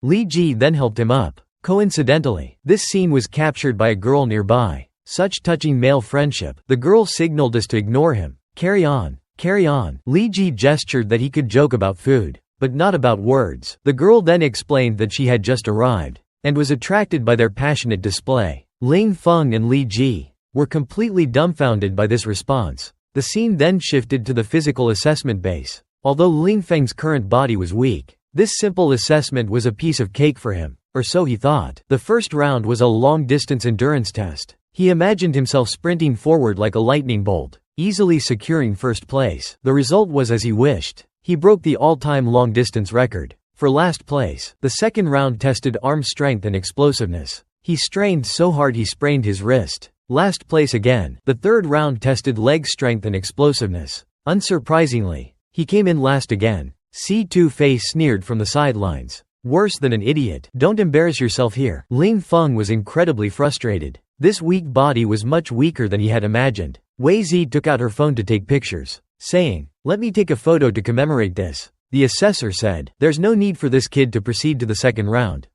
Li Ji then helped him up. Coincidentally, this scene was captured by a girl nearby. Such touching male friendship. The girl signaled us to ignore him. Carry on. Carry on. Li Ji gestured that he could joke about food, but not about words. The girl then explained that she had just arrived, and was attracted by their passionate display. Ling Feng and Li Ji were completely dumbfounded by this response. The scene then shifted to the physical assessment base. Although Ling Feng's current body was weak, this simple assessment was a piece of cake for him, or so he thought. The first round was a long-distance endurance test. He imagined himself sprinting forward like a lightning bolt, easily securing first place. The result was as he wished. He broke the all-time long-distance record for last place. The second round tested arm strength and explosiveness. He strained so hard he sprained his wrist. Last place again. The third round tested leg strength and explosiveness. Unsurprisingly, he came in last again. C2 Face sneered from the sidelines. Worse than an idiot. Don't embarrass yourself here. Ling Feng was incredibly frustrated. This weak body was much weaker than he had imagined. Wei Zi took out her phone to take pictures, saying, "Let me take a photo to commemorate this." The assessor said, "There's no need for this kid to proceed to the second round."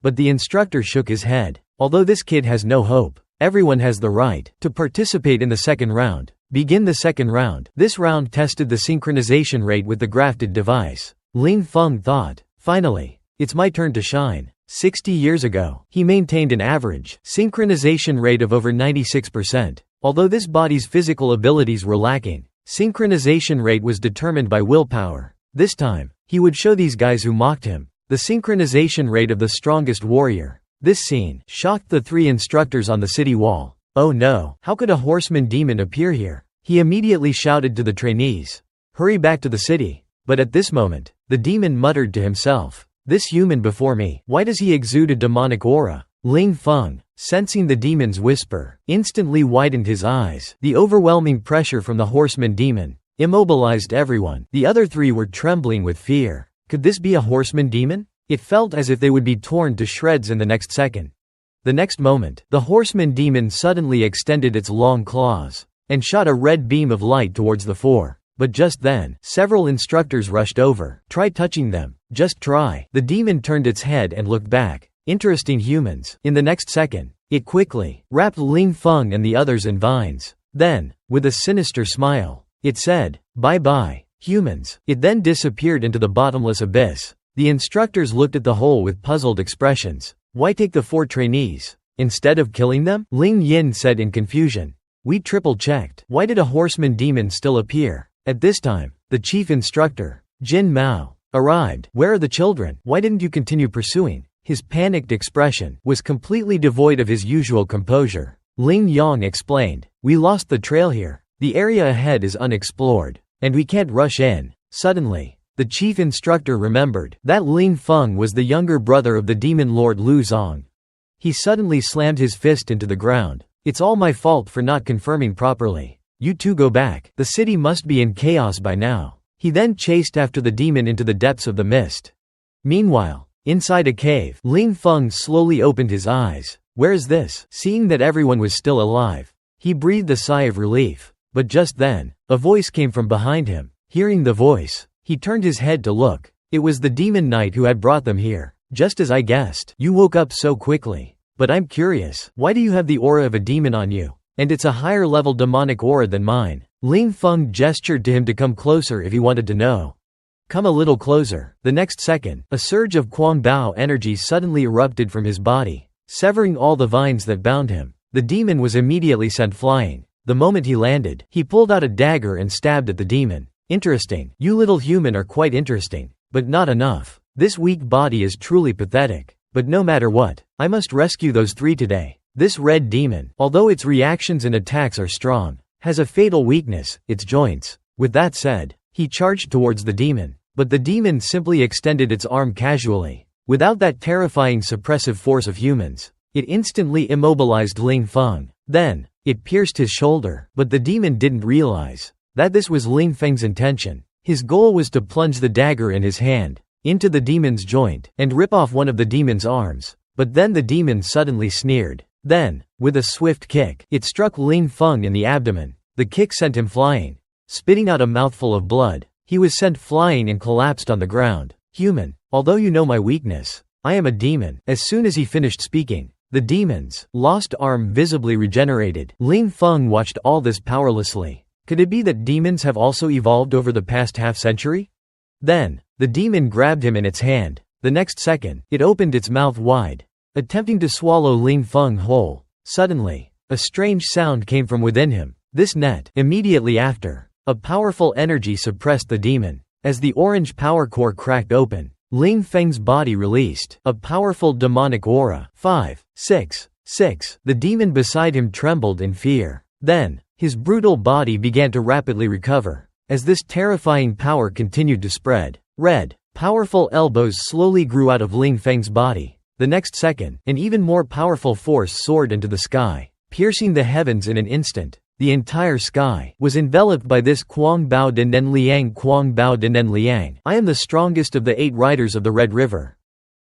But the instructor shook his head. Although this kid has no hope, everyone has the right to participate in the second round. Begin the second round. This round tested the synchronization rate with the grafted device. Ling Feng thought, "Finally, it's my turn to shine." 60 years ago, he maintained an average synchronization rate of over 96%. Although this body's physical abilities were lacking, synchronization rate was determined by willpower. This time, he would show these guys who mocked him the synchronization rate of the strongest warrior. This scene shocked the three instructors on the city wall. Oh no, how could a horseman demon appear here? He immediately shouted to the trainees, "Hurry back to the city." But at this moment, the demon muttered to himself, "This human before me, why does he exude a demonic aura?" Ling Feng, sensing the demon's whisper, instantly widened his eyes. The overwhelming pressure from the horseman demon immobilized everyone. The other three were trembling with fear. Could this be a horseman demon? It felt as if they would be torn to shreds in the next second. The next moment, the horseman demon suddenly extended its long claws and shot a red beam of light towards the four. But just then, several instructors rushed over. "Try touching them. Just try." The demon turned its head and looked back. Interesting humans. In the next second, it quickly wrapped Ling Feng and the others in vines. Then, with a sinister smile, it said, "Bye-bye, humans." It then disappeared into the bottomless abyss. The instructors looked at the hole with puzzled expressions. "Why take the four trainees instead of killing them?" Ling Yin said in confusion. "We triple-checked. Why did a horseman demon still appear?" At this time, the chief instructor, Jin Mao, arrived. "Where are the children? Why didn't you continue pursuing?" His panicked expression was completely devoid of his usual composure. Ling Yang explained, "We lost the trail here. The area ahead is unexplored, and we can't rush in." Suddenly, the chief instructor remembered that Ling Feng was the younger brother of the demon lord Lu Zong. He suddenly slammed his fist into the ground. "It's all my fault for not confirming properly. You two go back. The city must be in chaos by now." He then chased after the demon into the depths of the mist. Meanwhile, inside a cave, Ling Feng slowly opened his eyes. "Where is this?" Seeing that everyone was still alive, he breathed a sigh of relief. But just then, a voice came from behind him. Hearing the voice, he turned his head to look. It was the demon knight who had brought them here. "Just as I guessed. You woke up so quickly. But I'm curious, why do you have the aura of a demon on you? And it's a higher level demonic aura than mine." Ling Feng gestured to him to come closer if he wanted to know. "Come a little closer." The next second, a surge of Kuang Bao energy suddenly erupted from his body, severing all the vines that bound him. The demon was immediately sent flying. The moment he landed, he pulled out a dagger and stabbed at the demon. "Interesting. You little human are quite interesting. But not enough. This weak body is truly pathetic. But no matter what, I must rescue those three today. This red demon, although its reactions and attacks are strong, has a fatal weakness, its joints." With that said, he charged towards the demon. But the demon simply extended its arm casually. Without that terrifying suppressive force of humans, it instantly immobilized Ling Feng. Then, it pierced his shoulder. But the demon didn't realize that this was Ling Feng's intention. His goal was to plunge the dagger in his hand into the demon's joint and rip off one of the demon's arms. But then the demon suddenly sneered. Then, with a swift kick, it struck Ling Feng in the abdomen. The kick sent him flying. Spitting out a mouthful of blood, he was sent flying and collapsed on the ground. "Human, although you know my weakness, I am a demon." As soon as he finished speaking, the demon's lost arm visibly regenerated. Ling Feng watched all this powerlessly. Could it be that demons have also evolved over the past half-century? Then, the demon grabbed him in its hand. The next second, it opened its mouth wide, attempting to swallow Ling Feng whole. Suddenly, a strange sound came from within him. This net. Immediately after, a powerful energy suppressed the demon. As the orange power core cracked open, Ling Feng's body released a powerful demonic aura. 5, 6, 6. The demon beside him trembled in fear. Then, his brutal body began to rapidly recover. As this terrifying power continued to spread, red, powerful elbows slowly grew out of Ling Feng's body. The next second, an even more powerful force soared into the sky, piercing the heavens in an instant. The entire sky was enveloped by this Kuang Bao Denen Liang Kuang Bao Denen Liang. I am the strongest of the 8 riders of the Red River.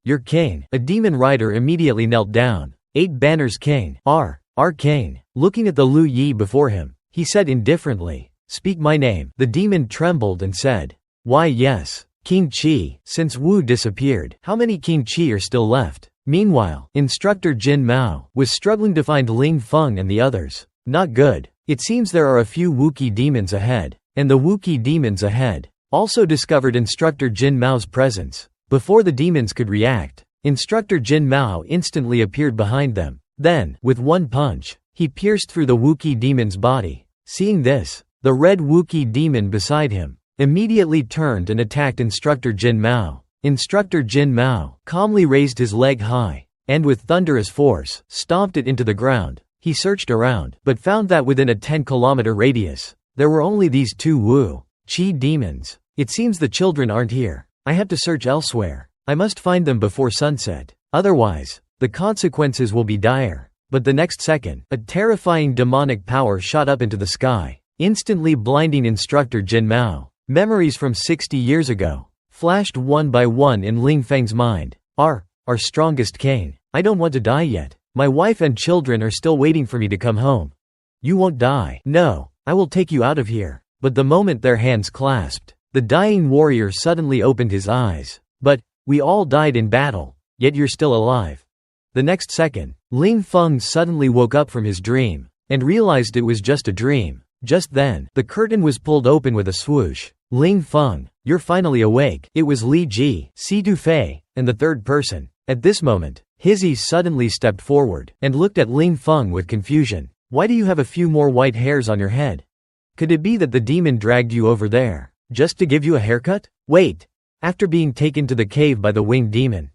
Your king. A demon rider immediately knelt down. 8 banners king. Our king. Looking at the Lu Yi before him, he said indifferently, "Speak my name." The demon trembled and said, "Why yes, King Qi." Since Wu disappeared, how many King Qi are still left? Meanwhile, Instructor Jin Mao was struggling to find Ling Feng and the others. Not good. It seems there are a few Wookiee demons ahead, and the Wookiee demons ahead also discovered Instructor Jin Mao's presence. Before the demons could react, Instructor Jin Mao instantly appeared behind them. Then, with one punch, he pierced through the Wookiee demon's body. Seeing this, the red Wookiee demon beside him immediately turned and attacked Instructor Jin Mao. Instructor Jin Mao calmly raised his leg high, and with thunderous force, stomped it into the ground. He searched around, but found that within a 10-kilometer radius, there were only these 2 Wu Qi demons. It seems the children aren't here. I have to search elsewhere. I must find them before sunset. Otherwise, the consequences will be dire. But the next second, a terrifying demonic power shot up into the sky, instantly blinding Instructor Jin Mao. Memories from 60 years ago flashed one by one in Ling Feng's mind. Our strongest king. I don't want to die yet. My wife and children are still waiting for me to come home. You won't die. No, I will take you out of here. But the moment their hands clasped, the dying warrior suddenly opened his eyes. But, we all died in battle, yet you're still alive. The next second, Ling Feng suddenly woke up from his dream, and realized it was just a dream. Just then, the curtain was pulled open with a swoosh. Ling Feng, you're finally awake. It was Li Ji, Si Dufei, and the third person. At this moment, Hizzy suddenly stepped forward, and looked at Ling Feng with confusion. Why do you have a few more white hairs on your head? Could it be that the demon dragged you over there, just to give you a haircut? Wait. After being taken to the cave by the winged demon.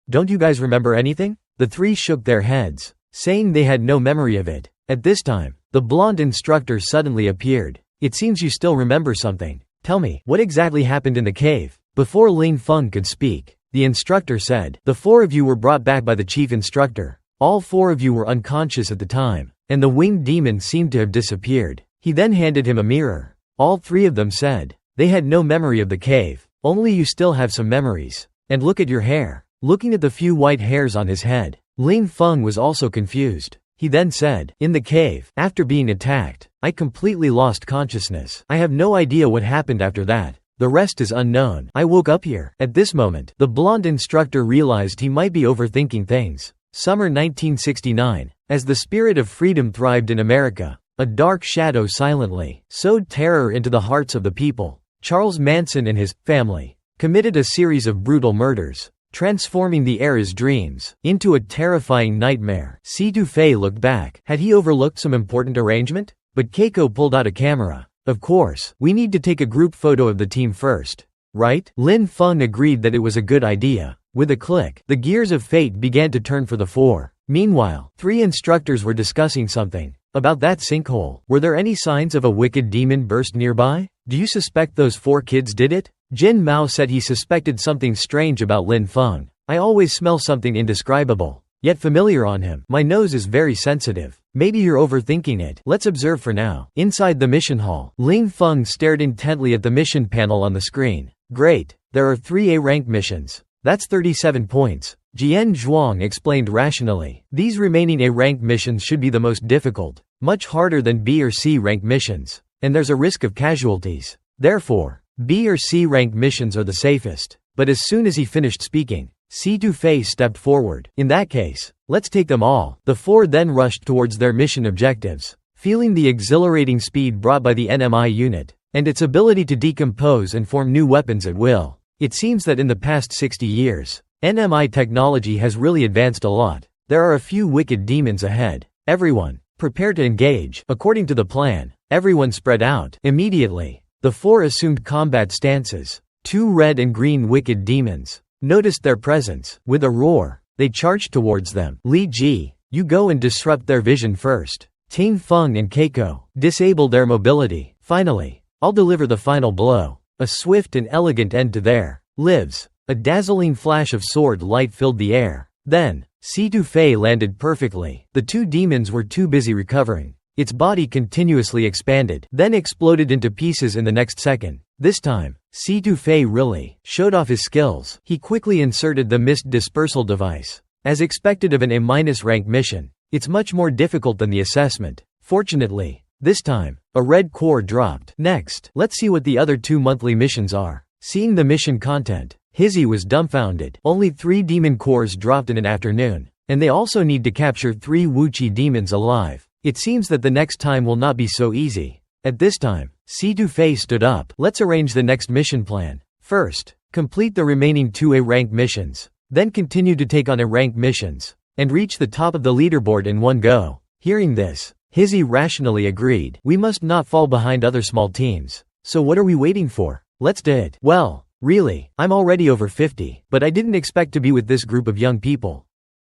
Don't you guys remember anything? The 3 shook their heads, saying they had no memory of it. At this time, the blonde instructor suddenly appeared. It seems you still remember something. Tell me, what exactly happened in the cave? Before Ling Feng could speak, the instructor said, "The 4 of you were brought back by the chief instructor. All 4 of you were unconscious at the time, and the winged demon seemed to have disappeared." He then handed him a mirror. All 3 of them said, they had no memory of the cave. Only you still have some memories. And look at your hair. Looking at the few white hairs on his head, Ling Feng was also confused. He then said, "In the cave, after being attacked, I completely lost consciousness. I have no idea what happened after that. The rest is unknown. I woke up here." At this moment, the blonde instructor realized he might be overthinking things. Summer 1969. As the spirit of freedom thrived in America, a dark shadow silently sowed terror into the hearts of the people. Charles Manson and his family committed a series of brutal murders, transforming the era's dreams into a terrifying nightmare. Si Dufei looked back. Had he overlooked some important arrangement? But Keiko pulled out a camera. "Of course, we need to take a group photo of the team first, right?" Lin Feng agreed that it was a good idea. With a click, the gears of fate began to turn for the 4. Meanwhile, 3 instructors were discussing something. About that sinkhole. Were there any signs of a wicked demon burst nearby? Do you suspect those 4 kids did it? Jin Mao said he suspected something strange about Lin Feng. I always smell something indescribable, yet familiar on him. My nose is very sensitive. Maybe you're overthinking it. Let's observe for now. Inside the mission hall, Ling Feng stared intently at the mission panel on the screen. Great. There are 3 A-rank missions. That's 37 points. Jian Zhuang explained rationally. These remaining A-rank missions should be the most difficult, much harder than B or C rank missions, and there's a risk of casualties. Therefore, B or C rank missions are the safest. But as soon as he finished speaking, Si Dufei stepped forward. In that case, let's take them all. The four then rushed towards their mission objectives. Feeling the exhilarating speed brought by the NMI unit, and its ability to decompose and form new weapons at will, it seems that in the past 60 years, NMI technology has really advanced a lot. There are a few wicked demons ahead. Everyone, prepare to engage. According to the plan, everyone spread out. Immediately, the four assumed combat stances. 2 red and green wicked demons noticed their presence. With a roar, they charged towards them. Li Ji, you go and disrupt their vision first. Ting Feng and Keiko, disable their mobility. Finally, I'll deliver the final blow. A swift and elegant end to their lives. A dazzling flash of sword light filled the air. Then, Si Dufei landed perfectly. The 2 demons were too busy recovering. Its body continuously expanded, then exploded into pieces in the next second. This time, Si Dufei really showed off his skills. He quickly inserted the mist dispersal device. As expected of an A- rank mission, it's much more difficult than the assessment. Fortunately, this time, a red core dropped. Next, let's see what the other 2 monthly missions are. Seeing the mission content, Hizzy was dumbfounded. Only 3 demon cores dropped in an afternoon, and they also need to capture 3 Wuchi demons alive. It seems that the next time will not be so easy. At this time, Si Dufei stood up. Let's arrange the next mission plan. First, complete the remaining 2 A-rank missions, then continue to take on A-rank missions, and reach the top of the leaderboard in one go. Hearing this, Hizzy rationally agreed. We must not fall behind other small teams. So what are we waiting for? Let's do it. Well, really, I'm already over 50, but I didn't expect to be with this group of young people.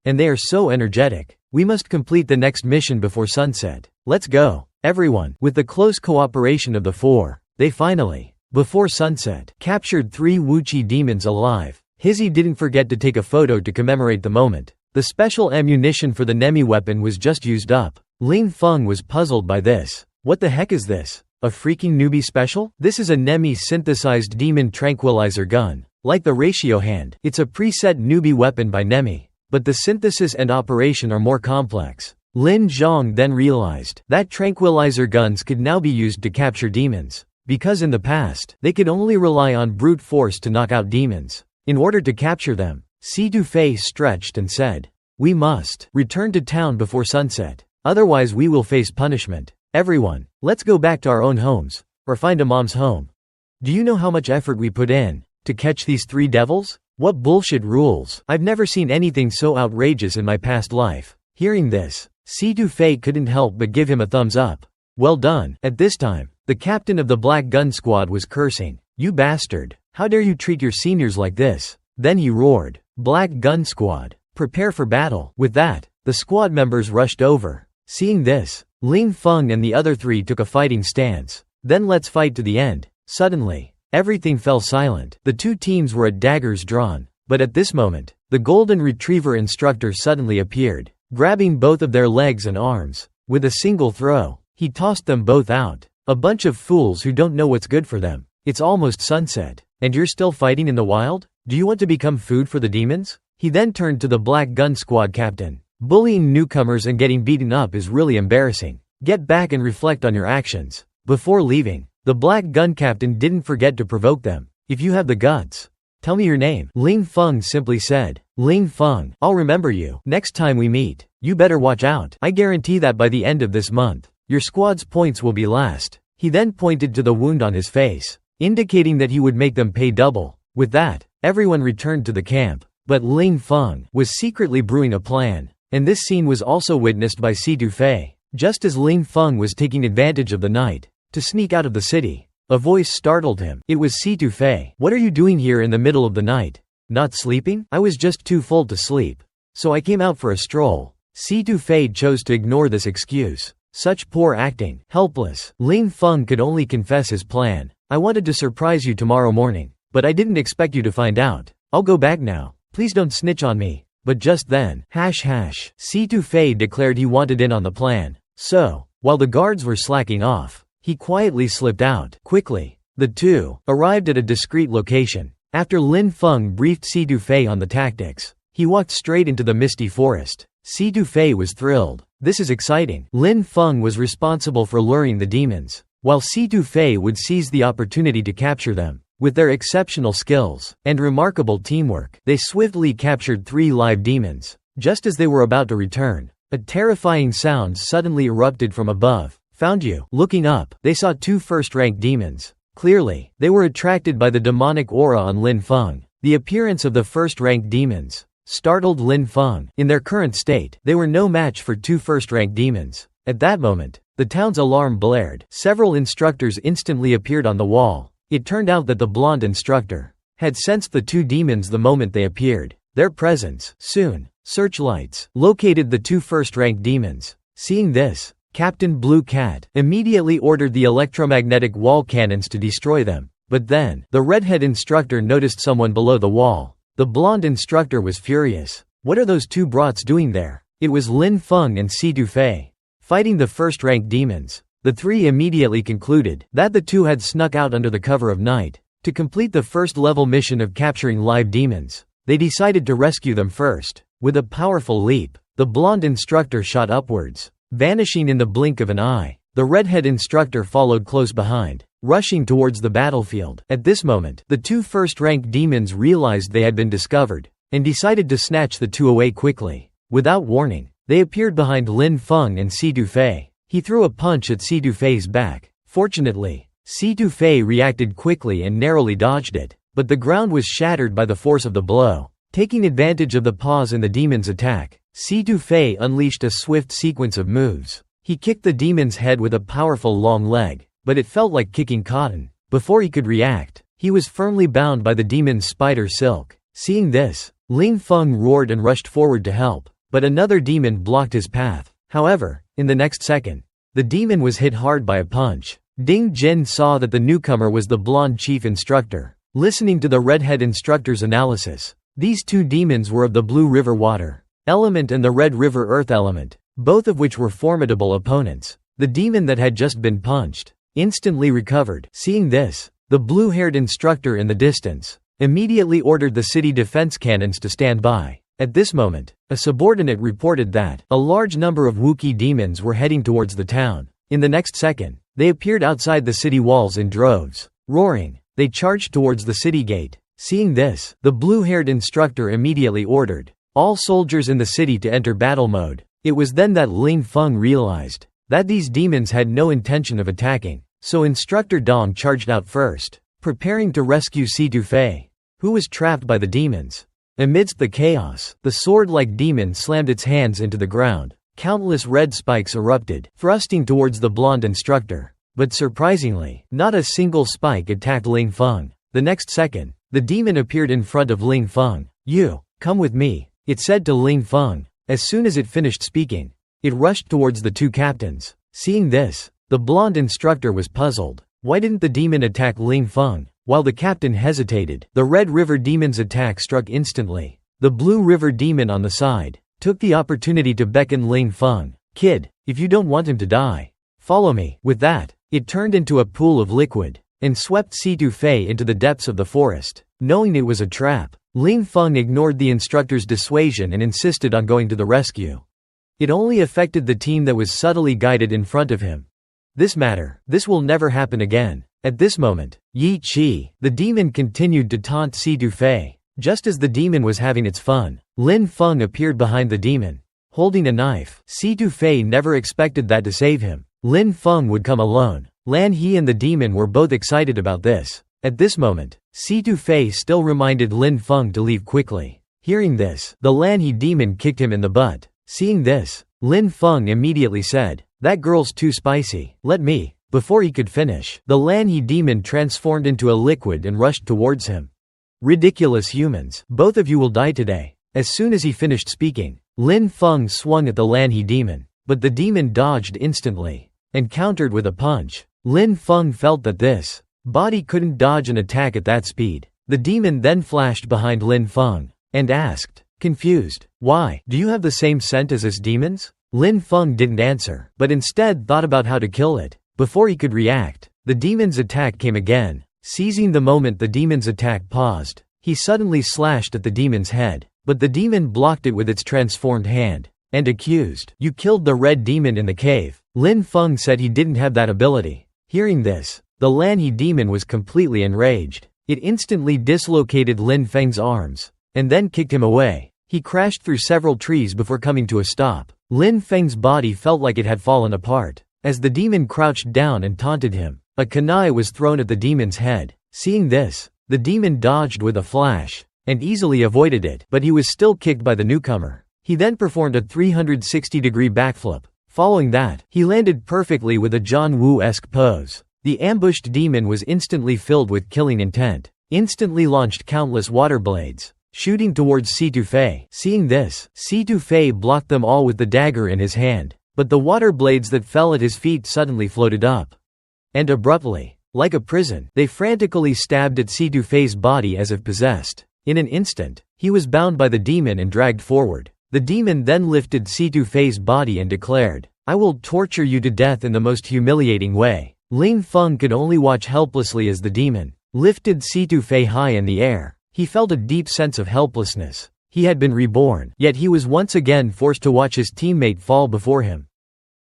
And they are so energetic. We must complete the next mission before sunset. Let's go, everyone. With the close cooperation of the 4, they finally, before sunset, captured 3 Wuchi demons alive. Hizzy didn't forget to take a photo to commemorate the moment. The special ammunition for the Nemi weapon was just used up. Ling Feng was puzzled by this. What the heck is this? A freaking newbie special? This is a Nemi synthesized demon tranquilizer gun. Like the ratio hand, it's a preset newbie weapon by Nemi. But the synthesis and operation are more complex. Lin Zhong then realized that tranquilizer guns could now be used to capture demons. Because in the past, they could only rely on brute force to knock out demons. In order to capture them, Si Dufei stretched and said, "We must return to town before sunset. Otherwise we will face punishment. Everyone, let's go back to our own homes, or find a mom's home. Do you know how much effort we put in to catch these 3 devils? What bullshit rules. I've never seen anything so outrageous in my past life." Hearing this, Si Dufei couldn't help but give him a thumbs up. Well done. At this time, the captain of the Black Gun Squad was cursing. "You bastard. How dare you treat your seniors like this?" Then he roared, "Black Gun Squad, prepare for battle." With that, the squad members rushed over. Seeing this, Ling Feng and the other 3 took a fighting stance. Then let's fight to the end. Suddenly, everything fell silent. The 2 teams were at daggers drawn. But at this moment, the golden retriever instructor suddenly appeared, grabbing both of their legs and arms. With a single throw, he tossed them both out. A bunch of fools who don't know what's good for them. It's almost sunset, and you're still fighting in the wild? Do you want to become food for the demons? He then turned to the Black Gun Squad captain. Bullying newcomers and getting beaten up is really embarrassing. Get back and reflect on your actions. Before leaving, the Black Gun captain didn't forget to provoke them. If you have the guts, tell me your name. Ling Feng simply said, "Ling Feng, I'll remember you. Next time we meet, you better watch out. I guarantee that by the end of this month, your squad's points will be last." He then pointed to the wound on his face, indicating that he would make them pay double. With that, everyone returned to the camp. But Ling Feng was secretly brewing a plan. And this scene was also witnessed by Si Dufei. Just as Ling Feng was taking advantage of the night to sneak out of the city, a voice startled him. It was Si Dufei. "What are you doing here in the middle of the night? Not sleeping?" "I was just too full to sleep, so I came out for a stroll." Si Dufei chose to ignore this excuse. Such poor acting. Helpless, Ling Feng could only confess his plan. "I wanted to surprise you tomorrow morning, but I didn't expect you to find out. I'll go back now. Please don't snitch on me." But just then, Si Dufei declared he wanted in on the plan. So, while the guards were slacking off, he quietly slipped out. Quickly, the 2 arrived at a discreet location. After Lin Feng briefed Si Dufei on the tactics, he walked straight into the misty forest. Si Dufei was thrilled. This is exciting. Lin Feng was responsible for luring the demons, while Si Dufei would seize the opportunity to capture them. With their exceptional skills and remarkable teamwork, they swiftly captured 3 live demons. Just as they were about to return, a terrifying sound suddenly erupted from above. Found you. Looking up, they saw 2 first-rank demons. Clearly, they were attracted by the demonic aura on Lin Feng. The appearance of the first-rank demons startled Lin Feng. In their current state, they were no match for 2 first-rank demons. At that moment, the town's alarm blared. Several instructors instantly appeared on the wall. It turned out that the blonde instructor had sensed the 2 demons the moment they appeared. Their presence soon searchlights located the 2 first-rank demons. Seeing this, Captain Blue Cat immediately ordered the electromagnetic wall cannons to destroy them. But then, the redhead instructor noticed someone below the wall. The blonde instructor was furious. What are those 2 brats doing there? It was Lin Feng and Si Dufei fighting the first-rank demons. The 3 immediately concluded that the 2 had snuck out under the cover of night to complete the first-level mission of capturing live demons. They decided to rescue them first. With a powerful leap, the blonde instructor shot upwards, vanishing in the blink of an eye. The redhead instructor followed close behind, rushing towards the battlefield. At this moment, the 2 first-rank demons realized they had been discovered and decided to snatch the 2 away quickly. Without warning, they appeared behind Lin Feng and Si Dufei. He threw a punch at Si Dufei's back. Fortunately, Si Dufei reacted quickly and narrowly dodged it, but the ground was shattered by the force of the blow. Taking advantage of the pause in the demon's attack, Si Dufei unleashed a swift sequence of moves. He kicked the demon's head with a powerful long leg, but it felt like kicking cotton. Before he could react, he was firmly bound by the demon's spider silk. Seeing this, Lin Feng roared and rushed forward to help, but another demon blocked his path. However, in the next second, the demon was hit hard by a punch. Ding Jin saw that the newcomer was the blonde chief instructor. Listening to the redhead instructor's analysis, these 2 demons were of the Blue River water element and the Red River earth element, both of which were formidable opponents. The demon that had just been punched instantly recovered. Seeing this, the blue-haired instructor in the distance immediately ordered the city defense cannons to stand by. At this moment, a subordinate reported that a large number of Wookiee demons were heading towards the town. In the next second, they appeared outside the city walls in droves. Roaring, they charged towards the city gate. Seeing this, the blue-haired instructor immediately ordered all soldiers in the city to enter battle mode. It was then that Lin Feng realized that these demons had no intention of attacking, so Instructor Dong charged out first, preparing to rescue Si Dufei, who was trapped by the demons. Amidst the chaos, the sword-like demon slammed its hands into the ground. Countless red spikes erupted, thrusting towards the blonde instructor. But surprisingly, not a single spike attacked Lin Feng. The next second, the demon appeared in front of Lin Feng. "You, come with me," it said to Lin Feng. As soon as it finished speaking, it rushed towards the 2 captains. Seeing this, the blonde instructor was puzzled. Why didn't the demon attack Lin Feng? While the captain hesitated, the Red River demon's attack struck instantly. The Blue River demon on the side took the opportunity to beckon Lin Feng. "Kid, if you don't want him to die, follow me." With that, it turned into a pool of liquid and swept Si Dufei into the depths of the forest. Knowing it was a trap, Lin Feng ignored the instructor's dissuasion and insisted on going to the rescue. It only affected the team that was subtly guided in front of him. This will never happen again. At this moment, Yi Qi, the demon, continued to taunt Si Dufei. Just as the demon was having its fun, Lin Feng appeared behind the demon, holding a knife. Si Dufei never expected that to save him, Lin Feng would come alone. Lan He and the demon were both excited about this. At this moment, Si Dufei still reminded Lin Feng to leave quickly. Hearing this, the Lan He demon kicked him in the butt. Seeing this, Lin Feng immediately said, "That girl's too spicy, let me." Before he could finish, the Lan He demon transformed into a liquid and rushed towards him. "Ridiculous humans, both of you will die today." As soon as he finished speaking, Lin Feng swung at the Lan He demon, but the demon dodged instantly and countered with a punch. Lin Feng felt that this body couldn't dodge an attack at that speed. The demon then flashed behind Lin Feng and asked, confused, "Why, do you have the same scent as us demons?" Lin Feng didn't answer, but instead thought about how to kill it. Before he could react, the demon's attack came again. Seizing the moment the demon's attack paused, he suddenly slashed at the demon's head, but the demon blocked it with its transformed hand, and accused, "You killed the red demon in the cave." Lin Feng said he didn't have that ability. Hearing this, the Lan He demon was completely enraged. It instantly dislocated Lin Feng's arms, and then kicked him away. He crashed through several trees before coming to a stop. Lin Feng's body felt like it had fallen apart. As the demon crouched down and taunted him, a kunai was thrown at the demon's head. Seeing this, the demon dodged with a flash, and easily avoided it, but he was still kicked by the newcomer. He then performed a 360-degree backflip. Following that, he landed perfectly with a John Woo-esque pose. The ambushed demon was instantly filled with killing intent, instantly launched countless water blades, shooting towards Situfei. Seeing this, Situfei blocked them all with the dagger in his hand, but the water blades that fell at his feet suddenly floated up. And abruptly, like a prison, they frantically stabbed at Situfei's body as if possessed. In an instant, he was bound by the demon and dragged forward. The demon then lifted Situfei's body and declared, "I will torture you to death in the most humiliating way." Ling Feng could only watch helplessly as the demon lifted Situfei high in the air. He felt a deep sense of helplessness. He had been reborn, yet he was once again forced to watch his teammate fall before him,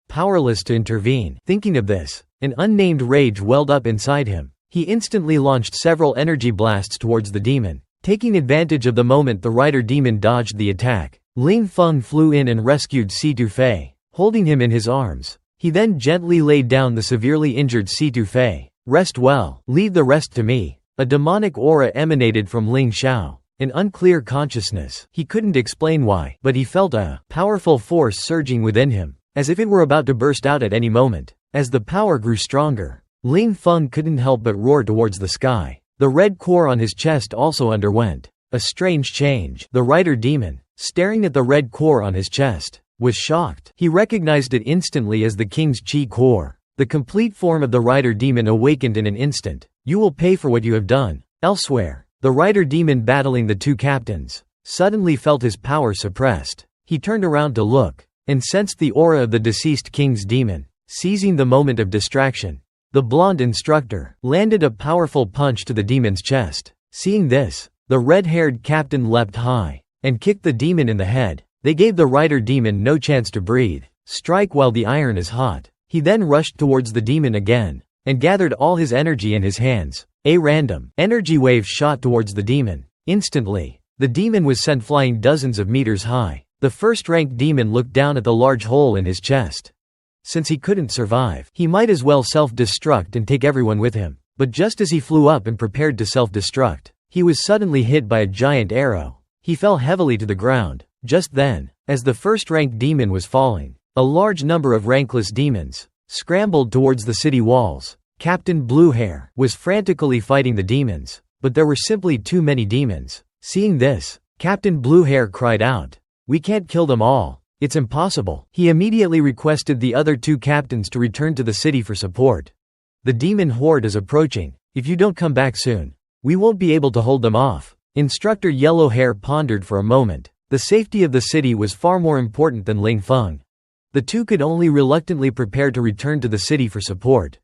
powerless to intervene. Thinking of this, an unnamed rage welled up inside him. He instantly launched several energy blasts towards the demon. Taking advantage of the moment the rider demon dodged the attack, Ling Feng flew in and rescued Situfei, holding him in his arms. He then gently laid down the severely injured Situfei. "Rest well, leave the rest to me." A demonic aura emanated from Ling Xiao, an unclear consciousness. He couldn't explain why, but he felt a powerful force surging within him, as if it were about to burst out at any moment. As the power grew stronger, Ling Feng couldn't help but roar towards the sky. The red core on his chest also underwent a strange change. The rider demon, staring at the red core on his chest, was shocked. He recognized it instantly as the king's chi core. The complete form of the rider demon awakened in an instant. "You will pay for what you have done." Elsewhere, the rider demon battling the two captains suddenly felt his power suppressed. He turned around to look, and sensed the aura of the deceased king's demon. Seizing the moment of distraction, the blonde instructor landed a powerful punch to the demon's chest. Seeing this, the red-haired captain leapt high and kicked the demon in the head. They gave the rider demon no chance to breathe. "Strike while the iron is hot." He then rushed towards the demon again and gathered all his energy in his hands. A random energy wave shot towards the demon. Instantly, the demon was sent flying dozens of meters high. The first-ranked demon looked down at the large hole in his chest. Since he couldn't survive, he might as well self-destruct and take everyone with him. But just as he flew up and prepared to self-destruct, he was suddenly hit by a giant arrow. He fell heavily to the ground. Just then, as the first-ranked demon was falling, a large number of rankless demons scrambled towards the city walls. Captain Bluehair was frantically fighting the demons, but there were simply too many demons. Seeing this, Captain Bluehair cried out, "We can't kill them all. It's impossible." He immediately requested the other two captains to return to the city for support. "The demon horde is approaching. If you don't come back soon, we won't be able to hold them off." Instructor Yellowhair pondered for a moment. The safety of the city was far more important than Ling Feng. The two could only reluctantly prepare to return to the city for support.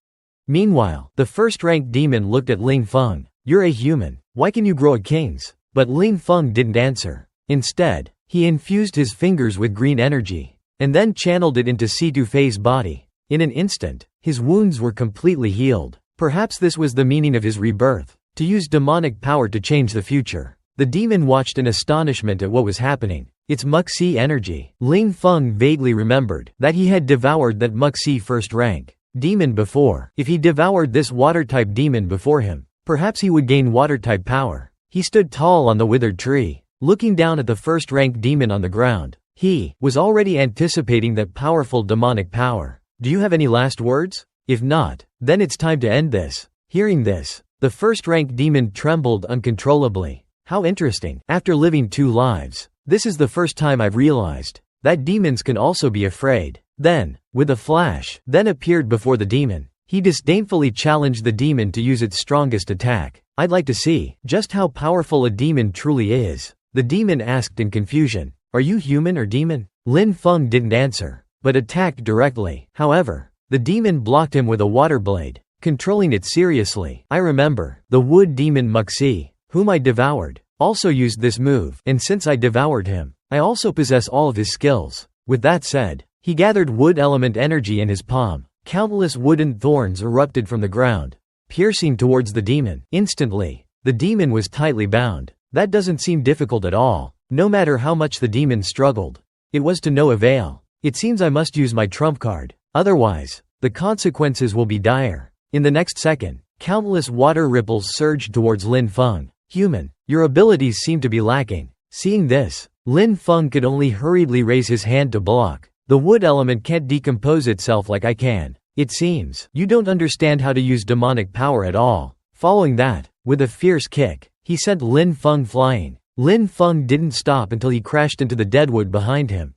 Meanwhile, the first-ranked demon looked at Ling Feng. "You're a human. Why can you grow a king's?" But Ling Feng didn't answer. Instead, he infused his fingers with green energy, and then channeled it into Situfei's body. In an instant, his wounds were completely healed. Perhaps this was the meaning of his rebirth, to use demonic power to change the future. The demon watched in astonishment at what was happening. It's Muxi energy. Ling Feng vaguely remembered that he had devoured that Muxi first rank demon before. If he devoured this water-type demon before him, perhaps he would gain water-type power. He stood tall on the withered tree, looking down at the first-ranked demon on the ground. He was already anticipating that powerful demonic power. "Do you have any last words? If not, then it's time to end this." Hearing this, the first-ranked demon trembled uncontrollably. "How interesting. After living 2 lives, this is the first time I've realized that demons can also be afraid." Then, with a flash, then appeared before the demon. He disdainfully challenged the demon to use its strongest attack. "I'd like to see just how powerful a demon truly is." The demon asked in confusion, "Are you human or demon?" Lin Feng didn't answer, but attacked directly. However, the demon blocked him with a water blade, controlling it seriously. "I remember, the wood demon Muxi, whom I devoured, also used this move, and since I devoured him, I also possess all of his skills." With that said, he gathered wood element energy in his palm. Countless wooden thorns erupted from the ground, piercing towards the demon. Instantly, The demon was tightly bound. That doesn't seem difficult at all. No matter how much the demon struggled, it was to no avail. It seems I must use my trump card. Otherwise, the consequences will be dire. In the next second, countless water ripples surged towards Lin Feng. Human, your abilities seem to be lacking. Seeing this, Lin Feng could only hurriedly raise his hand to block. The wood element can't decompose itself like I can. It seems you don't understand how to use demonic power at all. Following that, with a fierce kick, he sent Lin Feng flying. Lin Feng didn't stop until he crashed into the deadwood behind him.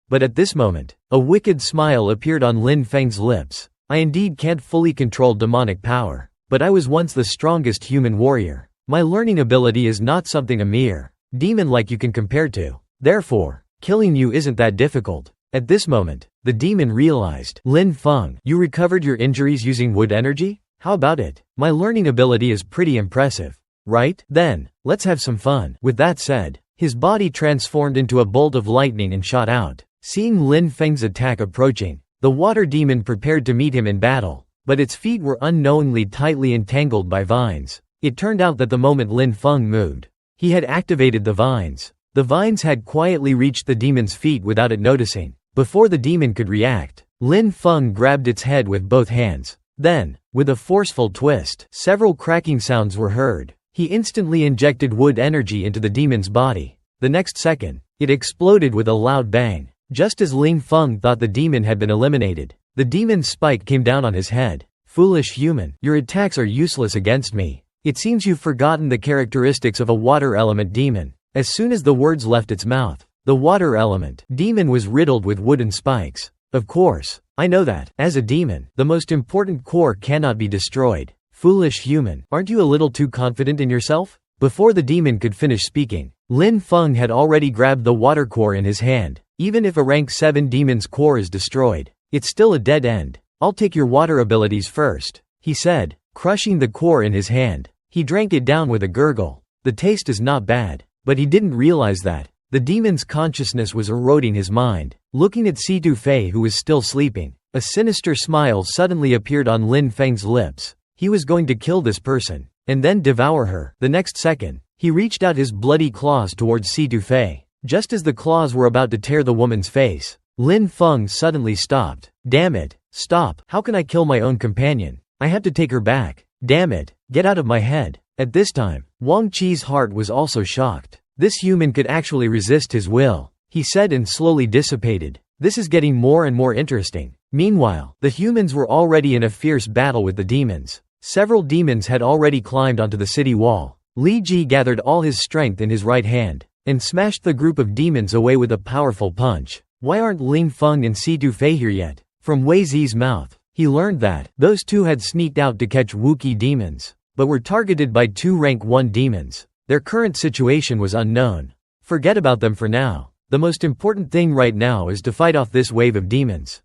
But at this moment, a wicked smile appeared on Lin Feng's lips. I indeed can't fully control demonic power, but I was once the strongest human warrior. My learning ability is not something a mere demon like you can compare to. Therefore, killing you isn't that difficult. At this moment, the demon realized. Lin Feng, you recovered your injuries using wood energy? How about it? My learning ability is pretty impressive. Right? Then, let's have some fun. With that said, his body transformed into a bolt of lightning and shot out. Seeing Lin Feng's attack approaching, the water demon prepared to meet him in battle, but its feet were unknowingly tightly entangled by vines. It turned out that the moment Lin Feng moved, he had activated the vines. The vines had quietly reached the demon's feet without it noticing. Before the demon could react, Lin Feng grabbed its head with both hands. Then, with a forceful twist, several cracking sounds were heard. He instantly injected wood energy into the demon's body. The next second, it exploded with a loud bang. Just as Lin Feng thought the demon had been eliminated, the demon's spike came down on his head. Foolish human, your attacks are useless against me. It seems you've forgotten the characteristics of a water element demon. As soon as the words left its mouth, the water element demon was riddled with wooden spikes. Of course, I know that, as a demon, the most important core cannot be destroyed. Foolish human, aren't you a little too confident in yourself? Before the demon could finish speaking, Lin Feng had already grabbed the water core in his hand. Even if a rank 7 demon's core is destroyed, it's still a dead end. I'll take your water abilities first, he said, crushing the core in his hand. He drank it down with a gurgle. The taste is not bad, but he didn't realize that the demon's consciousness was eroding his mind. Looking at Si Tu Fei, who was still sleeping, a sinister smile suddenly appeared on Lin Feng's lips. He was going to kill this person, and then devour her. The next second, he reached out his bloody claws towards Si Tu Fei. Just as the claws were about to tear the woman's face, Lin Feng suddenly stopped. Damn it, stop. How can I kill my own companion? I have to take her back. Damn it, get out of my head. At this time, Wang Qi's heart was also shocked. This human could actually resist his will, he said, and slowly dissipated. This is getting more and more interesting. Meanwhile, the humans were already in a fierce battle with the demons. Several demons had already climbed onto the city wall. Li Ji gathered all his strength in his right hand and smashed the group of demons away with a powerful punch. Why aren't Lin Feng and Si Tu Fei here yet? From Wei Zi's mouth, he learned that those two had sneaked out to catch Wuqi demons, but were targeted by 2 rank 1 demons. Their current situation was unknown. Forget about them for now. The most important thing right now is to fight off this wave of demons.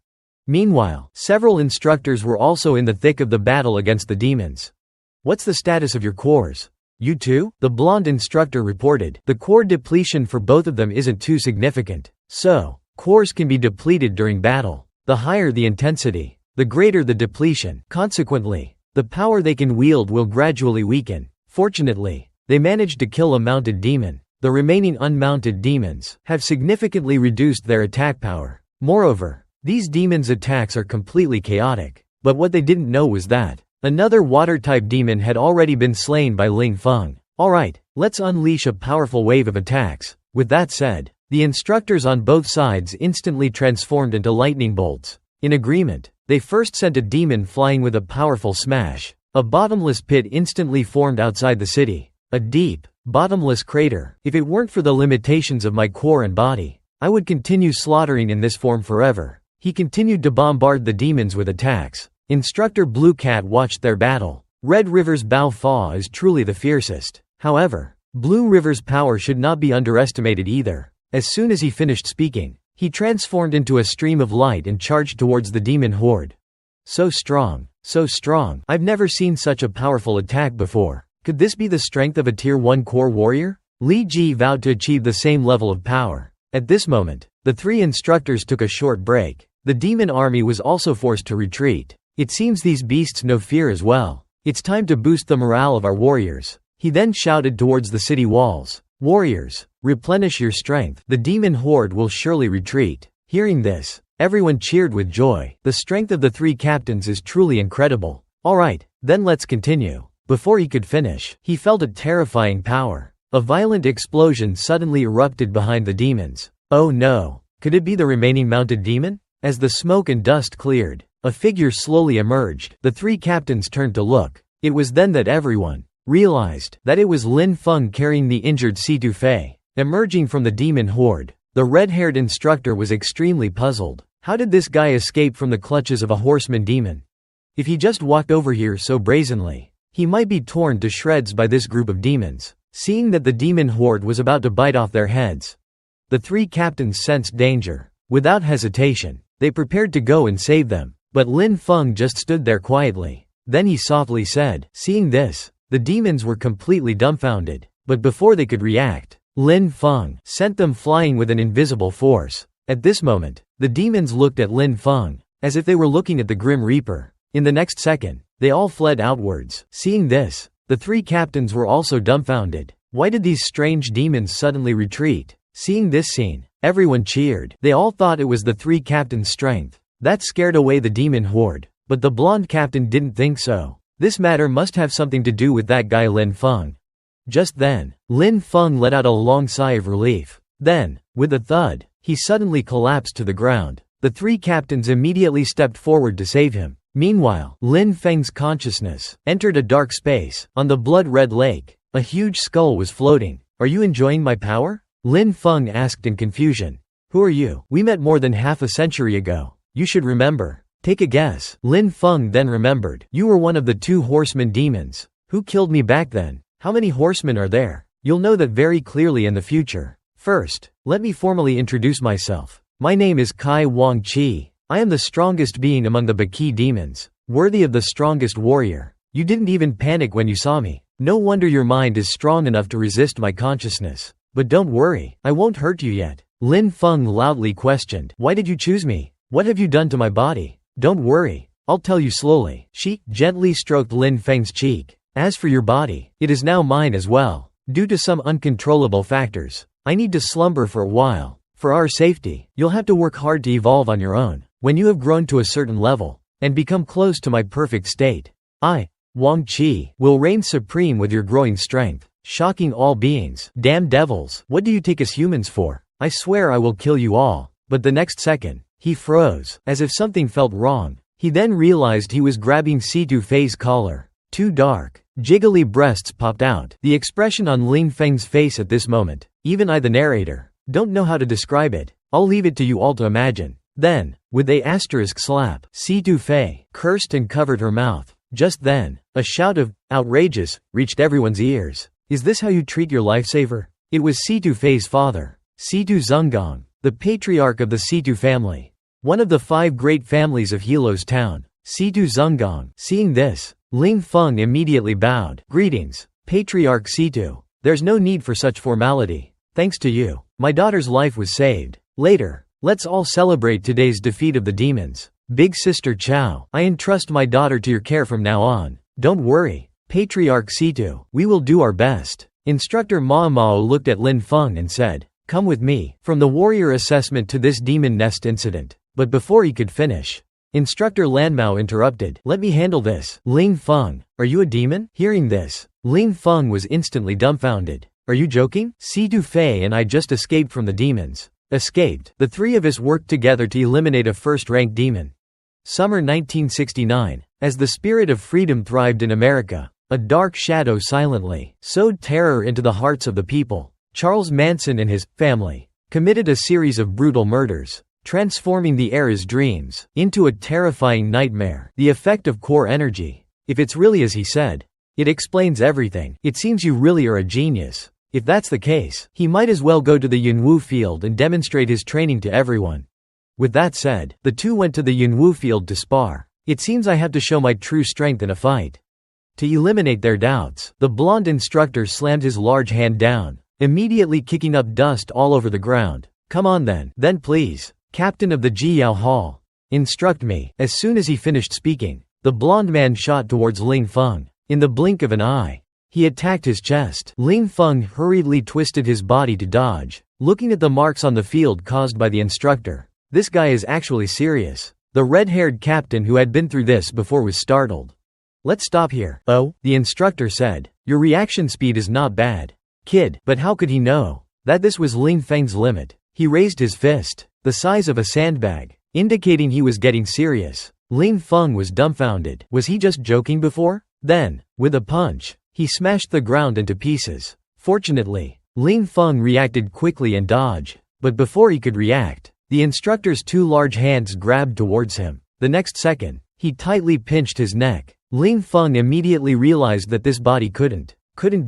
Meanwhile, several instructors were also in the thick of the battle against the demons. What's the status of your cores? You too? The blonde instructor reported. The core depletion for both of them isn't too significant. So, cores can be depleted during battle. The higher the intensity, the greater the depletion. Consequently, the power they can wield will gradually weaken. Fortunately, they managed to kill a mounted demon. The remaining unmounted demons have significantly reduced their attack power. Moreover, these demons' attacks are completely chaotic. But what they didn't know was that another water-type demon had already been slain by Lin Feng. Alright, let's unleash a powerful wave of attacks. With that said, the instructors on both sides instantly transformed into lightning bolts. In agreement, they first sent a demon flying with a powerful smash. A bottomless pit instantly formed outside the city. A deep, bottomless crater. If it weren't for the limitations of my core and body, I would continue slaughtering in this form forever. He continued to bombard the demons with attacks. Instructor Blue Cat watched their battle. Red River's Bao Fa is truly the fiercest. However, Blue River's power should not be underestimated either. As soon as he finished speaking, he transformed into a stream of light and charged towards the demon horde. So strong, so strong. I've never seen such a powerful attack before. Could this be the strength of a tier 1 core warrior? Li Ji vowed to achieve the same level of power. At this moment, the 3 instructors took a short break. The demon army was also forced to retreat. It seems these beasts know fear as well. It's time to boost the morale of our warriors. He then shouted towards the city walls, "Warriors, replenish your strength. The demon horde will surely retreat." Hearing this, everyone cheered with joy. The strength of the three captains is truly incredible. Alright, then let's continue. Before he could finish, he felt a terrifying power. A violent explosion suddenly erupted behind the demons. Oh no! Could it be the remaining mounted demon? As the smoke and dust cleared, a figure slowly emerged. The three captains turned to look. It was then that everyone realized that it was Lin Feng carrying the injured Situ Fei. Emerging from the demon horde, the red-haired instructor was extremely puzzled. How did this guy escape from the clutches of a horseman demon? If he just walked over here so brazenly, he might be torn to shreds by this group of demons. Seeing that the demon horde was about to bite off their heads, the three captains sensed danger. Without hesitation, they prepared to go and save them. But Lin Feng just stood there quietly. Then he softly said, seeing this, the demons were completely dumbfounded. But before they could react, Lin Feng sent them flying with an invisible force. At this moment, the demons looked at Lin Feng, as if they were looking at the Grim Reaper. In the next second, they all fled outwards. Seeing this, the three captains were also dumbfounded. Why did these strange demons suddenly retreat? Seeing this scene, everyone cheered. They all thought it was the three captains' strength that scared away the demon horde. But the blonde captain didn't think so. This matter must have something to do with that guy Lin Feng. Just then, Lin Feng let out a long sigh of relief. Then, with a thud, he suddenly collapsed to the ground. The three captains immediately stepped forward to save him. Meanwhile, Lin Feng's consciousness entered a dark space. On the blood-red lake, a huge skull was floating. Are you enjoying my power? Lin Feng asked in confusion. Who are you? We met more than half a century ago. You should remember. Take a guess. Lin Feng then remembered. You were one of the two horsemen demons. Who killed me back then? How many horsemen are there? You'll know that very clearly in the future. First, let me formally introduce myself. My name is Kai Wang Qi. I am the strongest being among the Baki demons, worthy of the strongest warrior. You didn't even panic when you saw me. No wonder your mind is strong enough to resist my consciousness. But don't worry, I won't hurt you yet. Lin Feng loudly questioned. Why did you choose me? What have you done to my body? Don't worry, I'll tell you slowly. She gently stroked Lin Feng's cheek. As for your body, it is now mine as well. Due to some uncontrollable factors, I need to slumber for a while. For our safety, you'll have to work hard to evolve on your own. When you have grown to a certain level, and become close to my perfect state, I, Wang Qi, will reign supreme with your growing strength, shocking all beings. Damn devils, what do you take us humans for? I swear I will kill you all. But the next second, he froze, as if something felt wrong. He then realized he was grabbing Situ Fei's collar. Two dark, jiggly breasts popped out. The expression on Lin Feng's face at this moment, even I the narrator, don't know how to describe it. I'll leave it to you all to imagine. Then, with a asterisk slap, Situ Fei cursed and covered her mouth. Just then, a shout of, outrageous, reached everyone's ears. Is this how you treat your lifesaver? It was Situ Fei's father, Situ Zhonggong, the patriarch of the Situ family. One of the 5 great families of Helo's town. Situ Zhonggong. Seeing this, Lin Feng immediately bowed. Greetings, Patriarch Situ. There's no need for such formality. Thanks to you, my daughter's life was saved. Later, let's all celebrate today's defeat of the demons. Big Sister Chow, I entrust my daughter to your care from now on. Don't worry, Patriarch Situ. We will do our best. Instructor Mao Mao looked at Lin Feng and said, come with me, from the warrior assessment to this demon nest incident. But before he could finish, Instructor Lanmao interrupted. Let me handle this. Lin Feng, are you a demon? Hearing this, Lin Feng was instantly dumbfounded. Are you joking? Situ Fei and I just escaped from the demons. Escaped? The 3 of us worked together to eliminate a first-rank demon. Summer 1969. As the spirit of freedom thrived in America, a dark shadow silently sowed terror into the hearts of the people. Charles Manson and his family committed a series of brutal murders, transforming the era's dreams into a terrifying nightmare. The effect of core energy. If it's really as he said, it explains everything. It seems you really are a genius. If that's the case, he might as well go to the Yunwu field and demonstrate his training to everyone. With that said, the two went to the Yunwu field to spar. It seems I have to show my true strength in a fight. To eliminate their doubts, the blonde instructor slammed his large hand down, immediately kicking up dust all over the ground. Come on then. Then please, Captain of the Jiyao Hall, instruct me. As soon as he finished speaking, the blonde man shot towards Lin Feng. In the blink of an eye, He attacked his chest. Ling Feng hurriedly twisted his body to dodge, looking at the marks on the field caused by the instructor. This guy is actually serious. The red-haired captain who had been through this before was startled. Let's stop here. Oh, the instructor said. Your reaction speed is not bad, kid. But how could he know that this was Ling Feng's limit? He raised his fist, the size of a sandbag, indicating he was getting serious. Ling Feng was dumbfounded. Was he just joking before? Then, with a punch, he smashed the ground into pieces. Fortunately, Ling Feng reacted quickly and dodged. But before he could react, the instructor's two large hands grabbed towards him. The next second, he tightly pinched his neck. Ling Feng immediately realized that this body couldn't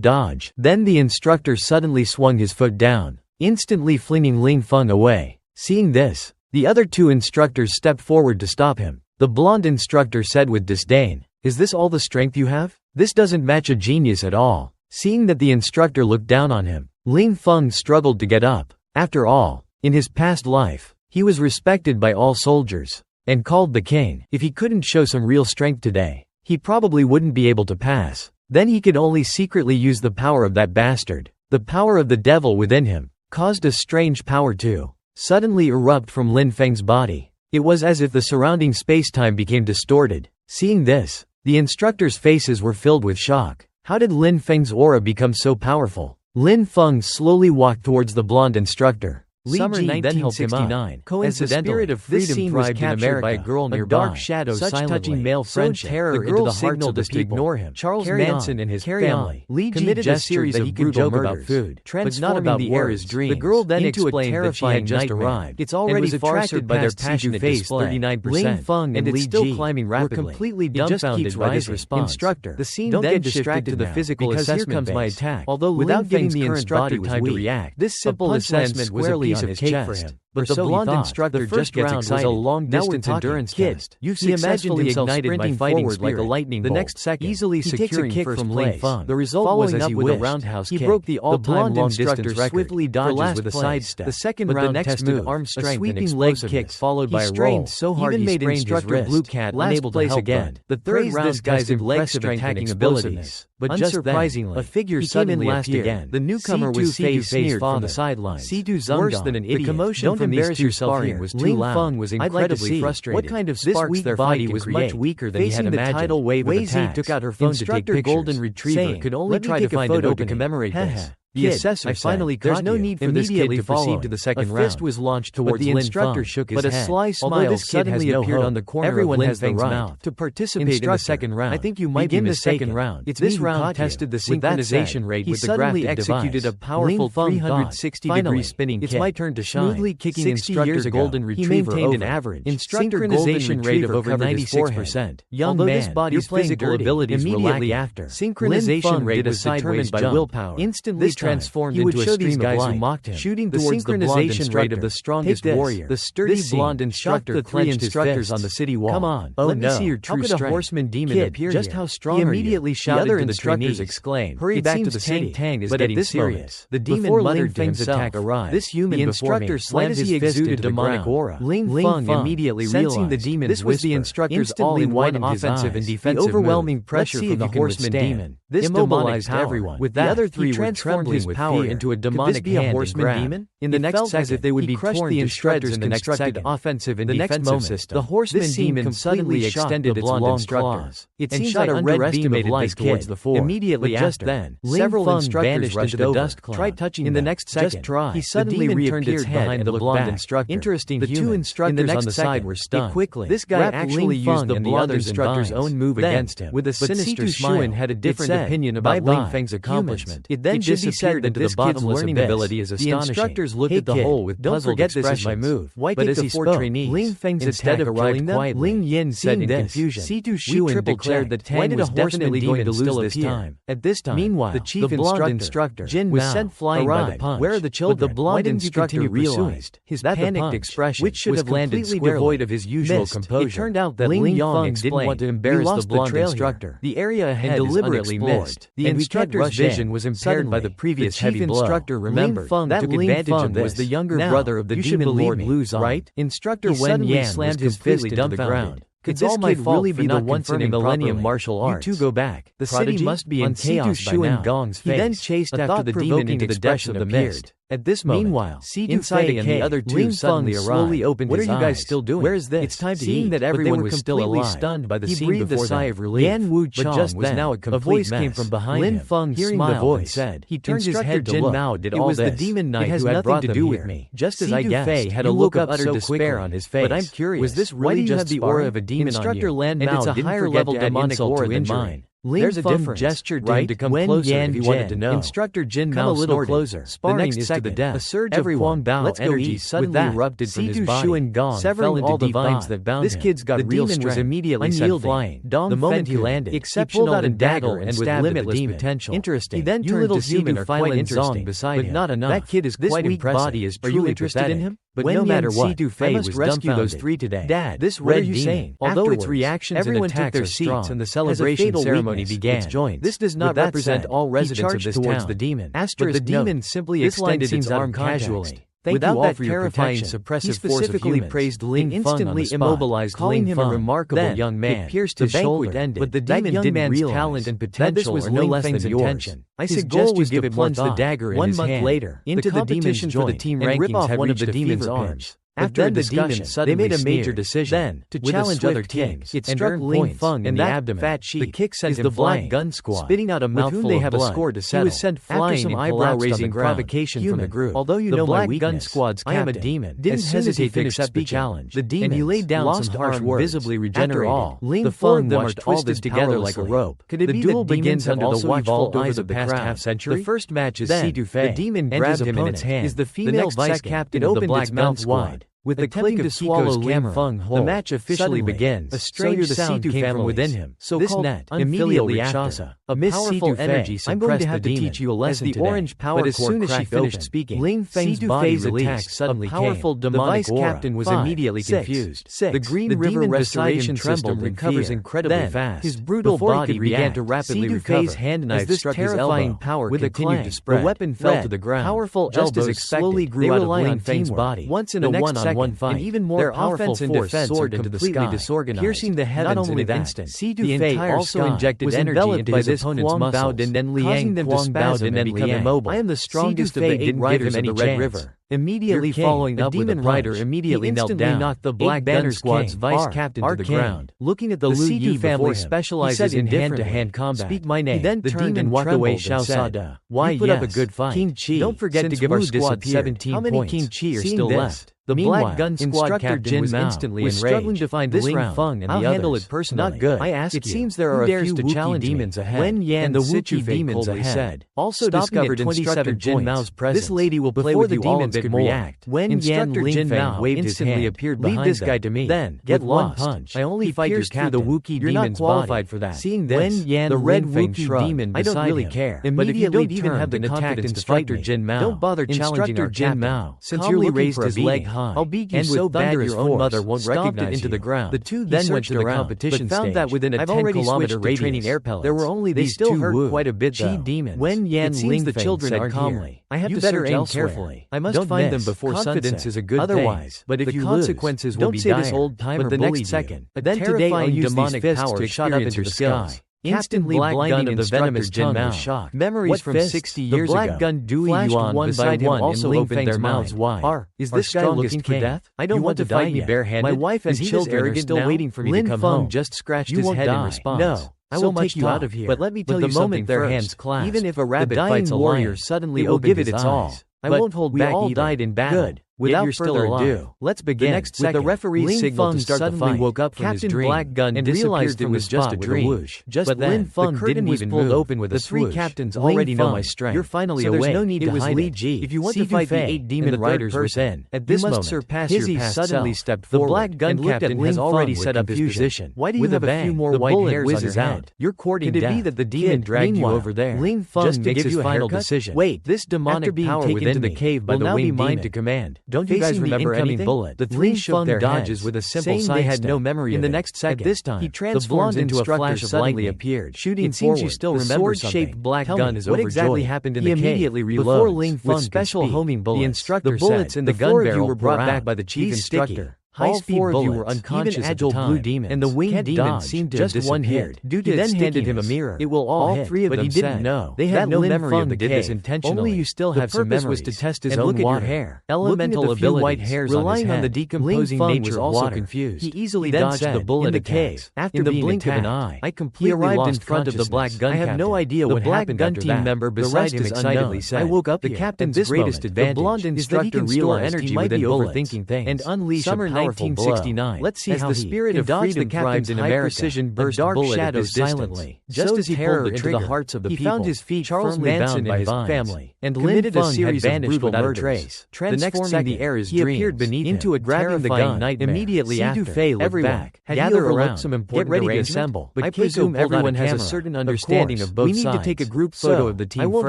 dodge. Then the instructor suddenly swung his foot down, instantly flinging Ling Feng away. Seeing this, the other two instructors stepped forward to stop him. The blonde instructor said with disdain, "Is this all the strength you have? This doesn't match a genius at all." Seeing that the instructor looked down on him, Ling Feng struggled to get up. After all, in his past life, he was respected by all soldiers and called the king. If he couldn't show some real strength today, he probably wouldn't be able to pass. Then he could only secretly use the power of that bastard. The power of the devil within him caused a strange power to suddenly erupt from Lin Feng's body. It was as if the surrounding space-time became distorted. Seeing this, the instructors' faces were filled with shock. How did Lin Feng's aura become so powerful? Lin Feng slowly walked towards the blonde instructor. Summer 1969. Coincidentally, the spirit of freedom was captured by a girl nearby. A dark shadow such touching male friendship. The girl signaled us to ignore him. Charles Manson and his family committed a series of brutal murders, about food, but not about the heir's dreams. The girl then explained that she had just arrived. It's already attracted by their passionate display. 39%. Ling Feng and Li still climbing rapidly. Were completely dumbfounded by this response. Instructor, the scene then shifted to the physical assessment phase. Here comes my attack. Although without giving the instructor time to react, this simple assessment was a piece of cake for him. But the blonde instructor just gets excited. Was a long-distance endurance test. You've successfully ignited by fighting like a lightning bolt. The next second, easily securing first place. The result was as he wished. With a roundhouse kick. He broke the all-time long-distance record. Swiftly dodges with a sidestep. The second round tested arm strength and explosiveness, followed by a roll. So hard he made instructor Blue Cat unable to help again. The third round guy's impressive attacking abilities. But just then, a figure suddenly appeared. The newcomer was face-to-face from the sidelines. Worse than an idiot. The commotion from these two sparring was too loud. Ling Feng was incredibly frustrated. What kind of sparks their body was much weaker than he had imagined. The tidal wave of attacks. Took out her phone to take pictures. Golden Retriever could only try to find a photo to commemorate this. The assessor finally caught there's no need for this kid to proceed to the second round. A fist was launched towards the instructor shook his head. But a sly smile suddenly appeared on the corner of Lin Feng's mouth. To participate in the second round, I think you might be mistaken. The second round. This round tested the synchronization rate with the graphic device. He suddenly executed a powerful 360-degree spinning kick. It's my turn to shine. Smoothly kicking instructor Golden Retriever. He maintained an average synchronization rate of over 96%. Young man, his body's physical abilities immediately after. Synchronization rate was determined by willpower. Instantly transformed into a stream of light, shooting towards the synchronization rate of the strongest warrior. The sturdy blonde instructor clenched his fists on the city wall. Come on, let me see your true strength. How could a horseman demon appear here? Just how strong are you? He immediately shouted to the instructors, exclaimed, "Hurry back to the city." Tang is getting serious. The demon muttered to himself, "This human instructor slammed his fist into the demonic aura." Ling Feng immediately realized the demon's whisper. This was the instructor's all-in-one offensive and defensive move. The overwhelming pressure from the horseman demon. This immobilized everyone. With that, the other three were trembling his power into a demonic hand and grab. In the next second, as if they would be torn to shreds in the next second. Offensive and defensive system. The horseman demon suddenly extended its long claws. It seems I underestimated this towards the fore. Immediately just then, several instructors rushed into the dust cloud. Tried touching in the next second. Just try. He suddenly reappeared behind the blonde instructor. Interesting. The two instructors on the side were stunned. Quickly, this guy actually used the blonde instructor's own move against him. With a sinister smile, had a different opinion about Ling Feng's accomplishment. It then disappeared into the bottomless learning ability is astonishing. The instructors looked at the hole with puzzled expressions. This is my move. Why but as he spoke, Ling Feng's instead of arrived quietly. Ling Yin said in confusion. C2 Shuan declared that Tang was definitely going to lose this time. At this time, meanwhile, the chief instructor Jin was sent flying by the punch. Where are the children? But the blonde instructor realized his panicked expression, which should have landed completely devoid of his usual composure. It turned out that Ling Yang didn't want to embarrass the blonde instructor. The area ahead deliberately missed. The instructor's vision was impaired by the previous heavy blow. Instructor remembered that took advantage of this. Was the younger brother of the demon lord Luzon, right? Instructor Wen Yan slammed his fist into the ground. Could this kid really be the once-in-a-millennium martial arts? You two go back. The city must be in chaos by now. He then chased after the demon into the depths of the mist. At this moment, meanwhile, inside and the other two suddenly slowly opened his eyes. What are you guys still doing? Where is this? It's time to eat. That everyone was still alive, stunned by the scene before them. He breathed a sigh of relief. Yan Wu Chong was now a complete mess. A voice came from behind him. Lin Feng smiled and said, he turned his head to look. It was the demon knight who had brought them here. Just as I guessed, had a look of utter despair on his face. But I'm curious, was this really just the aura of a demon on you? Instructor Lan Mao didn't forget to add insult to injury. There's a difference. Gestured to him to come closer if he wanted to know. Instructor Jin Mao snorted. Closer. The next second, to the death. A surge of Huang Bao energy suddenly erupted from his body, severing all the vines that bound him. This kid's got real strength. The demon was immediately sent flying. The moment he landed, exceptional and dagger and with limitless potential. Interesting. He then turned to Sidu Filan Zong beside him. Not enough. That kid is quite impressive. Body is truly. Are you interested in him? But no matter what, I must rescue those three today. Dad, this red demon, although its reactions and attacks are strong, and the celebration ceremony began, this does not represent all residents of this town. The demon. But the demon simply extended its arm casually. Without that terrifying suppressive force of humans, praised Ling instantly immobilized, calling him a remarkable young man. It pierced his shoulder, but the demon didn't realize talent and potential were no less than intention. I suggest you give it plunge the dagger in his hand. 1 month later, into the demon's joint, and rip off one of the demon's arms. After the discussion, they made a major decision. To challenge other teams, it struck Ling Feng in the abdomen. Fat sheep, the kick sent him the Black Gun Squad, spitting out a mouthful of blood. He was sent flying in eyebrow-raising provocation from the group. Although you know my weakness, Gun Squad's captain didn't hesitate to accept the challenge. The demon, and he laid down some harsh words, visibly regenerated. Ling Feng watched all this together like a rope. Could it be the duel begins under the watchful eyes of the past half-century? The first match is Sidu Fei. The demon grabbed him in its hand. Is the female vice-captain of the Black Gun Squad. With the click of swallow Ling Feng whole, the match officially begins. A strange sound came from within him. So this net immediately after, a powerful energy suppressed the demon. Teach you a lesson as the orange power. But as soon as she finished speaking, Ling Feng's body released. Suddenly a powerful demonic aura. The vice captain was immediately confused. The Green River restoration system recovers incredibly fast. His brutal body began to rapidly recover. Sidu Fei's hand knife struck his elbow. Power continued to spread. The weapon fell to the ground. Powerful elbows slowly grew out of Ling Feng's body. Once in a one-on-one fight, and even more their offense and defense soared into the sky, disorganized, piercing the heavens. Not only in an instant, the entire also injected energy into his opponent's muscles, causing them to spasm and become immobile. I am the strongest of the 8 riders of the Red River. Immediately following up, with a rider immediately knelt down, knocked the Black Gun Squad's vice captain to the ground. Looking at the Lu Yi family specializes in hand-to-hand combat. Speak my name. He then turned and walked away. Xiao Sada. Why, put up a good fight. King Chi. Don't forget to give our squad 17 points. How many King Chi are still left? The Black Gun Squad captain was instantly enraged. Struggling to find this round. Feng and I'll handle it personally. Not good. I ask you. It seems there are a few Wookiee demons ahead. Wen Yan and the Wookiee demons ahead. Also discovered in Instructor Jin Mao's presence. This lady will play with you all and could react. Wen Yan Jin Mao waved his hand. Appeared behind. Leave this guy to me. Then get lost. Punch. I only fight your captain. The Wookiee demon's qualified for that. Seeing this, Wen Yan, the red Wookiee demon, I don't really care. But if you don't even have the confidence to fight Jin Mao, don't bother challenging our Jin Mao. Since you're raised his leg high, I'll beat you so bad your own mother won't recognize into the ground. The two then went to the competition stage, but found that within a 10-kilometer radius, training air pellets. There were only these two. They still hurt quite a bit though. Demon. Wen Yan Ling the children said calmly, I have to search aim carefully. I must find them before confidence is a good otherwise, but if the consequences will be dire. Don't say this old timer the next second. But then today I'll use demonic power shot up into the sky. Instantly blinding of the venomous Jin Mao. Shock. Memories from 60 years ago. The Black Gun Dewey Yuan beside him also opened their mouths wide. Is this guy looking for death? I don't want to fight me barehanded. My wife and children are still waiting for me to come home. Just scratched his head in response. No. I will take you out of here. But let me tell you something their hands clasp. Even if a rabbit fights a warrior suddenly will give it its all. I won't hold back. We all died in battle. Good. Without further ado, let's begin. Next second, with the referee's signal to start the fight, woke up from his dream Black Gun and realized it was just a dream. But then, the curtain was pulled open with a swoosh. The 3 captains already know my strength. You're finally awake. There's no need to hide it. If you want to fight the 8 demon riders within, at this moment, surpass your past suddenly stepped forward. The Black Gun captain has already set up his position. Why do you have a few more white hairs on your head? You're courting death. Could it be that the demon dragged you over there? Ling Feng just to give you a final decision. Wait, this demonic power within the cave by the winged demon. To command. Don't you guys remember anything? Bullet. The 3 shook their dodges with a simple side they had no memory in the next second. At this time, he transformed into a flash of lightning appeared, shooting forward. It seems you still remember something. The sword-shaped Black Gun is overjoyed. What exactly happened in the cave? He immediately reloads. Before Ling Feng with special homing bullets. The instructor bullets in the gun barrel were brought back by the chief instructor. High-speed bullets, you were unconscious even agile blue demons, and the winged demon seemed to have disappeared. Due to then handed him a mirror. It will all hit, three of them didn't know. They had no memory of the case intentionally. Only you still have some memories. Was to test his own water. Hair. Elemental abilities, white hairs relying on the decomposing nature of water. Confused. He easily dodged the bullet in the cave. After the blink of an eye, I completely arrived in front of the black gun captain. I have no idea what happened after that. The black gun team member beside him excitedly said, I woke up here. The captain's greatest advantage, the blonde instructor realized he might be overthinking things and unleash a powerful blow. Let's see how the spirit of freedom thrives in America. A dark shadow silently, just as he pulled the trigger, the hearts of the people. He found his feet firmly bound by his family and committed a series of brutal murders. The next second, the air is he appeared beneath into a terrifying nightmare. Immediately after, everyone gather around, some important get ready to assemble. But I presume everyone has a certain understanding of both sides. We need to take a group photo of the team. I won't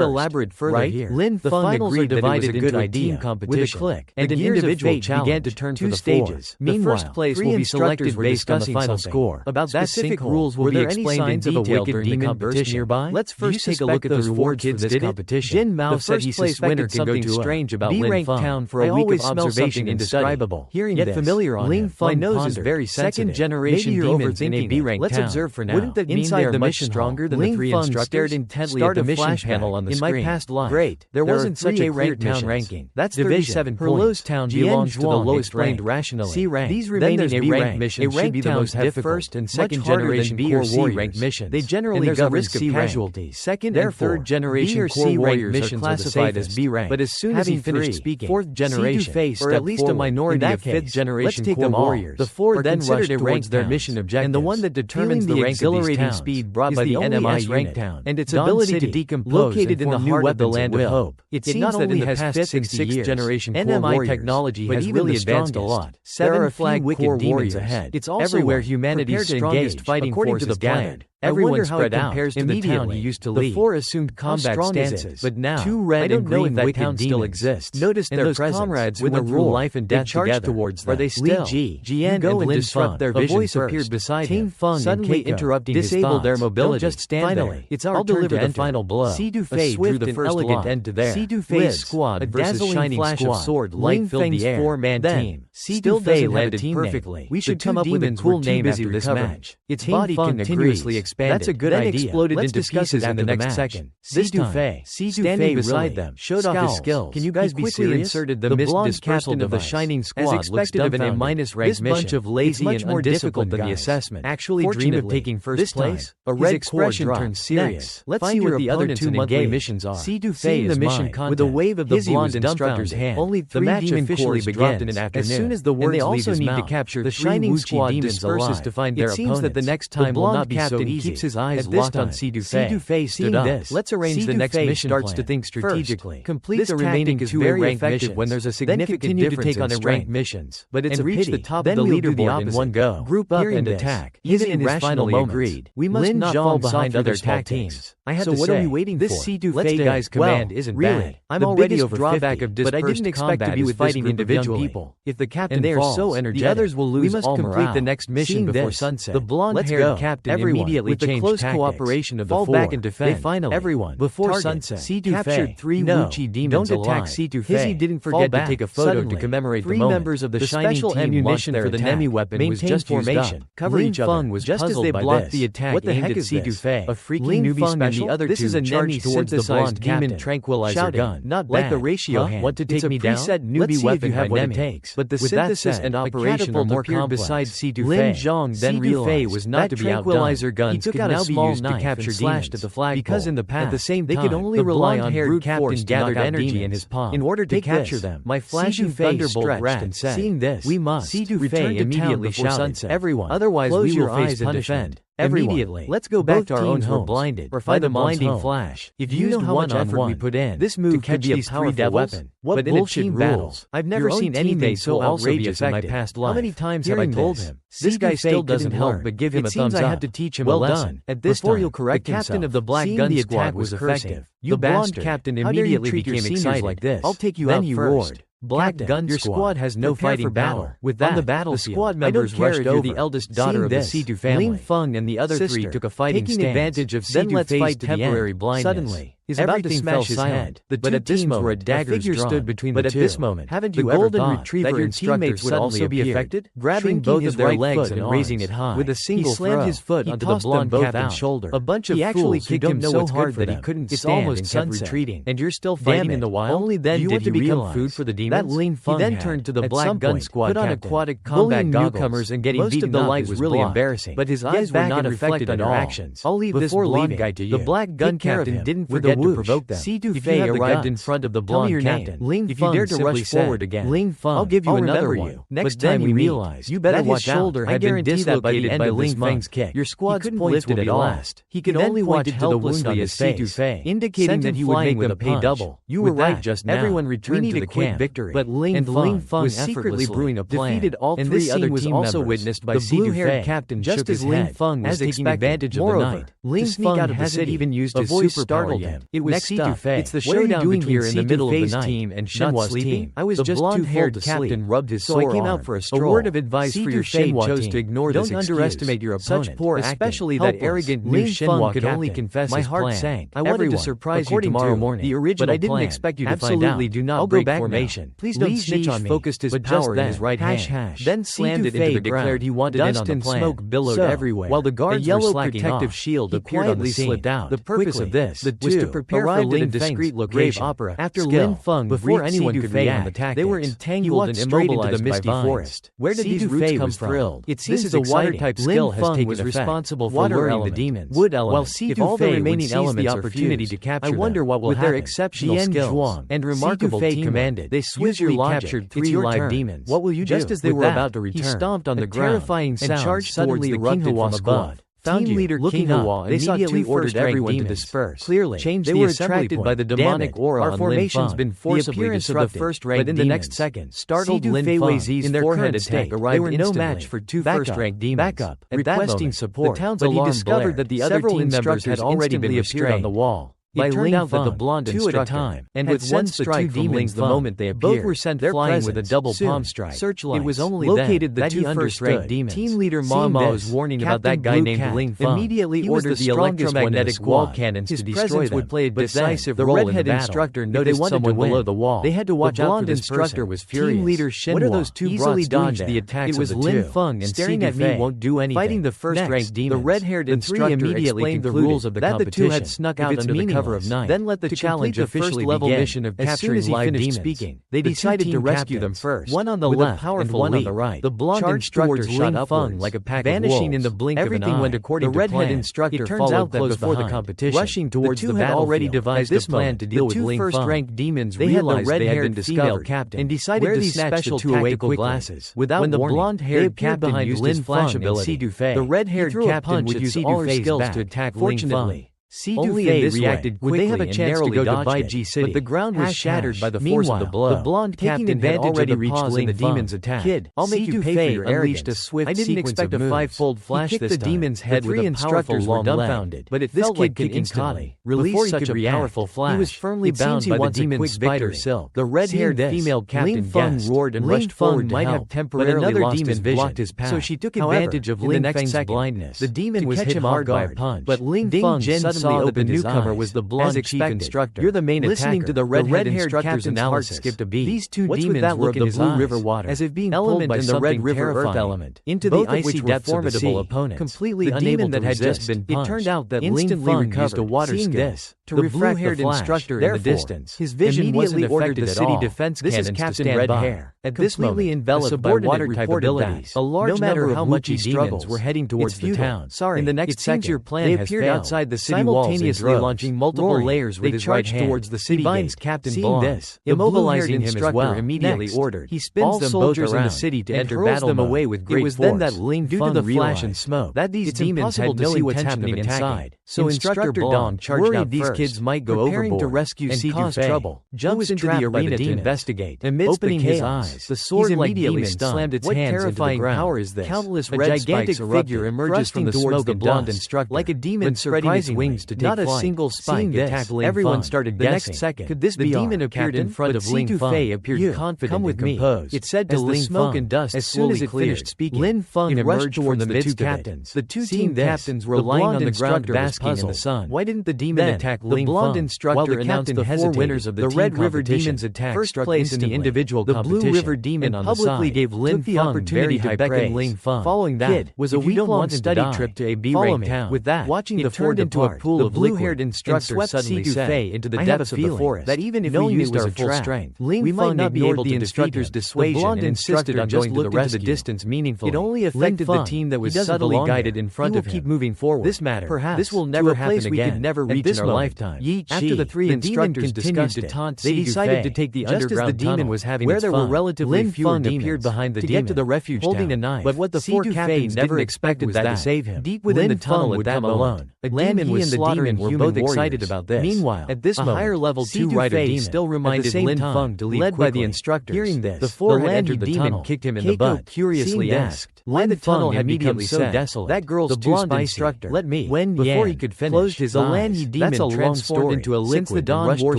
elaborate further here. Lin Feng agreed that it was a good idea with a click, and an individual challenge began to turn for the stages. Meanwhile, first place will be selected based on the final score. About specific rules will be explained in detail during the competition nearby. Let's first take a look at the rewards for this competition. Jin Mao said he suspected something strange about Lin Feng for a week of observation indescribable. Hearing yet familiar on him, my nose is very sensitive. Second generation demons in a B-rank town. Let's observe for now. Wouldn't that mean they are much stronger than the three instructors? Stared intently at the mission panel on the screen. In my past life, great. There wasn't such a clear town ranking. That's division. Herlo's town belongs to the lowest ranked rationally. C rank. These remaining A-rank missions should be the most difficult. First and second generation B or C rank missions. They generally govern C casualties. Second and third generation core warriors are classified as B rank. But as soon as he finished speaking, fourth generation, or at least a minority of fifth generation core warriors, the four then rushed towards their mission objectives. And the one that determines the exhilarating speed brought by the NMI rank town and its ability to decompose located in the heart of the land of hope. It seems that in the past 5th and 6th generation NMI technology has really advanced a lot. Seven flag wicked demons ahead. It's also everywhere humanity's strongest fighting forces gathered. Everyone spread out compares to the town he used to lead. The four assumed combat stances, but now two red and green wicked still exist. Notice their presence. Comrades who went through life and death together. Towards them. Are they still? Li Ji, Jian, and disrupt their vision. A voice appeared beside him, suddenly interrupting his thoughts. Disable their mobility. Don't just stand there. It's our turn to enter. The final blow. Si Dufei drew the first elegant end to there. Si Dufei's squad versus shining flash of sword light filled the air. Four-man team. Si Dufei landed perfectly. We should come up with a cool name after this match. Its body continuously expanded. That's a good idea. Exploded into pieces in the next second. This Dufei, standing beside them, showed off his skills. Can you guys be serious? Inserted the mist dispersal of the shining squad. As expected of an A- rank mission. This bunch of lazy and more difficult than the assessment. Actually dreamed of taking first place. A red expression turned serious. Let's see what the other two monthly missions are. Si Dufei is the mission content. With a wave of the blonde instructor's hand, only the match officially begins in an afternoon. As soon as the words leave his mouth, the shining squad disperses to find their opponents. It seems that the next time will not be so easy. Keeps his eyes locked on Si Dufei stood up. Let's arrange the next mission. Starts to think strategically. Complete the remaining is very effective when there's a significant difference in ranked missions. But it's a pity. The top of the leaderboard in one go. Group up and attack. Even in his final agreed. We must not fall behind other tag teams. I had to say, what are we waiting for? This Si Dufei guy's command isn't bad. I'm already over 50, but I didn't expect to be with fighting individual people. If the captain falls, so energetic, the others will lose. We must complete the next mission before sunset. The blonde-haired captain immediately changed tactics. Cooperation of the fall back and defend. They finally, everyone, before sunset, Si Dufei captured three Wuchi demons alive. Don't attack Si Dufei. Hizzy didn't forget to take a photo to commemorate the moment. 3 members of the shining special ammunition for the Nemi weapon was just formation. Cover each other. Was just as they blocked the attack. What the heck is Si Dufei? A freaking newbie special. The other two charged towards the blonde demon tranquilizer gun. Not like the ratio hand. Want to take me down? Preset newbie weapon by Nemi. But the synthesis and operation are more complex. Beside Si Dufei. Lin Zhong then realized was not to be outdone. Tranquilizer guns could now be used to capture slashed at the flagpole. Because in the past, at the same time, they could only rely on brute force gathered energy in his palm. In order to capture them, my flashing thunderbolt ratched and said, "Seeing this, we must return to immediately shouted, everyone, otherwise close your eyes and defend." Immediately, let's go back to our own homes. Blinded, or by the blinding flash. If you know how much effort we put in, this move could be a powerful weapon. What bullshit battles? I've never seen anything so outrageous in my past life. How many times have I told him? This guy still doesn't help but give him a thumbs up. I have to teach him a lesson. At this time, the captain of the black gun squad was effective. The blonde captain immediately became excited like this. I'll take you out first. Black Gun your squad has no fighting power. With that, on the battlefield, the squad members rushed over. The eldest daughter of the Si Du family, Lin Feng and the other three took a fighting stance. Taking advantage of Si Du Fei's temporary blindness. Suddenly, He's about to smash his head. But at this moment, a figure stood between the two. But at this moment, haven't you ever thought that your teammates would also be affected? Grabbing both of their legs and raising it high, with a single throw, he slammed his foot onto the blonde captain's shoulder. A bunch of fools who don't know what's good for them. It's almost sunset, retreating, and you're still fighting in the wild. Only then did you become food for the demons. That lean Feng he then turned to the Black Gun Squad, put on aquatic combat goggles. Newcomers and getting beaten up was really embarrassing, but his eyes were not affected on their actions. I'll leave this blonde guy to you. The Black Gun Captain didn't forget to provoke them. If you arrived in front of the blonde captain, if you dare to rush forward again, I'll give you another one. Next time you realize, you better watch out. I guarantee that by the end of Ling Feng's kick, your squad's points will be lost. He could only watch helplessly as his face, indicating that he would make them pay double. You were right just now. Everyone returned to the camp, but Ling Feng was secretly brewing a plan, defeated all three other team members. Also witnessed by the blue-haired captain just as Ling Feng was taking advantage of the night. Ling Feng hasn't even used his superpower yet. It was next up. It's the showdown between in the middle of the night team and Shenhua's team. I was just blonde-haired captain rubbed his sore arm. So I came out for a stroll. A word of advice for your Shenhua chose to ignore this excuse. Don't underestimate your opponent. Such poor especially that arrogant new Shenhua could only confess his plan. My heart sank. I wanted to surprise you tomorrow morning, the original but I didn't expect you to find out. Absolutely do not break formation. Please don't snitch on me. Focused his power in his right hand, then slammed it into the ground. Declared he wanted in on the plan. Dust and smoke billowed everywhere. While the guards were slacking off, protective shield appeared on the scene. Slipped out. The purpose of this was to prepare for Lin Feng's grave opera. After Lin Feng, before anyone could react, they were entangled and immobilized into the misty forest. Where did these roots come from? It seems the water-type skill has taken effect. Responsible for luring the demons. Wood element. While Si Du Fei remaining elements are fused, to capture I wonder what will happen. With their exceptional skills and remarkable teamwork, they swiftly captured 3 live demons. What will you do? Just as they were about to return, he stomped on the ground and charged suddenly erupted from above. Team leader King Hua immediately ordered everyone to disperse. Clearly, they were attracted by the demonic aura on Lin Feng. The appearance of the first-ranked demons, but in the next second, startled Lin Feng. In their current attack arrived in no match for 2 first-ranked demons. Backup, requesting support. The town's alarm discovered that the other team members had already been appeared on the wall. It turned out that the blonde instructor, and with one strike from Ling's the moment they appeared, both were sent flying with a double palm strike. It was only located the 2 first-ranked demons. Team leader Ma Mao's warning about that guy named Ling Feng immediately ordered the electromagnetic wall cannons to destroy them. Would play a decisive role in the battle. The redhead instructor noticed someone below the wall. They had to watch out for this instructor was furious. Team leader Shenhua easily dodged the attacks. It was Lin Feng and staring at me won't do anything. Fighting the first-ranked demons, the red-haired instructor immediately explained the rules of the competition. That the 2 had snuck out under the cover of night. Then let the challenge officially begin. Mission of capturing live demons. Speaking, they decided to rescue them first. One on the left and one on the right. The blonde instructor shot upwards like a pack of wolves, vanishing in the blink of an eye. Everything went according to plan. The redhead instructor followed close before the competition, rushing towards the battlefield. Already devised this plan to deal with Ling Feng. The 2 first-ranked demons realized they had been discovered and decided to snatch the 2 away glasses. Without warning, when the blonde-haired captain used his flash ability, the red-haired captain would use all her skills to attack Ling Feng. Only in this reacted quickly. Would they have a chance to go to Bai Ji City? But the ground was shattered by the force of the blow. The blonde captain had already reached the demon's attack. Kid, I'll make you pay for your arrogance. A swift I didn't expect a 5-fold flash this time. He kicked the demon's head with a powerful long leg. But it felt like kicking Kali. Release such a powerful flash. He was firmly bound by the demon's spider silk. The red-haired female captain gasped, roared and rushed forward to help. But another demon blocked his path. So she took advantage of Ling Feng's blindness. The demon was hit hard by a punch. But Ling Feng suddenly saw that the newcomer was the blonde chief instructor. You're the main listening to the red-haired captain's heart skipped a beat. These 2 demons were of the blue river water, as if being pulled by the red river earth element into the icy depths of the sea. Completely unable that had just been punched. It turned out that Ling Feng used a water skill to refract the instructor in the distance. His vision immediately ordered the city defense cannons to stand by. At this moment, enveloped by water-type abilities, a large number of much demons were heading towards the town. In the next second, your plan they appeared outside the city walls, launching multiple layers with his right hand. Towards the city binds Captain Blonde, immobilizing him as well. Immediately ordered. He spins them both around the city to enter battle them away with great force. It was then that Ling Feng realized and smoke that these demons had no intention of attacking. So Instructor Dong charged out these kids might go overboard to rescue and cause trouble. Jumps into the arena to investigate. Amidst the chaos, the sword-like demon slammed its hands into the ground. Countless red gigantic figure emerges from the smoke and blonde instructor like a demon spreading its wings demons to take flight. Not a single spike attacked Ling Feng. Everyone started guessing. The next second, could this be the demon appeared in front of Ling Feng appeared confident and composed. It said to Ling Feng. Smoke and dust as soon as it finished speaking, Lin Feng rushed towards the midst of it. The two team captains were lying on the ground basking in the sun. Why didn't the demon attack Ling Feng? The blonde instructor announced the 4 winners of the Red River Demon's attack first place in the individual competition. The Blue River Demon on the side publicly gave Lin Feng the opportunity to beckon Ling Feng. Following that was a week-long study trip to a B-rank town. With that, watching the turned into a pool of blue-haired instructor suddenly said, into the depths of the forest that even if we used our full strength, we might not be able to defeat him. The blonde insisted on going to the rest of the distance meaningfully. It only affected the team that was subtly guided in front of him. Keep moving forward. This matter, perhaps, this will never happen again. We could never reach in our lifetime. After the 3 instructors discussed it, they decided to take the underground tunnel where there were relatively fewer demons appeared behind the demon, get to the refuge holding a knife. But what the 4 captains never expected was that to save him. Deep within the tunnel at that moment, a demon and the demon were both excited about this. Meanwhile, at this moment, a higher level 2 rider demon still reminded Lin Feng to leave led by the instructors. Hearing this, the 4 had entered the tunnel, kicked him in the butt. Curiously asked why the tunnel had become so desolate. That girl's blonde instructor, let me, before he could finish, closed his eyes. The demon transformed into a liquid since the Dawn War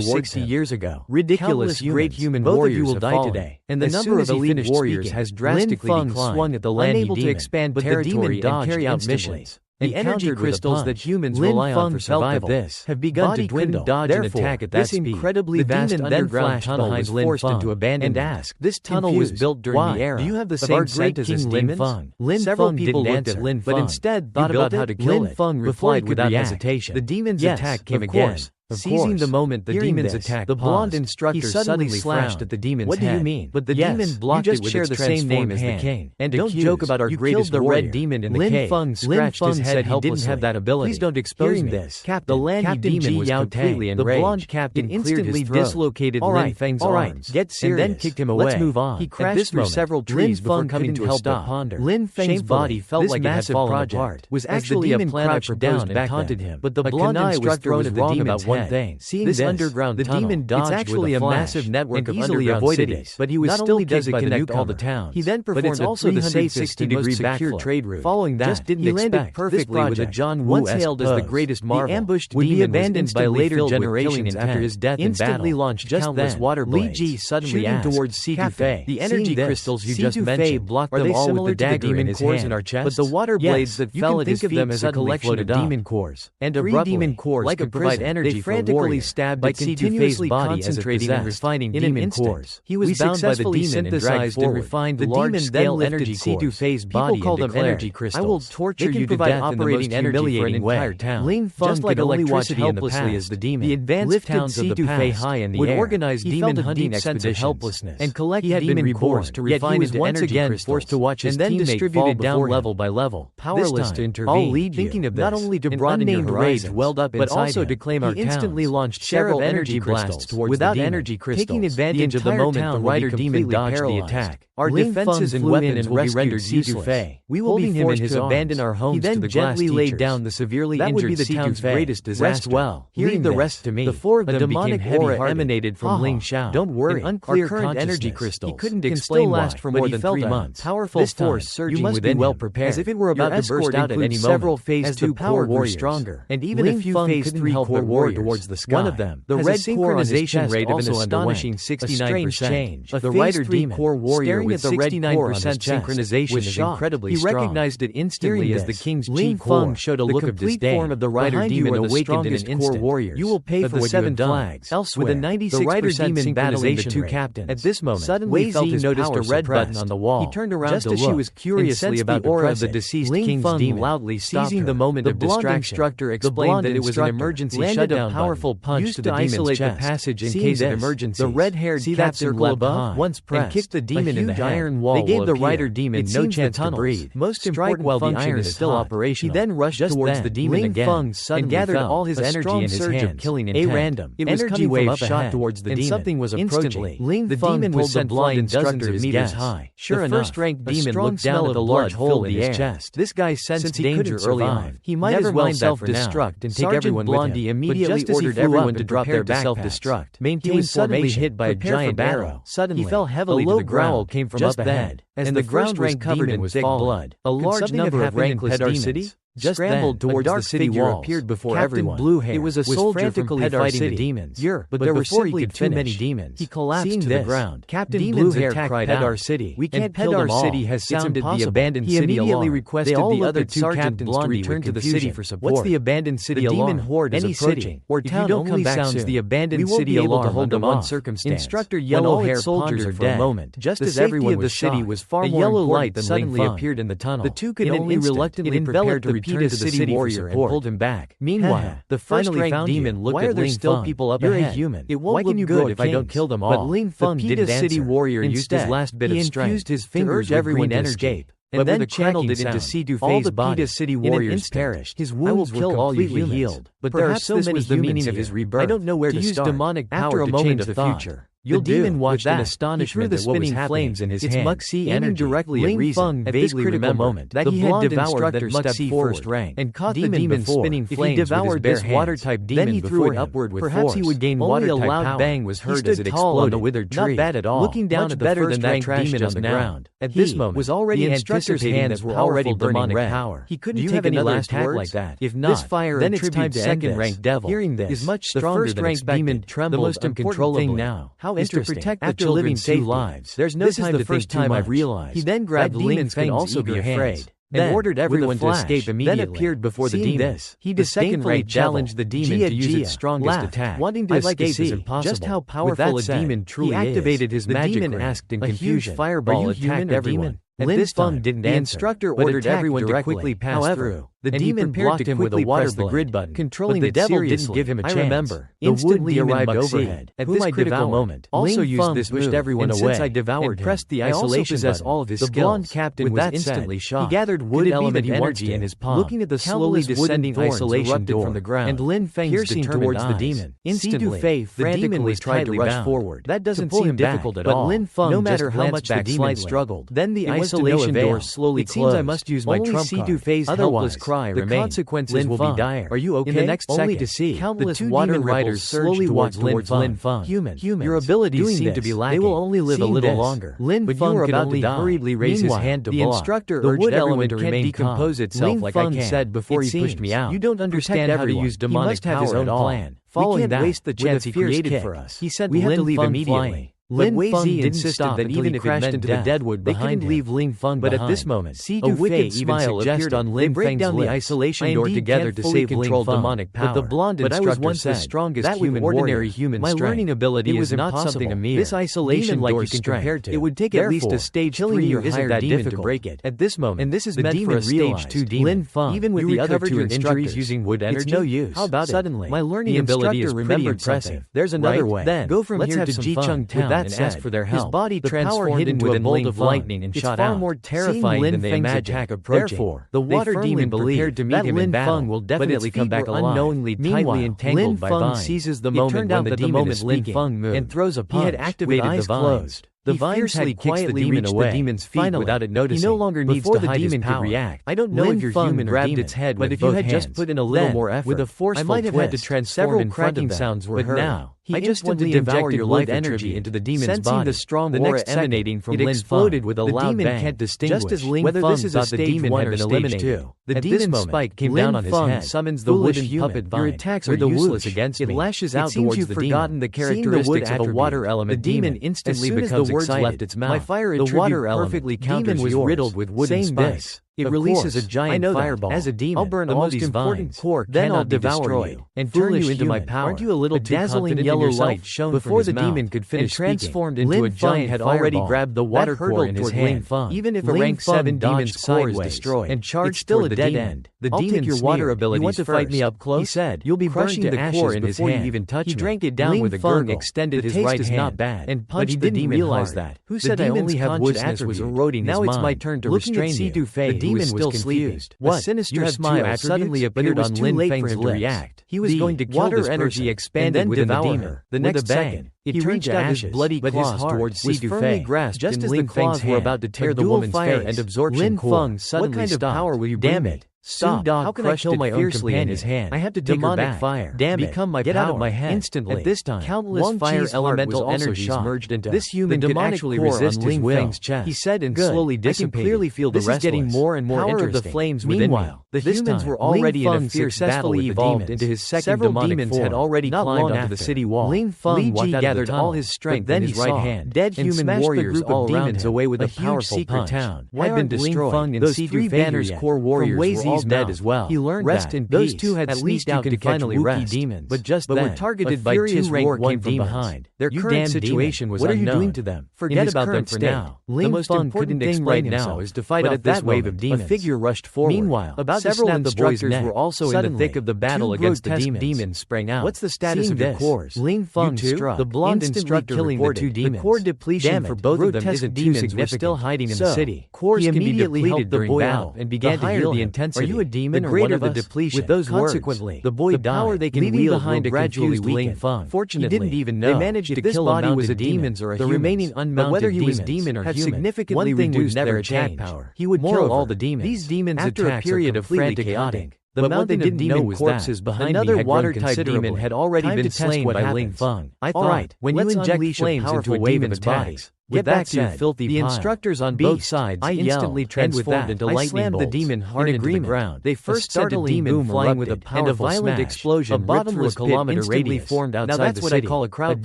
60 years ago. Ridiculous great human warriors will die today, and the number of elite warriors has drastically declined. Swung at the unable to expand territory and carry out missions. The energy crystals that humans rely on for survival have begun to dwindle. Dodge and attack at that speed. Incredibly vast underground tunnel was forced into abandonment. And asked, this tunnel was built during the era. Do you have the same sight as this Lin Feng? Several people looked at Lin Feng, but instead thought about how to kill it. Lin Feng replied without hesitation. The demon's attack came again. Seizing the moment the demon's attack, the blonde instructor suddenly slashed at the demon's head. What do you mean? But the demon blocked it with its the same name as the king. And don't joke about our greatest warrior. The red demon in the cave. Lin Feng scratched his head helplessly. He didn't have that ability. Please don't expose me. This. The Lanyi demon was completely enraged. The blonde captain instantly dislocated Lin Feng's arms. Get serious. And then kicked him away. Let's move on. He crashed through several trees before coming to a stop. Lin Feng's body felt like it had fallen apart. Was actually a plan I proposed and taunted him. But the blonde instructor was wrong about one thing. Seeing this underground tunnel, demon dodged it's actually a massive network of underground cities, but he was still kicked by the newcomer all the towns. He then performed a 360-degree secure trade route. Following that, he landed perfectly with a John Woo hailed as the greatest marvel. The ambushed demon would be abandoned by later generations after his death in battle. Instantly launched countless water blades. Li Ji suddenly asked towards C2Fei. The energy crystals you just mentioned, blocked them all with the dagger in his hand. But the water blades that fell at his feet as a collection of demon cores. And abruptly, demon cores could provide energy for warriors. Stabbed by continuously concentrating and refining demon cores. He was bound by the demon and dragged forward. Refined the large-scale energy cores. People call them energy crystals. I will torture you to death in the most humiliating way. Lin Feng could only watch helplessly as the demon. The advanced towns of the past would organize demon hunting expeditions and collect demon reborn to refine into energy crystals, forced to watch his teammate fall down level by level, powerless to intervene. Thinking of this, not only to broaden your horizons, welled up but also to claim our towns. He instantly launched several energy blasts towards without energy crystals, taking advantage of the moment the rider demon dodged the attack. Our defenses and weapons will be rendered useless. We will be forced to abandon our homes to the glass teachers. He then gently laid down the severely injured the town's greatest disaster. Rest well. Leave the rest to me. The 4 of them became heavy-hearted. Emanated from Ling Xiao. Don't worry. An unclear current energy crystals. He couldn't explain why, last for more than 3 months. Powerful force surging within him, well prepared, as if it were about to burst out at any moment. Several Phase 2 power warriors stronger, and even a few Phase 3 core warriors towards the sky. One of them, the red synchronization rate of an astonishing 69%. The rider demon, staring at the red 69% synchronization is incredibly strong. He recognized it instantly as the king's Chi core. Showed a look of disdain. Form of the rider demon awakened in an instant. You will pay for the 7 flags. Elsewhere, with a 96% demon battling the 2 captains. At this moment, suddenly felt his noticed a red button on the wall. He turned around just as she was curiously about to press it. The deceased king's demon loudly seizing the moment of distraction. Instructor explained that it was an emergency shutdown powerful punch to the demon's chest. Passage in case of emergency. The red-haired captain leapt above, once pressed, and kicked the demon in the iron wall. They gave the rider demon no chance to breathe. Most important, while the iron is still operational. He then rushed towards the demon again and gathered all his energy in his hands. Killing intent. A random energy wave shot towards the demon. Something was approaching. The demon was sent flying dozens of meters high. Sure enough, the first-ranked demon looked down at the large hole in his chest. This guy sensed danger early on. He might as well self-destruct and take everyone with him. Immediately ordered everyone to drop their self-destruct. He was suddenly hit by a giant arrow. Suddenly, he fell heavily to the ground. Came from up ahead. As the ground was covered in thick blood, a large number of rankless demons scrambled towards the city wall, appeared before everyone. Blue Hair. It was a soldier frantically fighting the demons. But there were simply too many demons. He collapsed to the ground. Captain Blue Hair cried out, "Our city. We can't kill them all. Our city has sounded the abandoned city alarm." He immediately requested the other two captains to return to the city for support. What's the abandoned city alarm? The demon horde is approaching. Or town only sounds the abandoned city alarm under one circumstance. Instructor Yellow Hair pondered for a moment. Just as everyone was shocked, a yellow light suddenly appeared in the tunnel. The two could only reluctantly prepare to return to the city warrior and pulled him back. Meanwhile, the finally found demon looked at Ling Feng. People up ahead? You're a human. It won't look good if I don't kill them all. But Ling Feng didn't answer. The city warrior used his last bit of strength. He infused his fingers to urge everyone to escape. And then channeled it into Sidu-Fei's body. All the city warriors perished. His wounds were completely healed. But perhaps this was the meaning of his rebirth. I don't know where to use demonic power to change the future. The demon watched in astonishment at what was happening. In his hand, Muxi aiming directly at reason. At this critical moment, that he had devoured that Muxi first rank and caught the demon spinning flames. If he devoured this water-type demon, then he threw it upward with force. Perhaps he would gain water-type power. Only a loud bang was heard as it exploded on the withered tree. Not bad at all. Looking down at the first-rank demon on the ground. At this moment, was already anticipating that powerful demonic power. He couldn't take another attack like that. If not, this fire then it's time to second-rank devil. Hearing this, is much stronger than expected. Demon trembled. The most important thing now. How interesting. To protect the children's safe lives. There's no time to think too much. I've realized. He then grabbed Ling Feng's also be afraid. And ordered everyone to escape immediately. Then appeared before the demon. He disdainfully challenged the demon to use its strongest attack. Wanting to escape is impossible. Just how powerful a demon truly is. He activated his magic ring. The demon asked in confusion. A huge fireball attacked everyone. And this Feng didn't answer. The instructor ordered everyone to quickly pass through. The demon blocked him with a water the grid button. Controlling the devil didn't give him a chance. I remember. Instantly arrived overhead. At this critical moment, also used this pushed everyone away. Since I devoured him, pressed the isolation button. All of his skills. The blonde captain was instantly shocked. He gathered wood element energy in his palm. Looking at the slowly descending isolation door from the ground, and Lin Feng's piercing towards the demon. Instantly, the demon tried to rush forward. That doesn't seem difficult at all. But Lin Feng, no matter how much the demon struggled, then the isolation door slowly closed. It seems I must use my trump card. Otherwise, the consequences will be dire. Are you okay? In the next second, to see countless water riders slowly walk towards Lin Feng. Humans, your abilities seem to be lacking. They will only live a little longer. Lin Feng could only hurriedly raise his hand to block. The instructor urged everyone to remain decompose itself like I can. Said before he pushed me out. You don't understand how to use demonic power at all. Following that, waste the chance he created for us. He said we had to leave immediately. Lin Feng insisted that even if he crashed into the deadwood behind him, they couldn't leave Ling Feng behind. But at this moment, a wicked smile appeared on Lin Feng's lips. The isolation door together to save Ling Feng. Demonic power. But the blonde instructor said, the strongest that human ordinary human strength. My learning ability is not something a mere. This isolation like you can compare to. It would take at least a stage 3 or higher demon to break it. At this moment, and this is meant for a stage 2 demon. Lin Feng, even with the other 2 injuries using wood energy, it's no use. How about it? Suddenly, my learning ability is pretty impressive. There's another way. Then go from here to Jicheng Town and ask for their help. His body transformed into a bolt of lightning and shot out. It's far more terrifying than they imagined. Therefore, the water demon believed that Lin Feng will definitely come back alive. Unknowingly tightly entangled by vines. Seizes the moment when the demon is speaking and throws a punch. He had activated the vines. The vine fiercely kicks the demon away. The demon's feet finally, without it noticing. He no longer needs to hide his power. React. I don't know if you're human or demon, its head but if you had just put in a little more effort, with a forceful I might have had to transform several cracking sounds were heard. Now, I just want to devour your life energy into the demon's body. The strong aura emanating from Lin exploded with a loud bang. Can't distinguish just as Ling whether this is a stage 1 or stage 2. The demon spike came down on his head. Summons the wooden puppet vine. Your attacks are useless against me. It lashes out towards the demon. Forgotten the characteristics of a water element. The demon instantly becomes excited. My fire the water perfectly counters was riddled with wooden spikes. It releases a giant fireball. As a demon, I'll burn all these vines. Then I'll devour you and turn you into my power. Aren't you a little dazzling yellow light shone before the demon could finish transformed into a giant had already grabbed the water core in his hand. Even if a rank 7 demon's core is destroyed and charged still a dead end, the demon your water abilities. You want to fight me up close? He said, you'll be crushing the core in his hand. Even touch he drank it down with a gurgle. Extended his right hand, not bad, and punched the demon. Realize that. Who said I only have wood attribute? Was eroding. Now it's my turn to restrain you. The demon was confused. What? A sinister smile suddenly appeared on Lin Feng's lips. He was going to kill this energy expanded within the demon. The next second, he reached out his bloody claws towards Sidu-Fei. Just as the claws were about to tear the woman's face, and absorption core. What kind of power will you bring me? Damn it! Stop! How can I kill my own companion? His hand. I have to take her back. Fire. Damn it! Become my power. Get out of my head instantly. At this time, countless fire elemental energies merged into this human. Could actually resist his Ling's chest. He said and slowly dissipated. I can clearly feel the restless. This is getting more and more interesting. Power of the flames within me. The humans were already in a fierce battle with the demons. Into his second Several demons had already climbed onto the city wall. Li Ji gathered all his strength in his right hand. Dead human warriors all around him away with a powerful secret town had been destroyed. Those three banners core warriors were all dead as well. He learned that those two had sneaked out to finally rest demons. But just then, were targeted by two rank one from behind. Their current situation was unknown. What are you doing to them? Forget about them for now. The most important thing right now is to fight off this wave of demons. A figure rushed forward. Meanwhile, about several instructors were also in the thick of the battle against the demons sprang out. What's the status of your cores? Ling Feng struck. The blonde instructor killing the two demons. The core depletion for both of them isn't too significant. Were still hiding in the city. Cores can be depleted during battle and began to heal the intensity. Are you a demon or one of us? With those consequently, the boy died. Power they can wield behind gradually weakened. Fortunately, he didn't even know. They managed to kill a mounted demons or the remaining unmounted whether he was demon or human significantly reduced their attack power. He would kill all the demons. These demons after a period of frantic chaotic. The mountain of demon corpses behind another water-type demon had already been slain by Ling Feng. I thought, when you inject flames into a demon's body, get back to you filthy pile. The instructors on both sides instantly transformed into lightning bolts. The demon hard into the ground. They first sent a demon flying with a powerful and a violent explosion. A bottomless kilometer radius formed outside the city. Now that's what I call a crowd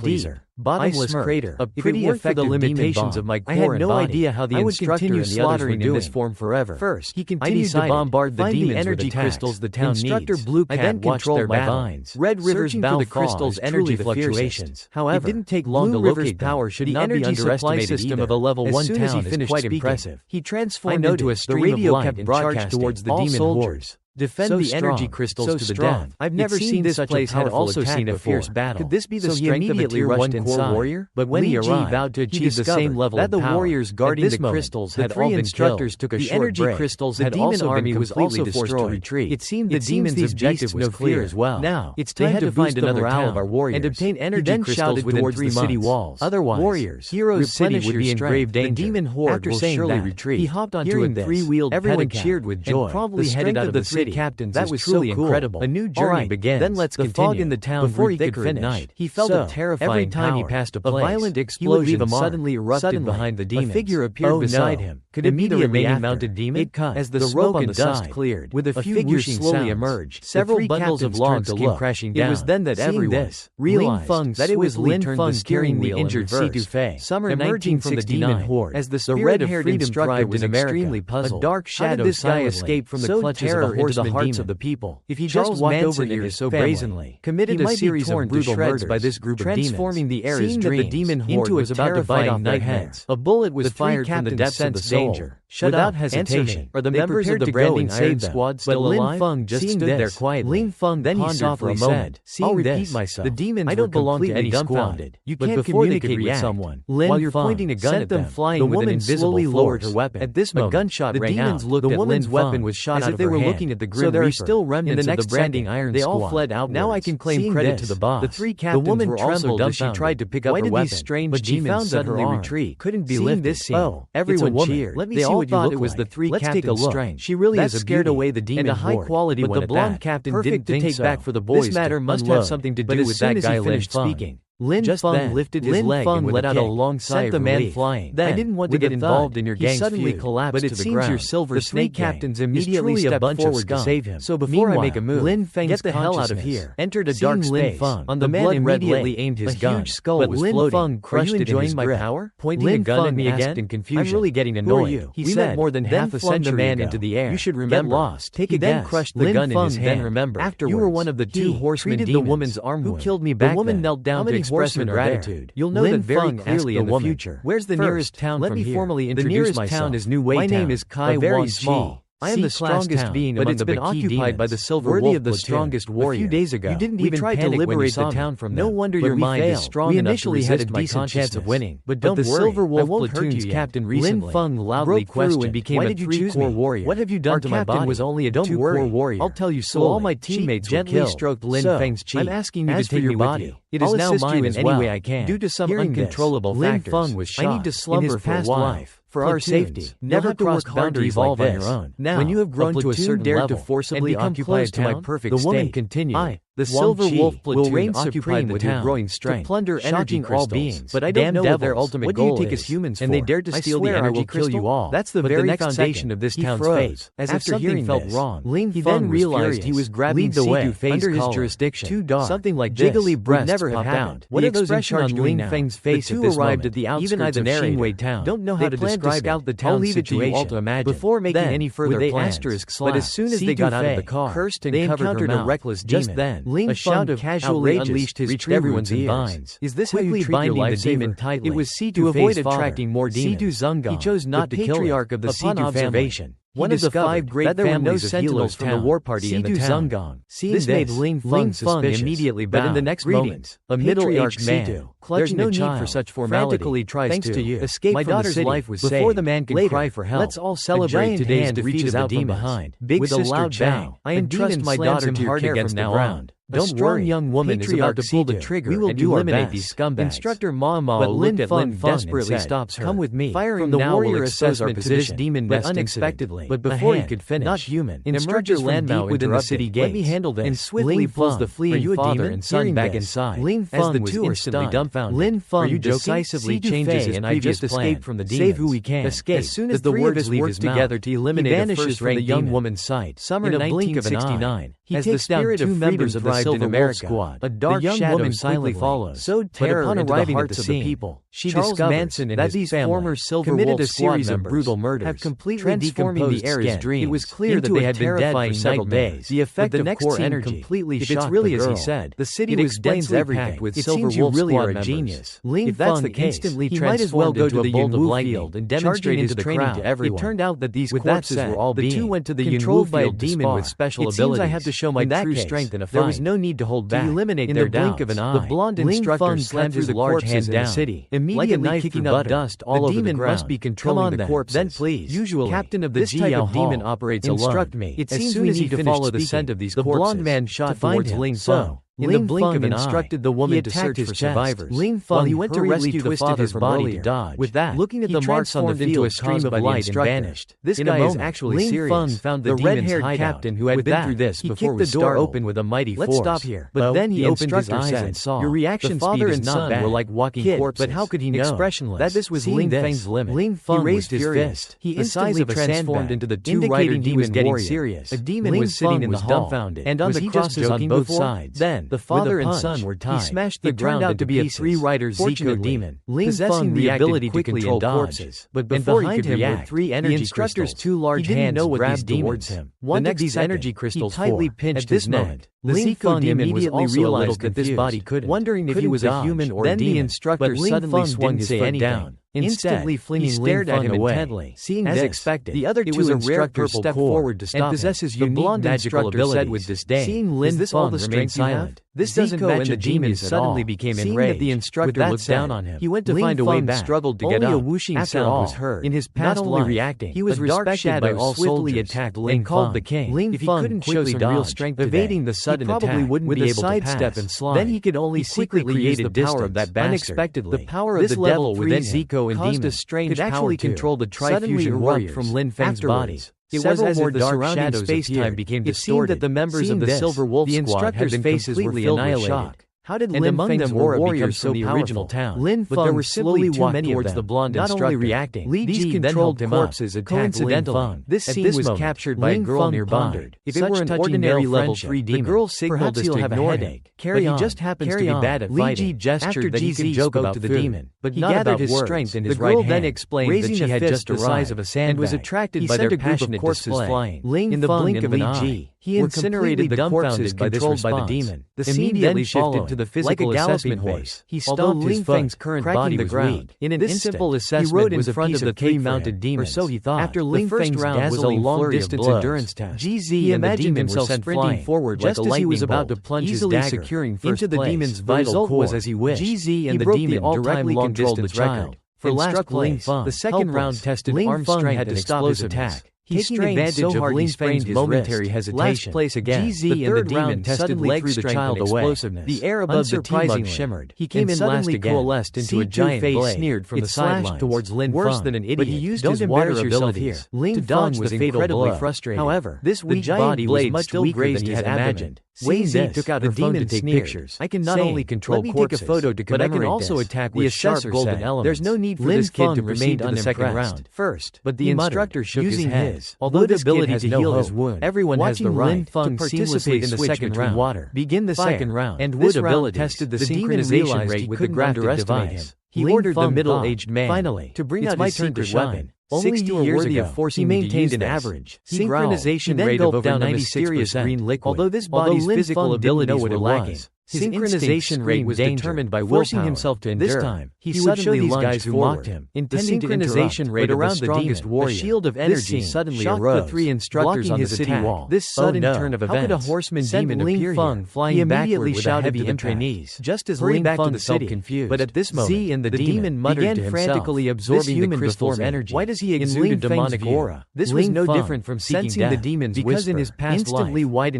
pleaser. Bottomless crater. A pretty effective limitations of my core. I had no idea how the instructor and the others were doing this form forever. First, he continued to bombard the demons energy crystals the town needs. Instructor Blue Cat watched their vines. Red River's bow the crystals' energy fluctuations. However, it didn't take long to locate power. Should not be underestimated. System of a level 1 town is quite impressive. He transformed into a stream of light and charged towards the demon hordes. Defend the energy crystals to the death. I've never seen this place had also seen a fierce battle. Could this be the strength of a tier 1 core warrior? But when he arrived, vowed to achieve the same level that the warriors guarding the crystals had all been instructors took a short break. The energy crystals had also been completely forced to retreat. It seemed the demons' objective was clear as well. Now, it's time to find another town of our warriors and obtain energy crystals within 3 city walls. Otherwise, warriors, heroes' city would be in grave danger. The demon horde will surely retreat. He hopped onto a 3-wheeled everyone cheered with joy and promptly headed out of the city. Captains that was truly incredible. A new journey began. Then let's continue. The fog in the town before he could finish. He felt a terrifying every time he passed a place. A violent explosion suddenly erupted behind the demons. A figure appeared beside him. Could it be the remaining mounted demon? It cut as the smoke and dust cleared. With a few figure slowly emerged. Several bundles of logs came crashing down. It was then that everyone realized that it was Lin Feng steering the injured C2 Fei. Summer emerging from the demon horde. As the red-haired instructor was extremely puzzled. A dark shadow this guy escaped from the clutches of the horsemen of the people. If he just walked over here so brazenly, committed a series of brutal murders by this group of demons, transforming the air as dreams, the demon horde was about to bite off their heads. A bullet was fired from the depths of the danger. Without hesitation, are the members of the branding iron squad still alive? Lin Feng just stood there quietly. Lin Feng then he softly said, "I'll repeat myself. The demons I don't belong to any squad. You can't communicate with someone while you're pointing a gun at them flying with an invisible lowered her weapon. At this moment, a gunshot rang out. The woman's weapon was shot out of her hand. As if they were looking at the Grim Reaper. Still remnants of the branding iron they all fled out. Now I can claim credit to the boss. The 3 captains were also dumbfounded. She tried to pick up her weapon, but she found that her retreat couldn't be lifted. Oh, everyone cheered. Let me see what you look like. It was the 3 captains' strength. She really is scared away the demon and a high-quality one. But the blonde captain didn't take back for the boys. This matter must have something to do with that guy Lin Feng. Lin Feng lifted his leg and let out a long sigh of relief. The man flying. Then, I didn't want to get involved in your gang's suddenly collapsed but it to the ground. Your silver the snake captains immediately stepped forward to save him. So before I make a move, Lin Feng's get the hell out of here. Entered a dark space. On the man immediately aimed his gun. Huge skull but was Lin Feng crushed it in his grip. Power? Pointing a gun at me again in confusion. I'm really getting annoyed. He said more than half a century man into the air. You should remember. Get lost. Take a guess. Then crushed the gun in his hand. Then remember. Afterwards, you were one of the 2 horsemen demons. The woman's arm who killed me back. The woman knelt down to express her gratitude. You'll know that very clearly in the future. Where's the nearest town from here? Let me formally introduce myself. The nearest town is New Wei Town. My name is Kai Very small. I am the strongest being among the occupied by the silver wolf of the strongest warrior. A few days ago, you didn't even try to liberate the town from them. No wonder your mind is strong enough to resist my consciousness of winning. But don't worry, the silver wolf platoon's captain recently Lin Feng loudly questioned and became a 3-core warrior. What have you done to my body? Was only a 2-core warrior. I'll tell you slowly. So all my teammates gently stroked Lin Feng's cheek. I'm asking you to take your body. It is now mine in any way I can. Due to some uncontrollable factors, I need to slumber for a while. For our safety, never cross boundaries like this. Now, when you have grown to a certain level to forcibly occupy a town, the woman continued. The Silver Wolf platoon reigns supreme with your growing strength, to plunder energy all beings. But I don't know what their ultimate goal is. What do you take as humans for? And they dared to steal the energy crystal. You all. That's the very foundation of this town's fate. As if something felt wrong, he then realized he was grabbing the way under his jurisdiction. Too dark. Something like Jiggly breast never have happened. What are those in charge doing now? Feng's face at this moment. At the outskirts of Xinwei town. Don't know how to describe the town situation before making any further plans. But as soon as they got out of the car, they encountered a reckless demon. Just then, a shout of casually unleashed his reached everyone's ears. Is this how you treat your life demon tightly? It was to avoid attracting more demons. He chose not to kill patriarch of the Sidu family. One of the 5 great families of sentinels from the war party in the town. This made Ling Feng immediately bowed. But in the next moment, a middle-aged man, clutching no need for such formality, thanks to you, escape my daughter's life was saved. Before the man could cry for help, let's all celebrate today's defeat of the demons. Behind. With a loud bang, I entrust my daughter to your care from now on. Don't worry, young woman is about to pull the trigger. We will eliminate these scumbags. Instructor Mao looked at Lin Feng desperately stops her. Come with me. Firing the warrior assessment to this demon nest unexpectedly. But before he could finish, not human. Instructor Lan Mao within the city gates. Let me handle this. And swiftly pulls the fleeing father and son back inside. As the two are instantly dumbfounded. Lin Feng decisively changes his previous plan. From the demons. Save who we can. Escape. As soon as the words leave together to eliminate the first from the young woman's sight. Summer 1969. He takes down 2 members of the Silver Wolf Squad. A dark shadow silently follows. Sowed terror into the hearts of the people. She discovers that these former Silver Wolf a series of brutal murders have completely decomposed the heir's dreams. It was clear that they had been dead for several days. The effect of core energy completely shocked the girl. If it's really as he said, the city was densely packed with Silver Wolf Squad members. If that's the case, he might as well go to the Yunwu field and demonstrate his training to everyone. It turned out that these corpses were all being controlled by a demon with special abilities. It seems I had to show my true strength in a fight. There was no need to hold back. To eliminate their blink of an eye, the blonde instructor slammed through the large hand down. City, immediately kicking up dust all over the ground. Must be controlling the corpses. Then please, usually, captain of this type of demon operates alone. Instruct me. It seems we need to follow the scent of these corpses. The blonde man shot towards Ling Feng. In the blink of an eye, instructed the woman to search for survivors. While he went to rescue the father's body to dodge. With that, looking at the marks on the field, a stream of light and vanished. This guy is actually serious. Ling Feng found the red-haired captain who had been through this before was the door open with a mighty force. Let's stop here. But then he opened his eyes and saw. Your reaction speed and son were like walking corpses. But how could he know that this was Ling Feng's limit? Ling Feng raised his fist. He instantly transformed into the two-rider demon warrior. A demon was sitting in the hall, and on the crosses on both sides. Then the father and son were tied. He smashed the ground out to be a 3-rider Zico demon, possessing the ability to control corpses. But before he could react, 3 energy the instructor's 2 large hands grabbed towards him. One of these energy crystals tightly pinched his neck. The Zico demon immediately realized that this body couldn't, wondering if he was a human or a demon. Then the instructor suddenly swung his foot down. Instantly flinging he stared at him intently. Seeing as expected, the other 2 instructors stepped forward to stop and possess his unique magical ability. Said with disdain, "Seeing Lin Feng remain silent, this doesn't match the demon." Suddenly became enraged. Seeing that the instructor looked down on him, he went to find a way back. Struggled to get up. Only a whooshing sound was heard. In his past life, reacting, he was respected by all soldiers attacked and called the king. If he couldn't show some real strength evading the sudden attack, probably wouldn't be able to sidestep and slide. Then he could only secretly use the power of that bastard. Unexpectedly, the power of the devil within Zico and caused a strange could actually control the trifusion warriors from Lin Feng's body. It was as if the surrounding space-time became distorted. It seemed that the members of the Silver Wolf Squad had been completely annihilated. How did Lin Feng's warriors so the original town? But there were slowly too many towards the blonde instructor. Not only reacting, these controlled corpses attacked Lin Feng. This scene was captured by a girl nearby. If it were an ordinary level 3 demon, the girl signaled us to ignore him. But he just happens to be bad at fighting. Li Ji gestured that he could joke about the demon, but he gathered his strength in his right hand. The girl then explained that she had just the size of a sandbag and was attracted by their passionate display. In the blink of an eye, he incinerated the corpses controlled by the demon. The scene immediately shifted to the physical assessment phase. He stomped his Feng's current body the ground. In an simple assessment was a piece of the 3 mounted demons. Or so he thought. After Lin Feng's round was a long-distance endurance test. GZ and the demon were sent sprinting forward just as he was about to plunge his dagger into the demon's vital core. Was as he wished. GZ and the demon directly controlled the child. For last place, the second round tested arm strength and explosive attack. taking advantage of Lin Feng's momentary hesitation. Last place again. GZ and the demon suddenly threw the child away. The air above the team shimmered. He came in last again. Coalesced into a giant face sneered from the sidelines towards Lin Feng. Worse than an idiot, but he used his water abilities. Lin Feng was incredibly frustrated. However, this weak body was much weaker than he had imagined. Wei Zi took out her phone to take pictures. I can not only control corpses, take a photo to but I can also attack with sharp golden elements. There's no need for this kid to proceed to the second round first. But the instructor shook his head. Although this ability to heal his wound, everyone has the right to participate in the second round. Begin the second round, and this round tested the synchronization rate with the graphic device. He ordered the middle-aged man to bring out his secret weapon. Only 60 years ago, he maintained an average synchronization rate of over 96% green liquid. Although this body's physical abilities were lacking, his synchronization rate was determined by forcing himself to endure. This time, he suddenly lunged who mocked him, intending to interrupt, but around the strongest warrior, a shield of energy suddenly arose, the three instructors on the city wall. This sudden turn of events, how could a horseman demon appear here? He immediately shouted to the trainees, just as Lin Feng felt confused. But at this moment, Z and the demon muttered to himself, frantically absorbing the crystal's energy. Why does he exude a demonic aura? This was no different from sensing the demon's because in his past life,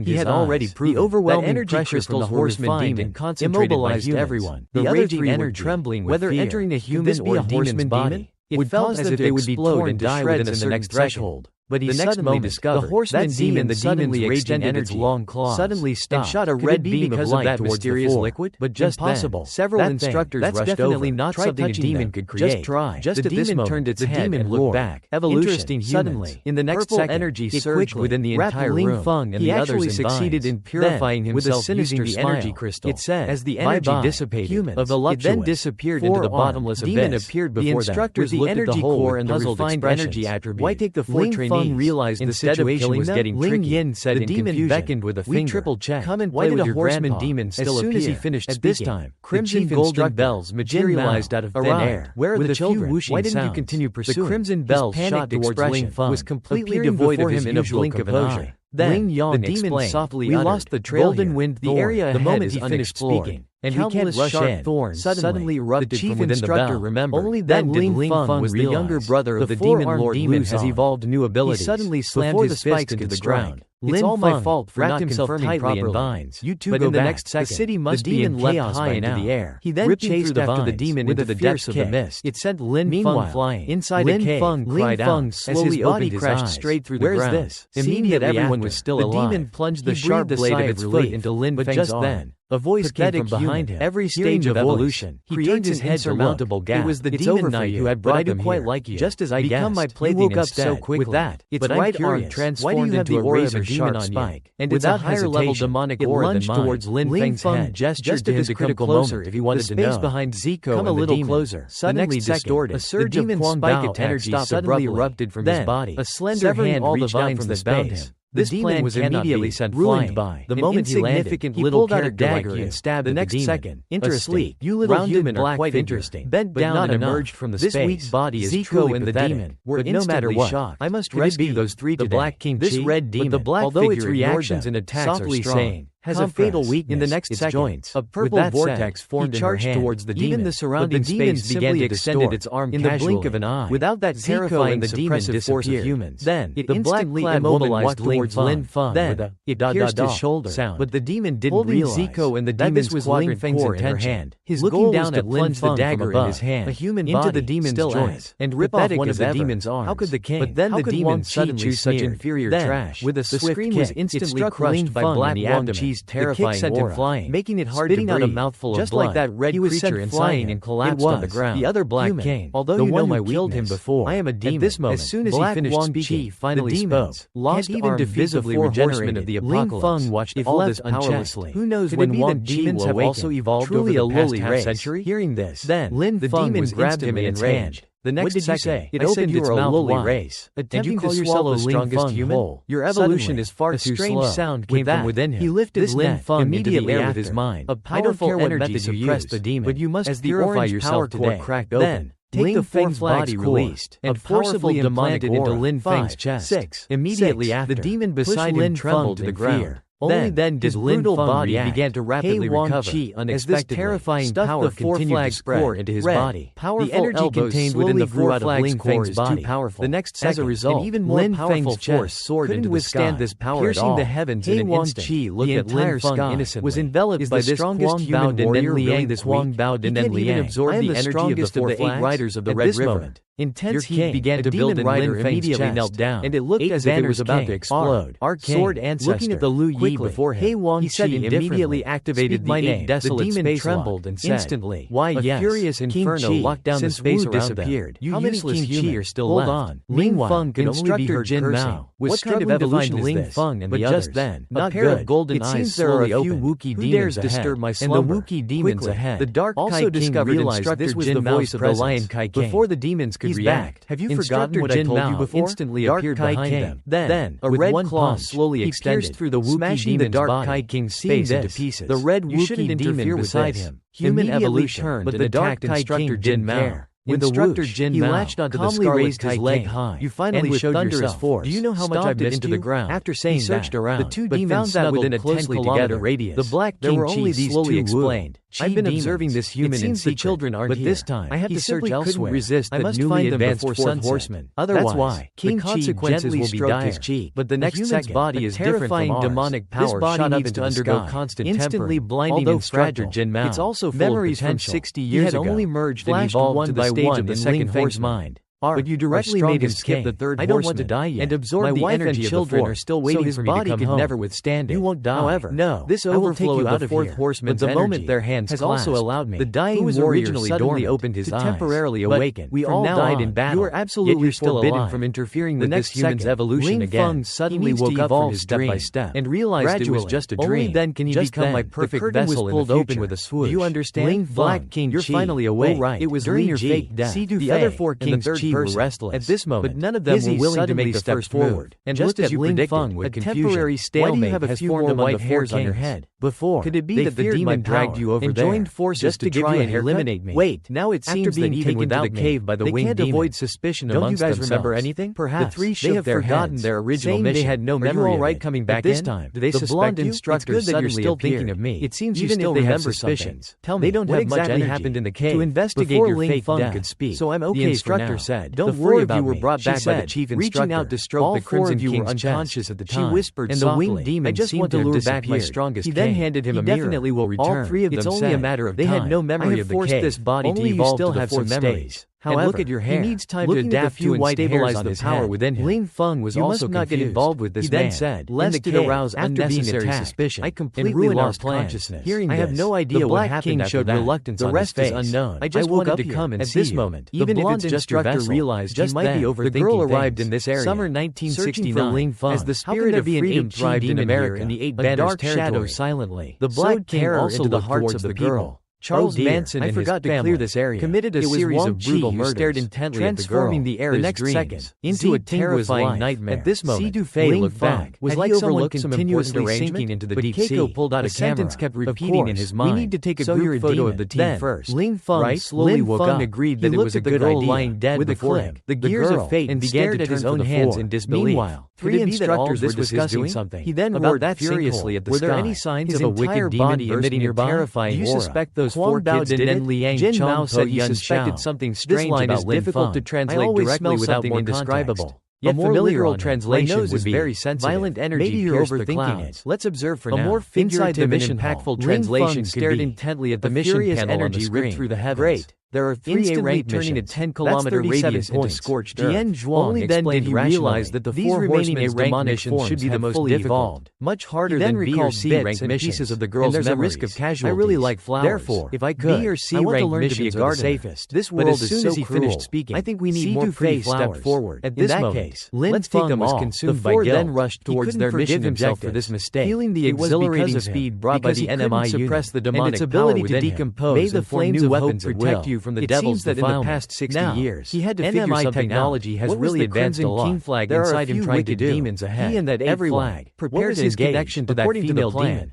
he had already proven the overwhelming pressure from the horseman demon immobilized everyone. The other three were trembling with fear. Whether entering a human or a horseman body, it felt as if they would be torn to shreds in the next threshold. But he suddenly discovered the horseman demon, the demon's raging its long claws, suddenly stopped and shot a red beam of light towards mysterious liquid. But just then, several instructors rushed over. Not something a demon could create. Just try. Just at this moment, turned its head and looked back. Evolution. Suddenly, in the next second, energy surged within the entire room. And the others succeeded in purifying himself using the energy crystal. It said, as the energy dissipated, it then disappeared into the bottomless abyss. Demon appeared before them. With the energy core and the refined energy attribute, why take the four trainees? Realized the situation was getting tricky. Yin said the demon beckoned with a finger. We triple-checked. Come and play with your horseman demon still appear. As soon as he finished speaking, this time, crimson golden bells materialized out of thin air. Where are the children? Why didn't you continue pursuing? The crimson bells shot towards Lin Feng, was completely devoid of his usual composure. Then, the demon softly uttered, "We lost the trail golden wind the area the moment he finished speaking, and countless sharp thorns suddenly erupted from within the bell. Only then did Lin Feng was the younger brother of the demon lord demon has evolved new abilities. He suddenly slammed his fist into the ground. It's all my fault for not confirming tightly in vines. You two go back. The next second, the city must be in chaos high into the air. He then chased after the demon into the depths of the mist. It sent Lin Feng flying. Inside a cave, Lin Feng slowly opened his eyes. Straight through the ground. Where's this? Immediately everyone was still alive. The demon plunged the sharp blade of its foot into Lin Feng's arm. A voice came from behind him. Every stage of evolution, he creates an insurmountable gap. It was the demon knight who had brought them here. Like you. Just as I guessed, my plaything instead. So quickly. With that, its right arm transformed into a razor-sharp spike, and without higher-level demonic aura than mine, towards Lin Feng's head, gestured to him to come closer if he wanted to know. The space behind Zico come a little closer. Suddenly distorted, a surge of spike energy suddenly erupted from his body. A slender hand reached out from the space. This plan was immediately sent flying by. The moment he landed, he pulled out a dagger and stabbed the next second. Interesting. You little human are quite interesting. Bent down and emerged from the space. This weak body is Zico and the demon were no matter what. I must rescue those three today. The Black King, this red demon, although its reactions and attacks are strong, has a fatal weakness. In the next second, a purple vortex formed in her hand towards the demon. Even the surrounding space began to extend its arm in the blink of an eye. Without that terrifying suppressive force of humans, then it instantly immobilized towards Lin Feng. Then it pierced his shoulder sound. But the demon didn't realize Zico and the demon's was Lin Feng's intention. His goal was to plunge the dagger in his hand, a human into the demon's joints, and rip off one of the demon's arms. How could the king? But then the demon suddenly choose such inferior trash. With a swift kick, was instantly crushed by Black Wang's terrifying sent him flying, making it hard to breathe. Out a mouthful just of blood. Like that red creature inside and collapsed on the ground. The other Black King, although the one who killed him before, I am a demon. At this moment, as soon as he finished speaking, finally spoke. Lost even defensively regenerated of the apocalypse. Lin Feng watched all this powerlessly. Who knows when Wang demons have also evolved over the past half-century? Hearing this, then the demon grabbed him in its hand. The next second, it opened its mouth wide, race, attempting to swallow the strongest human whole. Your evolution is far too slow. A strange sound came from within him. He lifted Lin Feng immediately with his mind. A powerful energy suppressed the demon, but you must purify yourself today. Cracked open. Then, take the Feng's body released and forcibly implanted into Lin Feng's chest. Immediately after, the demon beside him trembled to the ground. Only then did Lin Feng's body began to rapidly recover, as this terrifying power continued to spread into his body. The energy contained within the 4 flag's core is too powerful. The next second, as a result, even more powerful force soared into the sky, this power piercing the heavens in an instant. The entire sky was enveloped by this strongest human warrior. This Wang bowed and then Liang absorbed the energy of the 4 8 riders of the Red River. Intense heat began to build, and Lin Feng immediately knelt down, and it looked as if it was about to explode. Our sword ancestor, looking at the Lu Yi before him, he said immediately activated the 8 desolate space. The demon trembled and said, "Instantly, why yes, a furious inferno locked down the space around them. How many King Chi are still left?" Hold on. Meanwhile, Instructor Jin Mao was struggling to find Ling Feng and the others. Just then, a pair of golden eyes slowly opened. Who dares disturb my slumber? And the Wookiee demons ahead. The Dark Kai King realized this was the voice of the Lion Kai King. Before the demons could react, have you forgotten what I told you before? Instantly appeared behind them. Then, a red claw slowly extended, through the Wookiee demon's the Dark Kai King's face into pieces. The red Wookiee demon beside him, human evolution, turned but and attacked Instructor Jin Mao. With Instructor Jin Mao latched onto the scarlet his leg high. You finally showed yourself. Force. Do you know how much I've missed into the ground? After saying he searched around, the 2 demons found that within a 10-kilometer radius. The Black King there were only these slowly explained. I've been observing this human in secret, the children aren't but this time I have to search elsewhere. Resist I must find them before sunset. Otherwise, that's why King the consequences will be dire. But the next second, body is terrifying demonic power shot up into undergo constant instantly blinding Instructor Jin Mao. It's also memories from 60 years ago. Only merged and evolved to the stage of the second Feng's mind. But you directly made him skip the third horseman. I don't want to die yet. And absorb the wife and children are still waiting for me to come home. Never withstand it. You won't die. However, no. This overflow of the fourth horseman's energy, but the moment their hands has also allowed me. The dying warrior suddenly opened his eyes, temporarily awakened. We all died in battle. You are absolutely forbidden from interfering with this human's evolution again. Ling Feng suddenly woke up from his step by step and realized it was just a dream. Only then can he become my perfect vessel in the future. Open with a swoosh. Do you understand? Black King, you're finally awake. It was during your fake death. The other 4 kings were restless at this moment, but none of them were willing to make the first forward. And just as you predicted, with a temporary stalemate has formed among the hairs on your head. Before, could it be that the demon dragged you over there and joined forces just to try and eliminate me? Wait, now it seems that being taken to the cave by the winged demon, they can't avoid suspicion amongst themselves. Don't you guys remember anything? Perhaps the 3 they have forgotten their original mission. They had no memory. Are you all right coming back this time? Do they suspect you? Instructor, it's good that you're still thinking of me. It seems you still have suspicions. Tell me, they don't have much energy happened in the cave to investigate your fake death. Could speak. So I'm okay. The instructor said, "Don't worry about me." Brought back by the chief instructor, reaching out to stroke the Crimson King's unconscious at the time. She whispered softly, and the winged demon seemed to lure back my strongest king. He then handed him a mirror. Definitely will return. All 3 of them said, it's only a matter of time. They had no memory of the cave. This body to evolve to the 4th stage. However, look at your hair. He needs time to adapt to and stabilize the power within him. Ling Feng was also confused. You must not get involved with this man. He then said, lest it arouse unnecessary suspicion. I completely lost consciousness. Hearing this, I have no idea what happened after that. Reluctance the rest is unknown. I just wanted to come and see you. At this moment, even if it's just your vessel, realized just might be overthinking. The girl arrived in this area, summer 1969, as the spirit of freedom thrived in America, and the 8 banners shadows silently. The Black King also into the hearts of the girl. Charles Manson and his family committed a series of brutal murders, stared intently transforming the era's dreams into a terrifying nightmare. At this moment, Ling looked back, was like someone continuously sinking into the deep sea. Keiko pulled out a sentence kept repeating in his mind. We need to take a group photo of the team first. Ling Feng slowly woke up. Agreed that it was a good idea. Lying dead before him, the gears of fate, and began to turn for the hands in disbelief. Meanwhile, 3 instructors were discussing something. He then roared furiously at the sky. Were there any signs of a wicked demon emitting a terrifying aura? Do you suspect those 4 kids didn't? Jin Mao said he suspected something strange about Lin Feng. Difficult to translate directly without more indescribable. Yet a more literal translation would be very sensitive. Violent energy. Maybe you're overthinking it. Let's observe for now. A more figurative and impactful translation stared intently at the mission panel on the screen. Through the heavens. Great. There are 3 A-rank turning a 10-kilometer radius into scorched earth. Only then did he realize that the 4 remaining A-rank missions should be the most difficult, much harder than B or C-rank missions of the girl's memories. There's a risk of casualties. I really like flowers. Therefore, if I could, B or C-rank missions are the safest. This world is so cruel. I think we need more pretty flowers. Step forward. At this moment, Lin Feng was consumed by guilt. The 4 then rushed towards their mission objective for this mistake. Feeling the exhilarating speed brought by the NMI unit and its ability to decompose. May the flames of hope protect you from the devil's defilement. In the past 60 years, he had to figure something technology has really advanced a lot. King flag inside him trying to do demons ahead. He and that every flag prepared his connection to that female demon.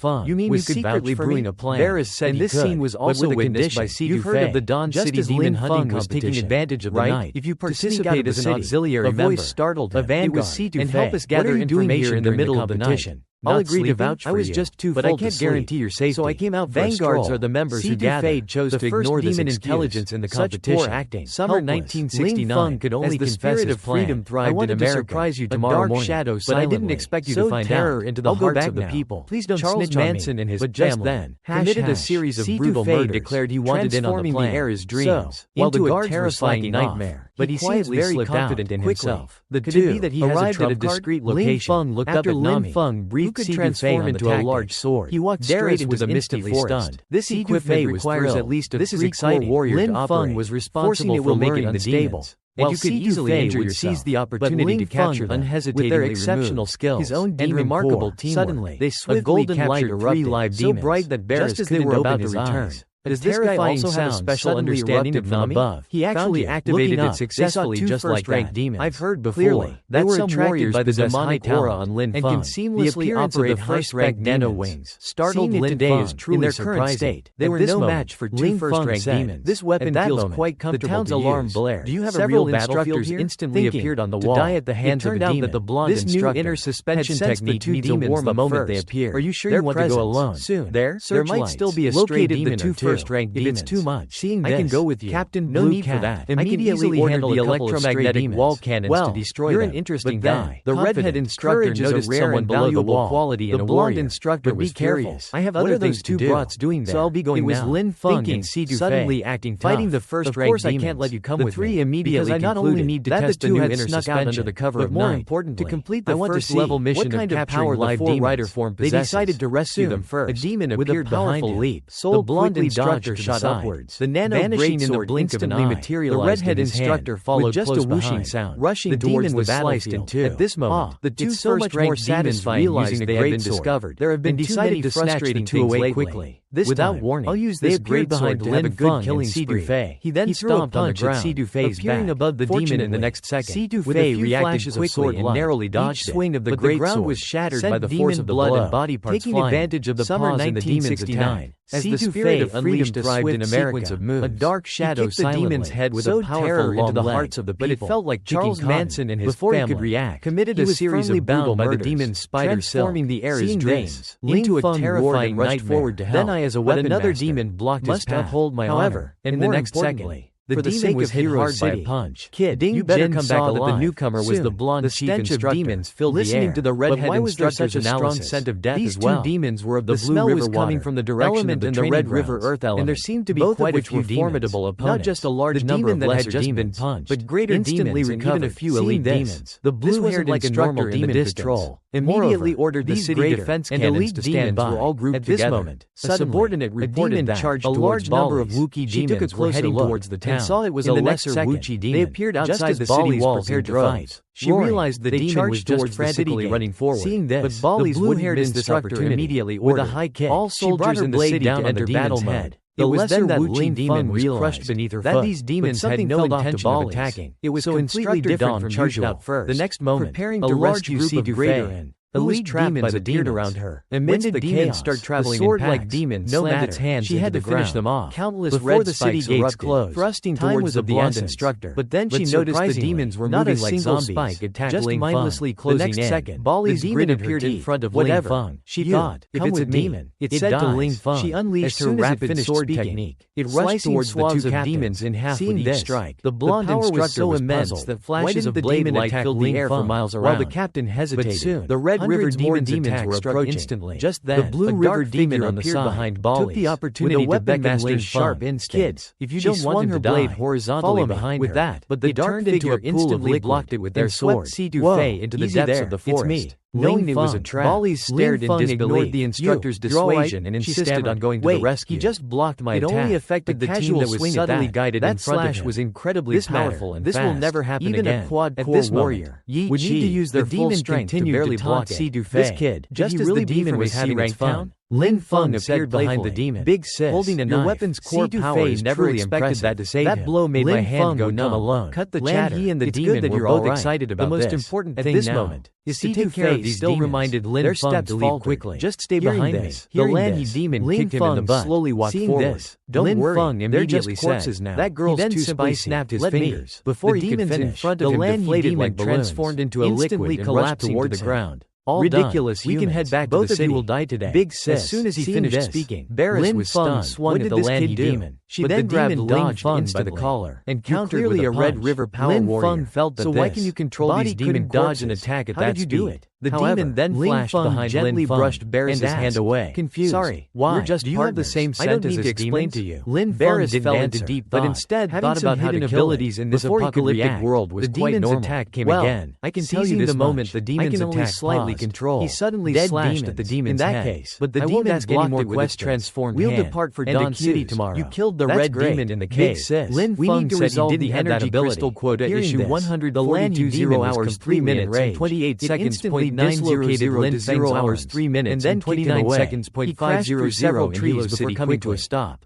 Feng You mean was you could secretly vouch for brewing me? a plan. Varys said and he this could, scene was but also with a witnessed by condition. Sidu You've heard of the Dawn just City as demon Lin hunting Feng was taking competition, advantage of the right? night. If you to participate participate as as an an auxiliary a member, voice startled him. a vanguard, It was Sidu and help us What gather are you doing information here in the during middle of the competition. night? I'll Not agree to sleeping? vouch for I was you, just too but full I can't to sleep. guarantee your safety. So I came out for a Vanguards stroll. are the members who Sidu gather. Fade chose the to first ignore this demon excuse. intelligence in the Such competition. poor acting. Summer Helpless. 1969. Lin Feng could only as the confess spirit his of freedom plan. thrived I wanted in to America. surprise you a tomorrow dark morning, shadow but I didn't silently expect you sowed to find terror out. into the I'll go hearts back of the now. people. Please don't Charles snitch on me. Manson and his But just family then, committed a # series of Sidu brutal Fade murders, declared he wanted in on the transforming plan. the heir's So, dreams. while the into a guards were terrifying slacking nightmare, off, but he seemed very confident in himself. The Could two it be that he has a arrived at a trump card? discreet Lin location. Feng looked After up at Lin Nami, Feng who briefed could Sidu transform Fei into on a the large tactics. sword. He walked Darius straight into was the misty instantly forest. stunned. This Sidu equipment Fei was requires thrilled. at least a This is pre-core exciting. warrior Lin to Feng operate, was forcing responsible it for will luring remain the unstable. demons. And While you could Sidu easily Fei injure would yourself. seize the But opportunity Lin to capture Feng them with their exceptional removed skills his own and demon remarkable core. teamwork. Suddenly, They a swiftly golden light captured erupted, 3 live so demons, bright that Varys just as they couldn't were open about to his return. eyes. Does this guy also have a special understanding from above? He actually activated it successfully, just like that. I've heard before. Clearly, they were attracted by the demonic aura on Lin Feng and can seamlessly operate high-spec nano wings. Startled Lin Feng is truly in their current state. They were no match for two first-rank demons. This weapon feels quite comfortable. The town's alarm blared. Do you have several instructors instantly appeared on the wall? To die at the hands of a demon. That the blonde instructor, this new inner suspension technique needs a warm the moment they appear. Are you sure you want to go alone? Soon. There might still be a stray demon or two. First-rank demons. If it's too much, seeing this, I can go with you. Captain, no need for that. Immediately handle the electromagnetic wall cannons to destroy them. You're an interesting guy. The redhead instructor noticed someone below the wall. Quality in a blonde instructor was curious. I have other things to do. Brats doing there? So I'll be going now. It was Lin Feng and Si suddenly acting tough. Fighting the first-rank demons. Of course I can't let you come with me. The three immediately because I not only need to test the new inner suspension, under the cover of night, but more importantly, to complete the first level mission of capturing live demons. They decided to rescue them first. A demon appeared behind him. The blonde instructor shot upwards. The nano vanishing in the blink of an eye. The redhead instructor followed just a whooshing sound. Rushing towards the battlefield. At this moment, the two first-ranked demons realized they had been discovered. There have been decided to frustrating things away quickly. Without warning, I'll use this great sword to have a good killing spree. He then stomped on the ground, appearing above the demon in the next second. Si Dufei reacted quickly and narrowly dodged it. Swing of the great ground was shattered by the force of the blood and body parts taking advantage of the pause in the demon's attack. As the spirit of freedom thrived in America, a dark shadow kicked the demon's head with a powerful into the hearts of the people. But it felt like Charles Manson and his family, before he could react, committed a series of brutal by the demon's spider transforming the air as dreams. Into a terrifying rushed forward to hell. Then I, as a weapon another demon blocked his path. Uphold my honor. And in the next second, the demon was hit hard by a punch. Kid, you better come back alive. That the newcomer was the blonde chief instructor. The stench of demons filled the air. To the redhead instructor's analysis, scent of death as well. These two demons were of the blue river water, coming from the direction of the red river earth element, and there seemed to be quite a few formidable opponents. Not just a large number that had just been punched, but greater demons and even a few elite demons. The blue-haired instructor in the distrol immediately ordered the city defense cannons to stand by. All grouped together. A subordinate reported that a large number of Wookiee demons were heading towards the town. Saw it was a lesser Wuchi demon. They appeared outside the city walls prepared to fight. She realized the demon was just frantically running forward. Seeing this, but Bali's blue-haired instructor immediately ordered with a high kick. All soldiers in the city to enter battle mode. It was then that Wuchi demon was crushed beneath her foot. That these demons had no intention of attacking. It was so completely different from charged out first. The next moment, preparing to rescue Si Dufei. Elite demons appeared around her. Amidst the demons start traveling in packs. Like demons slammed its hands. She had to finish them off. Countless before the city gates closed. Thrusting towards the blonde instructor. But then she noticed the demons were moving like zombies, just mindlessly closing in. The next second, Bali's demon appeared in front of Lin Feng. She thought, if it's a demon, it said to Lin Feng. She unleashed her rapid sword technique. It rushed towards the two demons in half with each strike. The blonde instructor was so immense that flashes of blade light filled the air for miles around. While the captain hesitated, but soon the red river demons were approaching. Instantly. Just then, the blue river demon on the side behind Bali took the opportunity to beckon Lin's sharp instincts. Kids, if you don't want him to die, blade horizontally behind with that. But the dark figure instantly blocked it with their sword. Si Dufei into the depths of the forest. Knowing it was a trap, Bali stared in disbelief. Ignored the instructor's dissuasion and insisted on going to the rescue. He just blocked my attack. It only affected the team that was subtly guided in front of him. That slash was incredibly powerful and fast. This will never happen again. Even a quad-core warrior would need to use their full strength to barely block Si Dufei. This kid, just as the demon was having its fun, Lin Feng appeared behind the demon, big sis, holding a knife. Your weapon's core power never expected that to save him. That blow made my hand go numb alone. Cut the chatter. He and the demon were both excited about this. The most important thing at this moment is to take care of these demons. Still reminded Lin Feng to leave quickly. Just stay behind me. The Lanhi demon kicked him in the butt. Slowly walked forward. Don't worry, they're just corpses now. That girl's too spicy. Snapped his fingers. Before he could finish, the Lanhi demon transformed into a liquid and collapsed towards the ground. All ridiculous. We can head back to the city. Will die today. Big sis. As soon as he finished speaking, Barris was stunned. Swung at the Lanhi demon. She then grabbed Lin Feng by the collar and countered with a red river power warrior. Lin Feng felt that. So why can you control these demon dodge and attack at that speed? How did you do it? The demon then flashed behind Lin Feng, brushed Barris' hand away. Confused. Sorry, why? You're just partners. You have the same scent. I don't need to explain to you. Lin Barris fell into deep thought, but instead thought about hidden abilities in this apocalyptic world was quite normal. The demon's attack came again. I can tell you this. The moment the demon's attack slightly controlled, he suddenly slashed at the demon's head. In that case, but the demon blocked it with his transformed hand. We'll depart for Dawn City tomorrow. You killed the red demon in the cave. Lin Feng said he didn't have that ability. Quota issue 100. The Lanhi 0 hours 3 minutes and 28 seconds. Dislocated Lin 0 hours 3 minutes and then 29 seconds. 500 and Hilo City coming to a stop.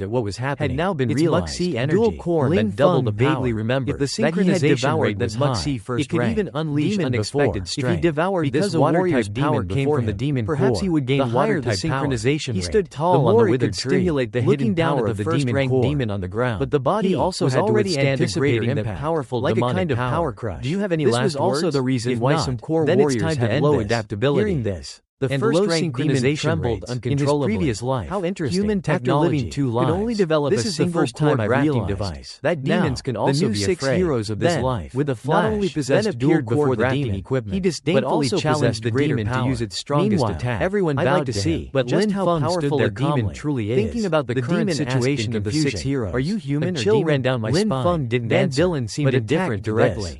at what was happening had now been its realized. Muxi energy. Dual core Lin meant double Feng the vaguely power. remembered If the that he had synchronization devoured rate was that Muxi high, first it could rank. even unleash Demon unexpected before. strength. If he devoured because this the warrior's water-type power demon came before from the him, demon perhaps core. he would gain The higher the water-type power. synchronization He rate, stood the tall on more the it withered could tree, stimulate the looking hidden down power at of the the first-rank demon core. demon on the ground. But the body He also was had to already withstand a greater anticipating that impact, powerful like a demonic kind of power. power crush. Do you have any This last was also words? the reason If why not, some core then it's warriors time to had end low this. adaptability. Hearing this, The and first-rank low synchronization trembled rates uncontrollably. in his previous life. How interesting. Human After technology living 2 could lives, only develop this a is the single first time core I drafting realized device. that Now, demons can the also new be 6 afraid. heroes of this Then, life, with a not flash, only possessed then appeared dual core before the drafting demon. equipment, He but disdainfully also challenged possessed the greater demon to power. use its strongest Meanwhile, attack. everyone I'd bowed like to to see him, but just Lin how Feng powerful stood the there demon calmly, truly is. thinking about the current demon asked situation in of the 6 confusion, heroes. "Are you human A or chill demon?" ran down my Lin spine. Feng didn't Van answer, Dylan seemed but indifferent attacked to directly. this.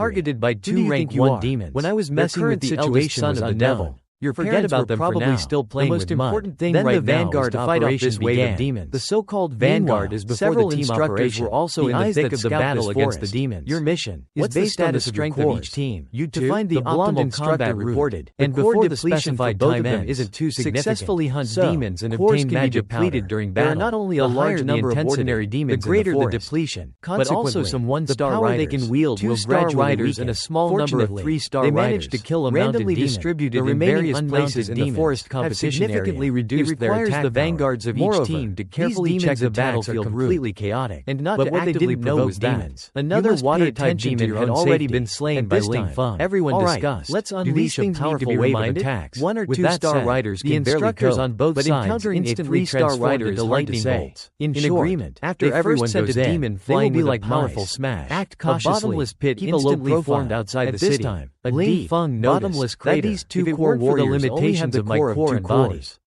targeted by 2 rank 1 demons. When I was messing with the eldest son of the devil, forget about them probably for now. Still playing the most important thing then right the Vanguard now to fight off this wave of demons. The so-called Vanguard is before several the team instructors were also in the thick of the battle against the demons. Your mission is based on the strength of each team. You to find the optimal combat reported, and before the specified time ends, isn't too significant. Successfully hunt demons and obtain magic depleted during battle. There are not only a large number of ordinary demons, the greater the depletion, but also some 1-star riders. They can wield will gradually weaken, and a small number of 3-star riders. They managed to kill a randomly distributed in various places in the forest competition significantly area. Reduced their attack the vanguards of each team to carefully check the battlefield completely chaotic, and not but to what actively they provoke demons. Another water-type demon had already been slain by Ling Feng. Everyone discussed. Let's unleash a powerful wave of attacks. 1 or 2-star riders the instructors on both sides encountering a 3-star rider is lightning bolts. In agreement, after everyone goes in, they will be like powerful smash. Act cautiously. A bottomless pit instantly formed outside the city. Ling Feng noticed that these 2 core warriors only have the core of 2 bodies.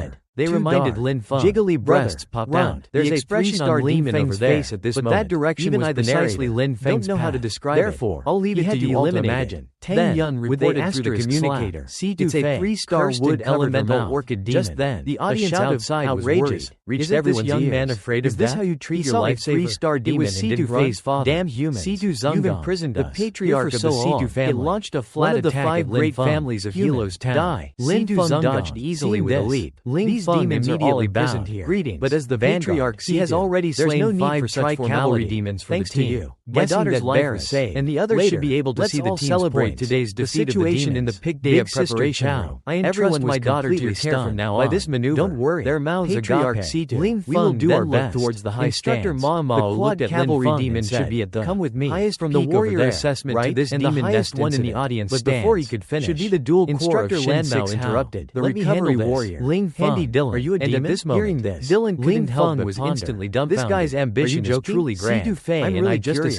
fled. They Too reminded dark. Lin Feng. Jiggly Brother, breasts popped run. out. There's The a expression three-star on Lin demon Feng's over there, face at this but moment. that direction Even was I, the precisely narrator, Lin Feng's don't know how to path. describe it. Therefore, I'll leave he it had to you all to eliminate imagine. it. Tang Then, Yun with the reported through the asterisk communicator. C2 It's a Fei, 3-star cursed wood and elemental elemental orchid Just demon. then, The a audience shout of outside was outrageous worried. reached Isn't everyone's this young ears. man afraid Is of this death? how you treat He your saw a lifesaver? 3-star It demon was and didn't C2 run. Fei's father. Damn human. C2 You've Zungong, imprisoned the us. patriarch Here of for the so C2 long. family. It launched a One flat of the attack 5 at great Lin Feng. families of Human. Helo's town. Die. Lin C2 Feng Zungong. dodged easily Seeing with a this, leap. Lin These Feng demons are all immediately imprisoned bowed. here. Greetings. But as the Patriarch vanguard, he has C2. already There's slain no need 5 for such tricavalry formality. demons for Thanks the to team. you. My Guessing daughter's that life Varus is safe, and the others Later, should be able to let's see the all team's celebrate points. today's The defeat of the situation in the demons. pig day Big of sister preparation Chow. room. I entrust Everyone my was daughter to your completely care from stunned now by on. this maneuver. Don't worry. Their mouths Patriarch agape. C2. Lin We will Feng do then our left best. towards the high Instructor stands. Mao The looked quad at Lin cavalry Feng demon and should said, be at the "Come with me." highest From the peak over warrior there, assessment right? to this And the demon highest nest one in the incident. audience But before he stands. could finish, Should be the dual core Instructor of Lan Shin Mao 6 interrupted. The Let me handle recovery this. warrior. Ling Feng, Handy Dylan. are you a And demon? at this moment, Hearing this, Dylan Dylan couldn't help Feng but was ponder. instantly This dumbfounded. guy's ambition Are you is joking? truly grand. C2 Fei I'm and really I just curious.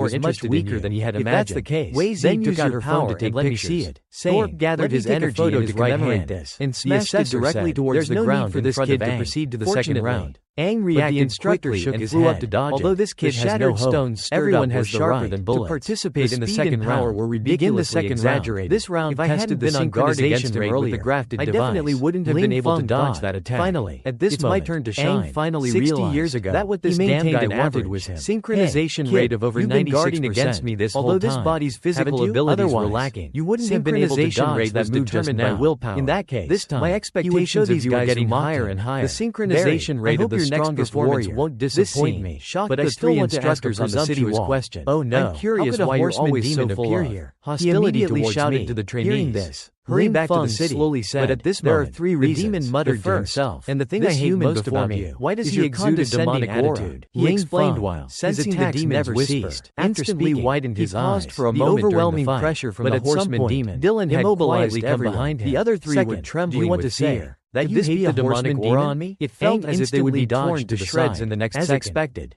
more interested in you. than he had If imagined. that's the case, Wei Zi then took use out your her power phone to take and let me pictures. see it. Thorpe Saying, gathered "Let me his take a energy photo in his to right commemorate hand this." and The smashed it assessor directly said, towards "There's the no ground need for in this front kid of to Aang. proceed to the second Fortunately, round." Aang But reacted the instructor quickly shook and his flew head. up to dodge Although it. this kid The has no shattered hope, stones stirred everyone up has were the sharper right than to bullets. participate The in the speed second and power round. were Begin the ridiculously second round. exaggerated. This round If I hadn't tested the been on guard synchronization against him rate with earlier, the grafted I definitely device. wouldn't have been Ling able to Feng dodge thought. that attack. Finally, At this it's moment, my turn to Aang shine. finally 60 realized years ago, that what this he damn maintained guy an wanted average was him. synchronization Hey, rate kid, of over you've been 96%. guarding against me this Although whole this time. body's physical Haven't you? abilities were Otherwise, lacking, you wouldn't have been able to synchronization dodge rate was was determined by now. willpower. In that case, this time, my you would show expectations these of you are guys getting who mocked higher him. and higher. The synchronization Very. rate I of hope the your next strongest performance warrior won't this disappoint scene me. shocked But I the still three want to ask a instructors on the city presumptuous wall. question. Oh no, I'm curious how could a why you're horseman always demon so full appear of here? He hostility immediately towards shouted me. to the Hearing trainees, this, "Hurry Ling back to the Feng city." slowly said, But at this there are moment, three the reasons. demon muttered The to first, himself, and the thing "This I hate human most before about me, you, why does is he your exude a demonic condescending aura." attitude? He Ling explained Feng, while, sensing his the attacks demon's never whisper. ceased. After Instantly speaking, widened he his paused eyes. for a The moment during the overwhelming fight. pressure from But the at some horseman point, demon Dylan had immobilized quietly come everyone. behind him. The other three were Second, trembling do you want with to say fear. that Could you this hate be the a demonic horseman aura demon? on me? It felt Aang as if they would be instantly torn plunged to the shreds side. in the next As second. expected,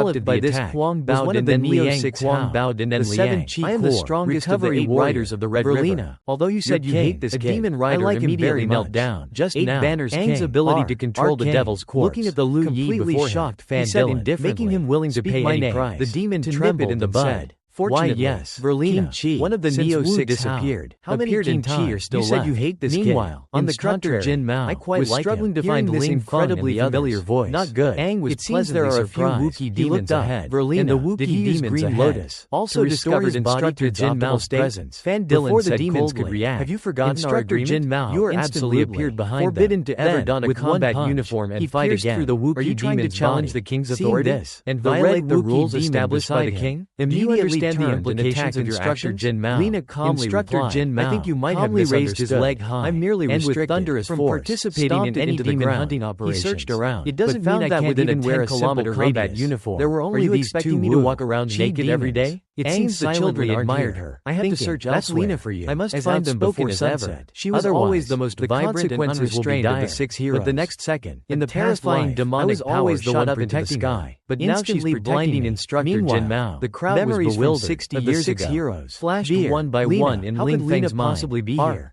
interrupted by this Kwang was one of the Neo Liang 6 Kwang Bao and then the 7 Liang. Chi I am the Corps. strongest of the Recovery 8 warrior. riders of the Red River. Verlina, although you said Your you king, hate this a kid, demon rider, I like him immediately very knelt much. down. Just 8 now, banners Aang's king. ability R. to control the King. devil's quartz. Looking at the Lu Yi completely before him, shocked he Fan said Dillon, indifferently, making him willing to "Speak pay my any name." price. The demon to trembled nip it in the and bud. said, Why "Fortunately, yes, Verlina, King Chi, one of the since Neo Wu 6 disappeared, How many appeared in King Chi time. are still You said left? you hate this Meanwhile, kid. on the Instructor contrary, Jin Mao I quite was like struggling him. to find Hearing this Ling Feng incredibly and the familiar others. voice. Not good. Aang was It seems there are a few pleasantly Wookiee surprised. He demons looked up. ahead. Verlina, and the Wookiee did he use demons Green ahead. Lotus Also to restore discovered his body Instructor to its Jin optimal Mao's state? presence. Fan Dillon Before the said demons could coldly, react, "Have you forgotten our Instructor agreement? Jin Mao You are instantly absolutely appeared behind forbidden them. to ever Then, don a with combat one punch, uniform and he fight pierced again. through the Wookiee Are you trying to demon's challenge body. the king's Seeing authority this, and the violate red the Wookiee rules demon established by the beside king? him. Do you Immediately understand the turned and implications attacked of your Instructor actions?" Jin Mao. Lina calmly Instructor replied, Jin Mao "I think you might calmly have raised his misunderstood. leg high. I'm merely and with restricted thunderous from force, participating in stomped it any into the demon ground. hunting He operations. searched around. It doesn't but mean found I that can't within even a wear a 10-kilometer simple combat radius, uniform. there were only Are you these expecting two me to walk around Chi naked every demons. day? It Aang seems the children silently admired argued. her. I have to thinking, search that's elsewhere. Lina for you. I must As find them outspoken before as sunset. ever. She was Otherwise, always the most the vibrant and consequences will be unrestrained of the dire. 6 heroes. But the next second, in the past terrifying life, demonic I was always the power one shot up into the protecting sky. her. But now she's Instantly protecting blinding me. Instructor Meanwhile, Jin Mao. the crowd Memories was from bewildered. 60 of the years 6 ago heroes flashed Veer, one by Lina, one in how Ling could Lina Feng's mind. possibly be R. here?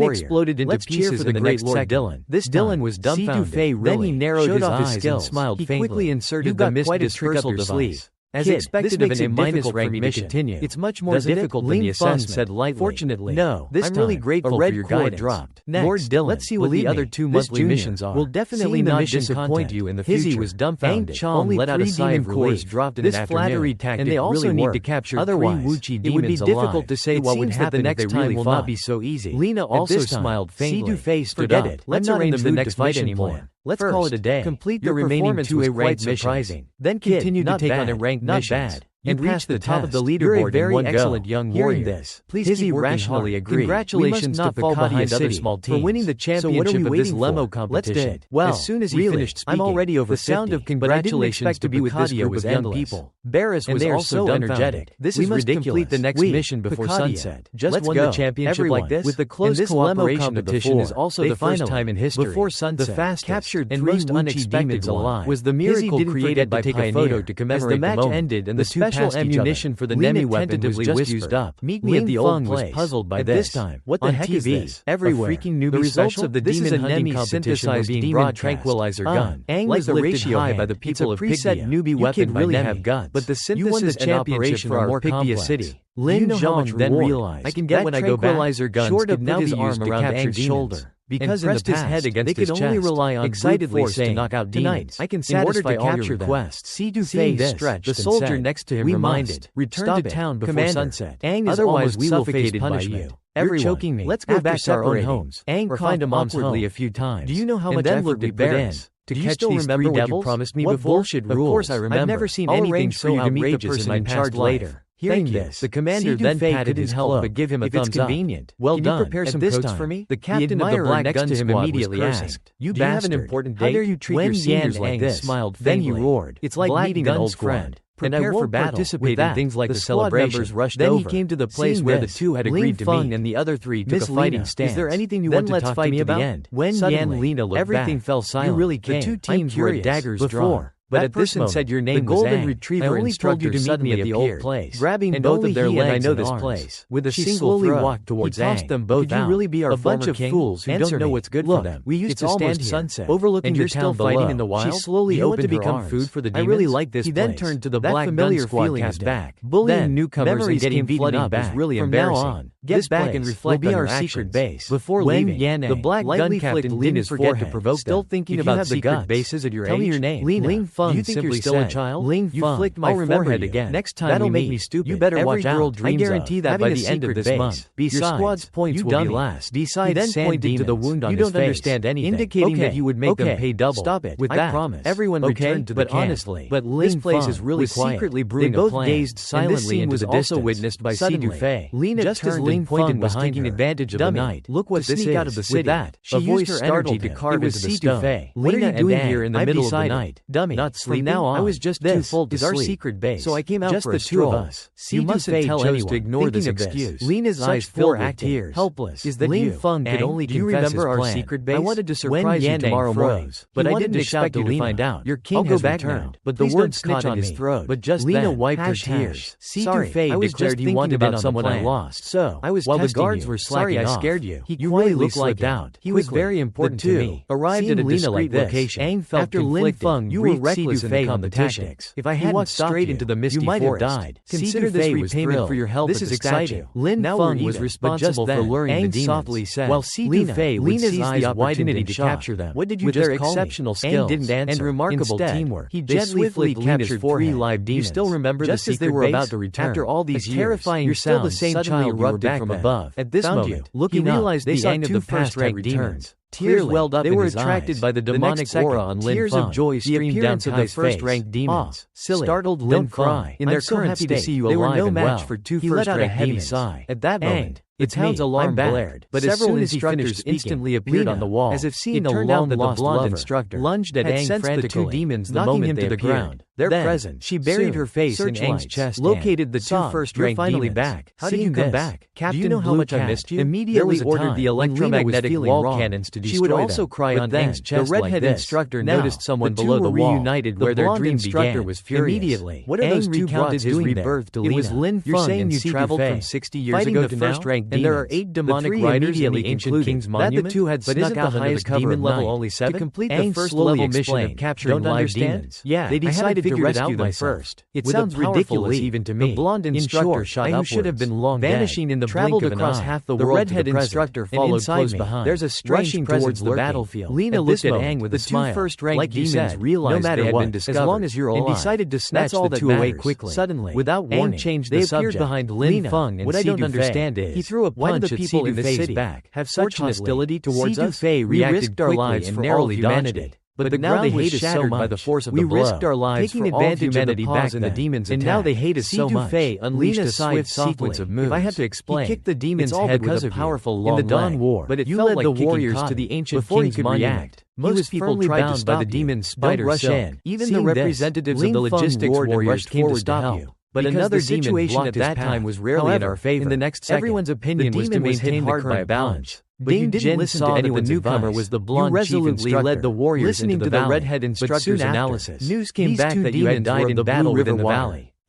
warrior. exploded into Let's cheer pieces for the in the great next Lord second. Dylan. This Dylan time, was dumbfounded. Then Then he he narrowed showed his off his eyes and skills. smiled He faintly. quickly inserted You the got missed quite a disc trick trick up your device. sleeve. As Kid, expected this of makes an it A- difficult rank for me to mission, continue. it's much more Doesn't it? difficult than Ling the Feng assessment. said lightly. Fortunately, No, this I'm time, really grateful a red for your cord guidance. dropped. Next, Lord Dylan, let's see what believe the other me, two this monthly junior missions are. will definitely Seeing the not mission disappoint content, you in the Hizzy future. was dumbfounded. Ang Chong Only let out a 3 sigh demon of cores relief. dropped in This an flattery afternoon, tactic and they also really need worked. to capture Otherwise, 3 Wuchi it would be demons difficult alive. to say It what would seems that happen the if they next really time will fought. not be so easy. Lena At also this time, smiled faintly. Si-Du stood Forget up. it. Let's I'm not arrange in the mood next to fight mission anymore. plan. Let's First, call it a day. complete the Your remaining performance 2 was A-ranked quite missions. surprising. Then Kid, continue to not take on bad, A-ranked not missions. bad. You And reach passed the the top of the test. You're a leaderboard in very one go. excellent young Hearing warrior. this, Please Hizzy keep working rationally hard. agreed. Congratulations We must to not fall Pocahontas behind other City small for teams. winning the So what are championship we of this waiting Lemo for? competition. Let's did. Well, as soon as he really, finished speaking, I'm already over the sound 50, of but I didn't congratulations expect to be with this Picadia group was of young endless. people. Barris And was they are also so energetic. dumbfounded. This We is must ridiculous. complete the next mission before Picadia, sunset. just Let's won go. the championship Everyone, like this. with the close and this cooperation Lemo of the competition 4, is also they the first finally, time in history. before sunset, the fastest captured and 3 most Wuchi unexpected demons one alive. Was the Hizzy miracle didn't created forget by to take Pioneer. a photo to commemorate As the match moment. ended and The the two Special ammunition for the Nemi weapon was just used up. Meet me at the old place. Was puzzled by this time. What the heck is this? Everywhere. Freaking newbie. The results of the demon hunting synthesized demon tranquilizer gun. Aang was the ratio high by the people of Pygmia. Newbie weapon really have guns. But the synthesis and operation are more complex. City. Lin Zhang then realized I can get when I go back. Short could now be used to capture Aang's shoulder. Because in the past, head against they could only rely on excitedly saying, to knock out demons. I can satisfy all your requests. Seeing this, the soldier next to him reminded, return to town before sunset. Aang is otherwise we will face punishment. You're choking me. Let's go back to our own homes. Aang find him awkwardly a few times. Do you know how much effort we put in? To catch these three devils? You promised me before? Bullshit rules. Of course I remember. I've never seen anything so outrageous in my past later. Hearing this, the commander then patted his help but give him a thumbs up. Convenient. Well done. Can you prepare some coats for me? The captain of the black gun to him immediately asked, "You bastard! Do you have an important date? How dare you treat your seniors like this?" Smiled faintly. Then he roared, "It's like meeting an old friend." And I won't participate in things like the celebration. Then he came to the place where the two had agreed to meet, and the other three took a fighting stance. Is there anything you want to talk to me about? When Yan and Lena looked back, everything fell silent. You really came. The two teams were at daggers drawn. But at this moment, said your name the golden retriever instructor suddenly at the old place, grabbing both of their legs. I know this place. With a single throw, walked towards Aang. He tossed them both out. Could you really be our bunch of fools who don't know what's good for them? We used to stand here, overlooking the town fighting in the wild. She slowly opened her arms. Food for the demons? I really like this place. He then turned to the black familiar feeling is back. Bullying newcomers and getting beaten up is really embarrassing. Get back and reflect on our secret base. Before leaving, the black gun captain didn't forget to provoke them. Still thinking about secret bases at your age? Tell me your name. Ling Feng. Do you think you're still a child? Ling Feng. You flicked my forehead again. Next time that'll make me stupid. You better watch out. I guarantee that by the end of this month. Besides, your squad's points will be last. Besides, then pointed to the wound on his face. You don't understand anything. Indicating that you would make them pay double. Stop it. With that, I promise. Everyone returned to the camp. But honestly, this place is really quiet. Secretly brewing a plan. They both gazed silently into the distance. Also witnessed by Si Dufei. Lena just as Ling pointed was taking advantage of the night. Look what this is. Out of the city. With that, she used her energy to carve into the stone. What are you doing here in the middle of the night? Dummy. Not sleeping. From now on, I was just too full to sleep. Our secret base. So I came out for a stroll. Just the two of us. You mustn't tell anyone. To ignore this excuse. Lena's eyes filled with tears. Helpless. Is that Ling Feng could only confess his plan. Our secret base? I wanted to surprise you tomorrow morning, but I didn't expect you to find out. Your king has returned, but the words caught in his throat. But just Lena wiped her tears. Sorry, I was just thinking about someone I lost. So I was while the guards were slacking off. I scared you. You really looked like out. He was very important to me. Arrived at a discreet location. Aang felt conflicted. You were reckless in the competition. If I hadn't straight into the misty forest, you might have died. Consider this repayment for your help. This is exciting. Lin Feng was responsible for luring the demons. Softly said, while Si Dufei would seize the opportunity to capture them. What did you just call me? With their exceptional skills and remarkable teamwork, he swiftly captured 3 live demons. You still remember just as they were about to return. After all these years, terrifying you're still the same child erupted from above. At this moment, looking up, they saw 2 first-rank demons. Tears welled up in his eyes. They were attracted by the demonic aura on Lin Feng. Tears of joy streamed down to the first-rank demons. Silly, startled Lin Feng. In their current state, they were no match for 2 first-rank demons. At that moment, the town's alarm blared, but several instructors instantly appeared on the wall. As if seeing a long-lost blonde instructor, lunged at Aang frantically, the 2 demons knocking him to the ground. Their presence. She buried her face in Aang's chest, located the 2 first-rank demons. Back. How did you come back? Captain, do you know how much I missed you? Immediately ordered the electromagnetic wall cannons to destroy them. She would also cry on Aang's chest. The redhead instructor noticed someone below the wall. Reunited where their dream began. Was furious. Immediately, what are those 2 recounted his rebirth to Lena. It was Lin Feng. You're saying you traveled from 60 years ago to now? And there are 8 demonic riders in the ancient king's monument. That the 2 had snuck out under the cover of night. Only 7? To complete the first level mission of capturing live demons. Yeah, they decided to rescue them first. It sounds ridiculous even to me. The blonde instructor shot upwards, should have been long vanishing in the blink of an eye. Half the redhead instructor followed close behind. There's a strange towards the battlefield. Lena looked at Aang with a smile. The 2 first-rank demons realized they had been discovered, as long as you're alive, and decided to snatch the 2 away quickly. Suddenly, without warning, they appeared behind Lin Feng and what I don't understand is, he threw a punch at people in the face back. Have such hostility towards us? We risked our lives and narrowly dodged it. But now they hate us so much by the force of the blow. We risked our lives taking advantage of the pause and the demons' and now they hate us so much. Unleashed a swift sequence of moves. If I had to explain, he kicked the demon's head with a powerful long leg. In the Dawn War, but it felt like the warriors to the ancient king's monument. Most people tried to stop the demon's spider silk. Even the representatives of the logistics warriors came to stop you. But another situation at that time was rarely in our favor. In the next second, everyone's opinion was to maintain the current balance. But you didn't listen to anyone. The newcomer was the blonde chief instructor. Led the warriors listening into the redhead instructor's analysis. News came back that you had died in the battle within the valley.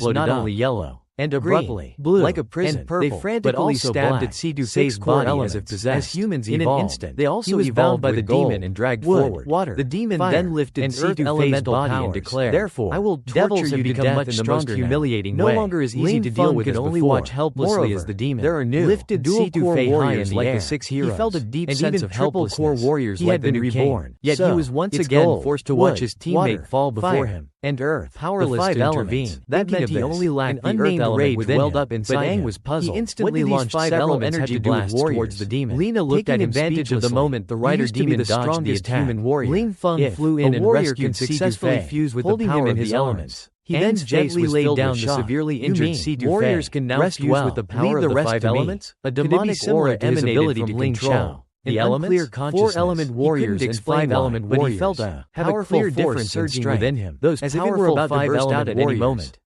floated not up. only yellow And green, abruptly, blue, like a prison, and purple, they frantically but also stabbed black. at C2K's 6 core body elements. as if possessed. As humans in evolved, an instant, they also he was evolved bound by with the gold, demon and dragged wood, forward. water, The demon fire, then lifted and C2K's elemental body powers. and declared, Therefore, "I will devils torture have you to become death much in the most stronger now. humiliating No way." longer is easy Ling to deal Feng with could as only before. watch helplessly Moreover, as the demon there are new, lifted dual-core C2K high in warriors the like air. the 6 He heroes, felt a deep and sense even of triple-core helplessness. warriors He like had been the new reborn, king. yet So, he was once it's again gold, forced to wood, watch his teammate water, fall before fire, him. and earth, Powerless the 5 to intervene. elements. That Thinking meant of he this, only lacked an the earth unnamed element rage within welled him. up inside But Aang him. was puzzled. He instantly What did launched these 5 several elements energy have to do with blasts warriors? towards the demon. Lina looked Taking at him advantage of the speechlessly. moment the He rider used to be demon the dodged the strongest attack. human warrior. Ling Feng If flew in a and warrior rescued could successfully C2K, fuse with the holding power him in of his the arms. elements. He Aang's then face gently was laid filled down with the shock. severely You injured mean C2K. warriors can now Rest fuse well. with the power Leave of the the rest 5 to me. elements? A Could it be demonic similar aura to his emanated ability from to Ling control Chao. the An elements? unclear consciousness. 4-element He warriors couldn't and explain 5-element why, but he warriors felt a have a powerful clear force difference in surging strength. within him, Those as if it were powerful about to burst out 5-element at any warriors moment.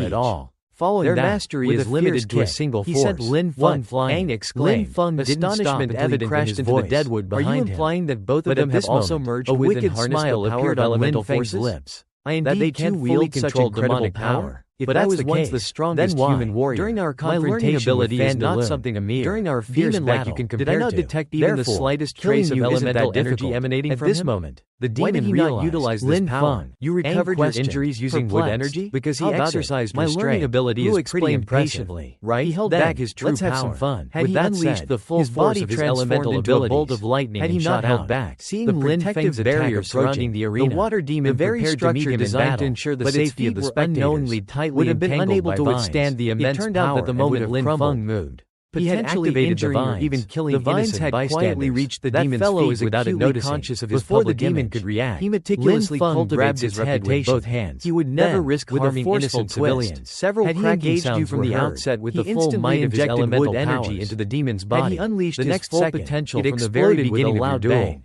power at all. Following Their that, mastery with is a limited fierce to a kick, single he force. sent Lin One Feng flying. Aang exclaimed. Lin Feng didn't Astonishment stop until he evident in crashed his into the voice. deadwood behind him. Are you implying that both of But them at have this also moment, merged a within wicked harness smile the power appeared of on Lin elemental Feng's forces? lips. I That indeed they can't can't fully wield control such incredible demonic power. power. If But that's I was the once case, the strongest then why? human warrior. During our My learning confrontation ability with is not Fandalin, something a mere during our fierce demon battle, you can did I compare not to. detect even the Therefore, slightest killing trace of you isn't elemental that energy difficult. emanating At from this him? moment, the Why demon did he not realized utilize this Lin power? Feng, you Aang recovered your questioned, injuries using wood perplexed, energy? because he How about it? exercised My learning restraint. ability Who is explained pretty impressive, patiently. right? He held Then, back his true let's have power. some fun. Had With he that unleashed said, the full his force body of his transformed elemental into a bolt abilities. of lightning Had he and not shot held out. back, Seeing the Lin protective Feng's barrier attack surrounding approaching, the arena, the water demon the very prepared to meet structure him in designed battle, to ensure the but its safety of feet the were spectators unknowingly tightly would have been entangled unable by to vines. withstand the immense It turned out power that the and moment would have Lin crumbled. Feng moved, Potentially potentially activated the injuring or vines, even killing the vines innocent had bystanders. quietly reached the That demon's fellow feet is without it acutely noticing. conscious of his Before the public demon image. could react, He meticulously Lin Feng cultivates grabbed its his head with reputation. both hands. He would never Then, risk with a harming forceful innocent twist, civilians. Several had he cracking engaged you sounds from were the heard. outset with He the full instantly might of his injected elemental wood energy powers. into the demon's Had body. he unleashed The his next full second, potential it from the very exploded with a beginning of your loud duel, bang.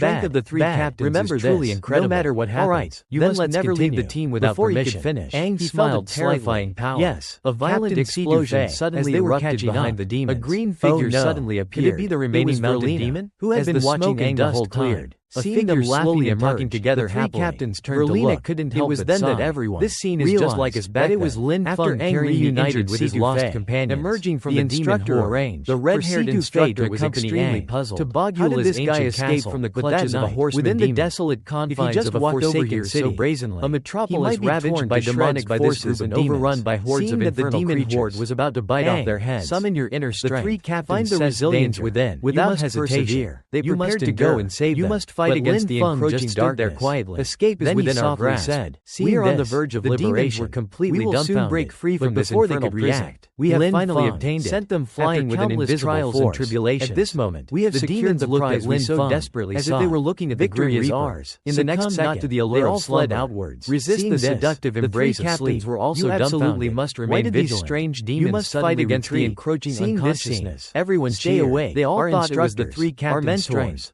strength of the three captains remember is truly this, incredible. no matter what happens. All right, You then must let's never leave continue. the team without Before permission. he could finish, Aang he smiled felt a terrifying terrifying power. Yes, A violent explosion suddenly as they were erupted catching behind up. the demons. A green figure no. suddenly appeared. Could it be the remaining mounted Verlina, demon? who had As been the watching smoke and Aang dust the whole cleared, time. a Seeing figure them slowly laughing and emerged. talking together The three happily. captains turned to Verlina look. couldn't It help was but then that sigh. everyone This scene is just like us back that it was then. Lin After Feng Aang carrying reunited with with his his lost lost companions. emerging from the the demon instructor horde. arranged. The red-haired For Sidu's instructor fate was extremely extremely puzzled. To Bagula's How did this guy ancient escape castle, from the but clutches that of a night, horseman within the demon? desolate confines just of a walked over forsaken here so city, brazenly, a metropolis he might be ravaged torn by to shreds demonic by this forces group and of overrun demons. by hordes Seeing of that the infernal demon creatures. horde was about to bite off their heads, Summon your inner strength. the three captains Find the sensed resilience danger. within. Without You must hesitation, persevere. they You must prepared to endure. go and save You them. must fight But against Lin the Feng encroaching just stood there darkness. quietly. Escape is Then within he our softly grasp. said, We are on the this, verge of the demons liberation. were completely We will soon dumbfounded. break free But from this before they infernal could prison. react, We have Lin finally Feng obtained it. sent them After flying with an countless invisible trials force. and tribulations. At this moment, We have the secured demons the looked prize at we Lin so Feng desperately as if sought. they were looking at the Victory Grim is Reaper. ours. In the Succumb next not second, to the they allure all of fled slumber. outwards. Resist Seeing the this, seductive the three embrace of captains sleep. were also You absolutely dumbfounded. must Why remain did these vigilant. strange You demons must fight suddenly against the retreat? encroaching Seeing this scene, unconsciousness. everyone Stay cheered. awake. They all Our thought it was the instructors, three our captains' mentors, strength.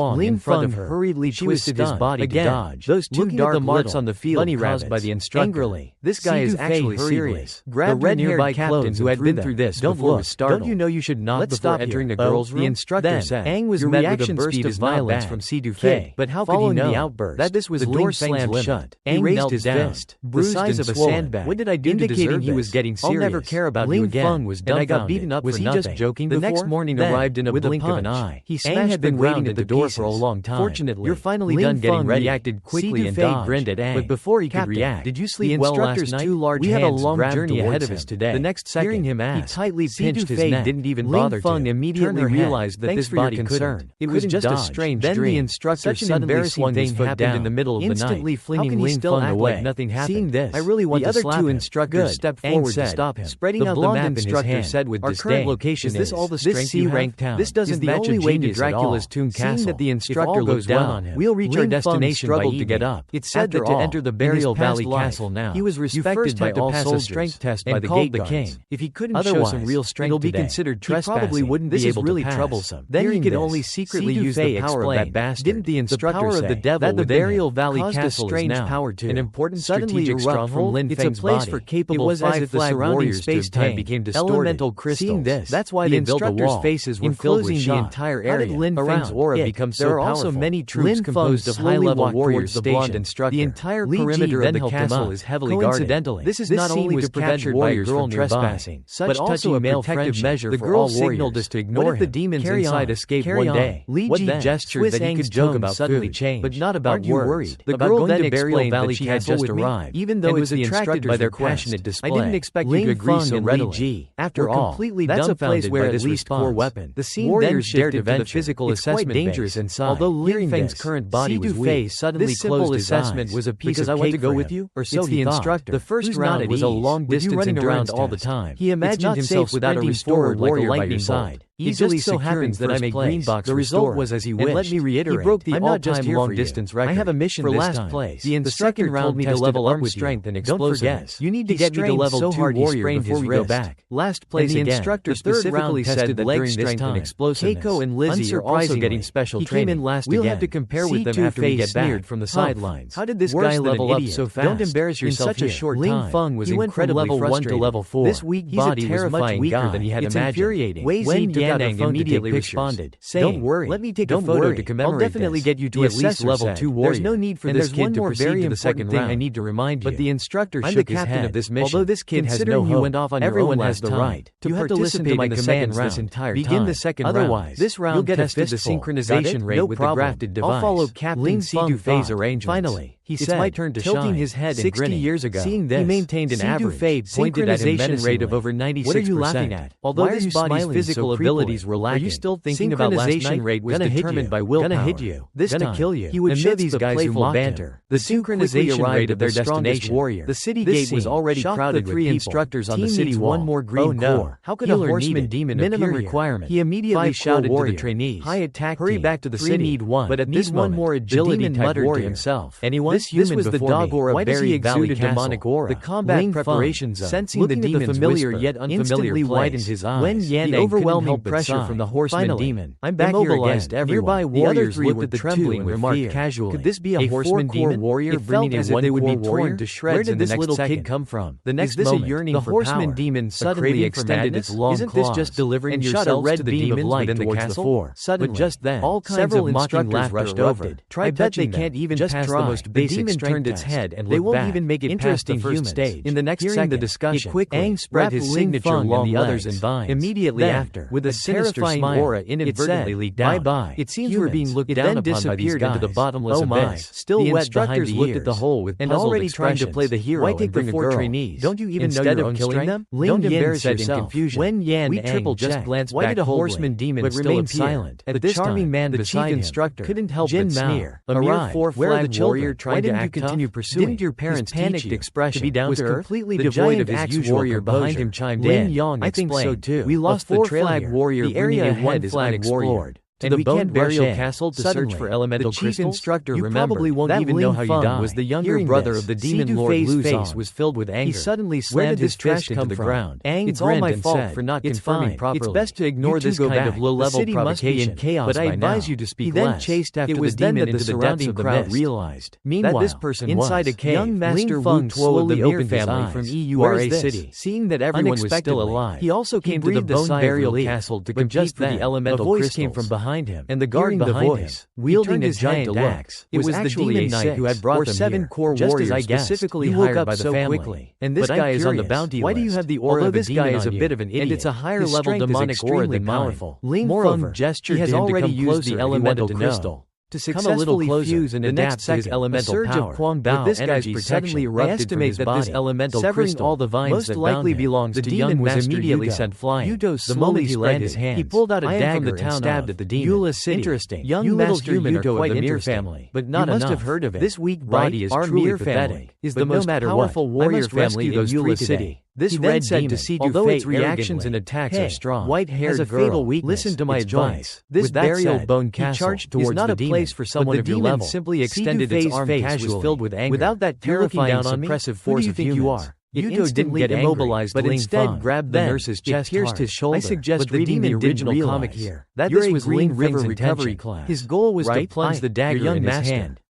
Huang in front of her. hurriedly twisted his body again. to dodge. Those two Looking dark at the marks little on the field bunny caused rabbits by the instructor. Angrily, this guy is Sidu Fei actually hurriedly serious. grabbed The red her nearby nearby captains captains who had and been threw through them. this Don't before look. was startled. Don't you know you should not Let's before stop entering here. the girls' room? The instructor Then, said. Aang was Your met with a reaction burst speed of is not violence bad. from Sidu Okay, Fei. But how could he following know the outburst, that this was the Ling door Feng's slammed limit? shut. Aang He raised knelt his down, fist, the bruised size and of a swollen. sandbag. What did I do to indicating deserve he was this? getting I'll serious. never care about Ling you again. Feng was And I got dumbfounded. beaten up Was for he just nothing. joking The before? next morning Then, arrived in a with blink of an punch, eye. He Aang smashed had the been ground waiting at into the door pieces. for a long time. Fortunately, you're finally Ling done getting Feng ready. reacted quickly Sidu and Fei dodged. grinned at Aang. But before he could Captain, react, did you the sleep well last instructor's night? two large We have a hands long grabbed journey towards ahead of him. us today. The next second, Hearing him he ask, tightly Sidu pinched his Fei neck. didn't even Ling bother Feng to immediately turn her head. realized that Thanks this for your body concern. couldn't. It was just a dodge. strange Then dream. the instructor Such an suddenly embarrassing swung thing his foot happened down, in the middle of the night. instantly How flinging can he Ling still Feng act away. like nothing happened? Seeing this, I really want the to other slap two him. instructors Good. stepped Aang forward to said, stop him. spreading The out the blonde map in his instructor hand. said with Our disdain, current location "Is this is all the this strength you have? C-rank town. This doesn't is the match only a way to genius at all." Dracula's Toon Seeing Castle. that the If instructor all goes goes well, well on him, we'll reach our Ling Feng destination by struggled to get evening. up. It's said After that to all, enter the in his Burial past Valley life, Castle now, he was you respected first by had to all pass soldiers a strength test and by the called gate the guards. king. If he couldn't show Otherwise, some real strength it'll be today, considered he probably trespassing. wouldn't This be is able really to pass. troublesome. Then he Hearing could this, only secretly Sidu use the Fei power of that explained, bastard. "Didn't the instructor power of say the devil that the within him Burial Valley caused a Castle strange is now power too? an important Suddenly strategic erupt from stronghold? Lin It's a Feng's place body. for capable It wasn't was as if the surrounding space-time became distorted. Elemental crystals. Seeing this, that's why the Instructor's faces were filled with shock. The entire area. How did Lin Feng's aura become so powerful? There are also many troops composed of high-level warriors. The blonde Instructor. The entire perimeter of the castle is heavily guarded. Coincidentally, this is not only to prevent warriors from trespassing, but also a protective measure for all warriors. The girl signaled us to ignore him. The demons inside escaped one day. Li Ji gestured that he could joke about food, but not about words. The girl then explained that she had just arrived, even though it was attracted by their passionate display. I didn't expect you to agree so readily. After all, that's a place where at least core weapon. The scene then shifted to the physical assessment dangerous inside. Although Lin Feng's current body was weak, suddenly closed his eyes. Was a piece because I want to go with you, or so he thought. Instructor. The first round was a long distance running around all the time. He imagined himself without a restorer like a lightning side. Easily so happens that I'm a green box. The result was as he wished. And let me reiterate, he broke the all-time long-distance record. I have a mission for last place. The Instructor told me to level up with strength and explosiveness. Don't forget, you need to get me to level 2 warrior before we go back. Last place again. The Instructor specifically said that during this time, Keiko and Lizzie are also getting special training. He came in last again. We'll have to compare with them after we get back from the sidelines. How did this guy level up so fast? Don't embarrass yourself in such a short time. Ling Feng was incredibly frustrated. Level 1 to level 4. This weak body was much weaker than he had imagined. It's infuriating. When Yanang immediately responded, saying, "Don't worry, let me take a photo to commemorate. I'll definitely get you to at least level 2 warrior. There's no need for this kid to proceed to the second round. I need to remind you." But the Instructor shook his head. Of this mission. Although this kid has no hope, everyone has the right to participate in my commands this entire time. Begin the second round. Otherwise, this round tested the synchronization rate with the grafted device. I'll follow Captain Sidu Fei's arrangements. Finally, he said, "It's my turn to shine." Tilting his head and 60 years ago, seeing this, he maintained an average synchronization rate of over 96%. What are you laughing at? Although this body's physical abilities were lacking, are you still thinking about last night? Rate was determined by willpower. Gonna hit you. This time, kill you. He would show these guys who mocked banter. The synchronization rate of their destination. Warrior. The city gate was already crowded with 3 instructors on the city wall. One more green core. How could a horseman demon minimum requirement? He immediately shouted to the trainees, "High attack! Hurry back to the city." Need one. But at this moment, more agility muttered to himself. Anyone? This was the dog aura. Why does he exude a demonic aura? The combat preparations zone. Sensing the demons familiar yet unfamiliar widened his eyes. When Yan, the overwhelming pressure from the horseman demon, I'm back here again. Nearby warriors looked at the trembling and remarked casually, "Could this be a horseman demon?" Warrior bringing as if they would be torn to shreds. Where did this little kid come from? The next moment, the horseman demon suddenly extended its long claws. Isn't this just delivering yourselves to the beam of light within the castle? Suddenly, just then, all kinds of mocking laughter rushed over. I bet they can't even pass the most basic strength test. Head and they won't even make it past the first stage. In the next second, the discussion, Aang spread his signature and the others in vines. Immediately after, with a terrifying aura inadvertently leaked out. Bye-bye. It seems we're being looked down upon by these guys. Into the bottomless abyss. Still the instructors looked at the hole with and already trying to play the hero. Why take the 4 trainees? Don't you even know your own killing them? Don't embarrass yourself. In confusion. When Yan we triple just glanced back. Why did a horseman demon still remain silent? At this charming man, the chief instructor couldn't help but sneer. A mere 4-flagged warrior trying to act tough. Didn't your parents panicked expression to be down to earth? Completely devoid of his usual warrior behind him chimed in. I think so too. We lost the flag warrior. The area ahead is unexplored. To the Bone Burial Castle to search for elemental crystals? The chief instructor probably won't even know how you died. Was the younger brother of the demon lord Lu's face was filled with anger. He suddenly slammed his fist into the ground. It's all my fault for not confirming properly. It's best to ignore this kind of low-level provocation, but I advise you to speak less. He then chased after the demon into the surrounding crowd realized that this person inside a cave. Young Master Wu slowly opened his eyes from Eura City. Seeing that everyone was still alive, he also came to the Bone Burial Castle to compete for the elemental crystals. A voice came from behind him, and the guard behind him, wielding a giant axe. It was the demon knight who had brought them 7 core warriors specifically hired by the family. And this guy is on the bounty list. Why do you have the aura of a demon on you? This guy is a bit of an idiot, and it's a higher level demonic aura than powerful. Moreover, gestured he has already used the elemental crystal to successfully fuse and adapt to his elemental power. But this guy's suddenly erupted from his body, this elemental crystal all the vines most likely belongs to young Master immediately sent flying. The moment he landed his hands, he pulled out a dagger and stabbed at the demon. Eula City. Interesting. Young Master Yuto of the Mir family, but not enough. You must have heard of it. This weak body is truly pathetic. Is the most powerful warrior family in Eula City. This red demon, although its reactions and attacks are strong, white-haired has a fatal weakness. Listen to my advice. This burial bone castle is not a place for someone of your level. Simply extended its arm casually, filled with anger. Without that terrifying suppressive force of humans. Yuto didn't get immobilized, but instead grabbed the nurse's chest, pierced his shoulder. I suggest reading the original comic here. That this was Green River recovery class. His goal was to plunge the dagger in his hand.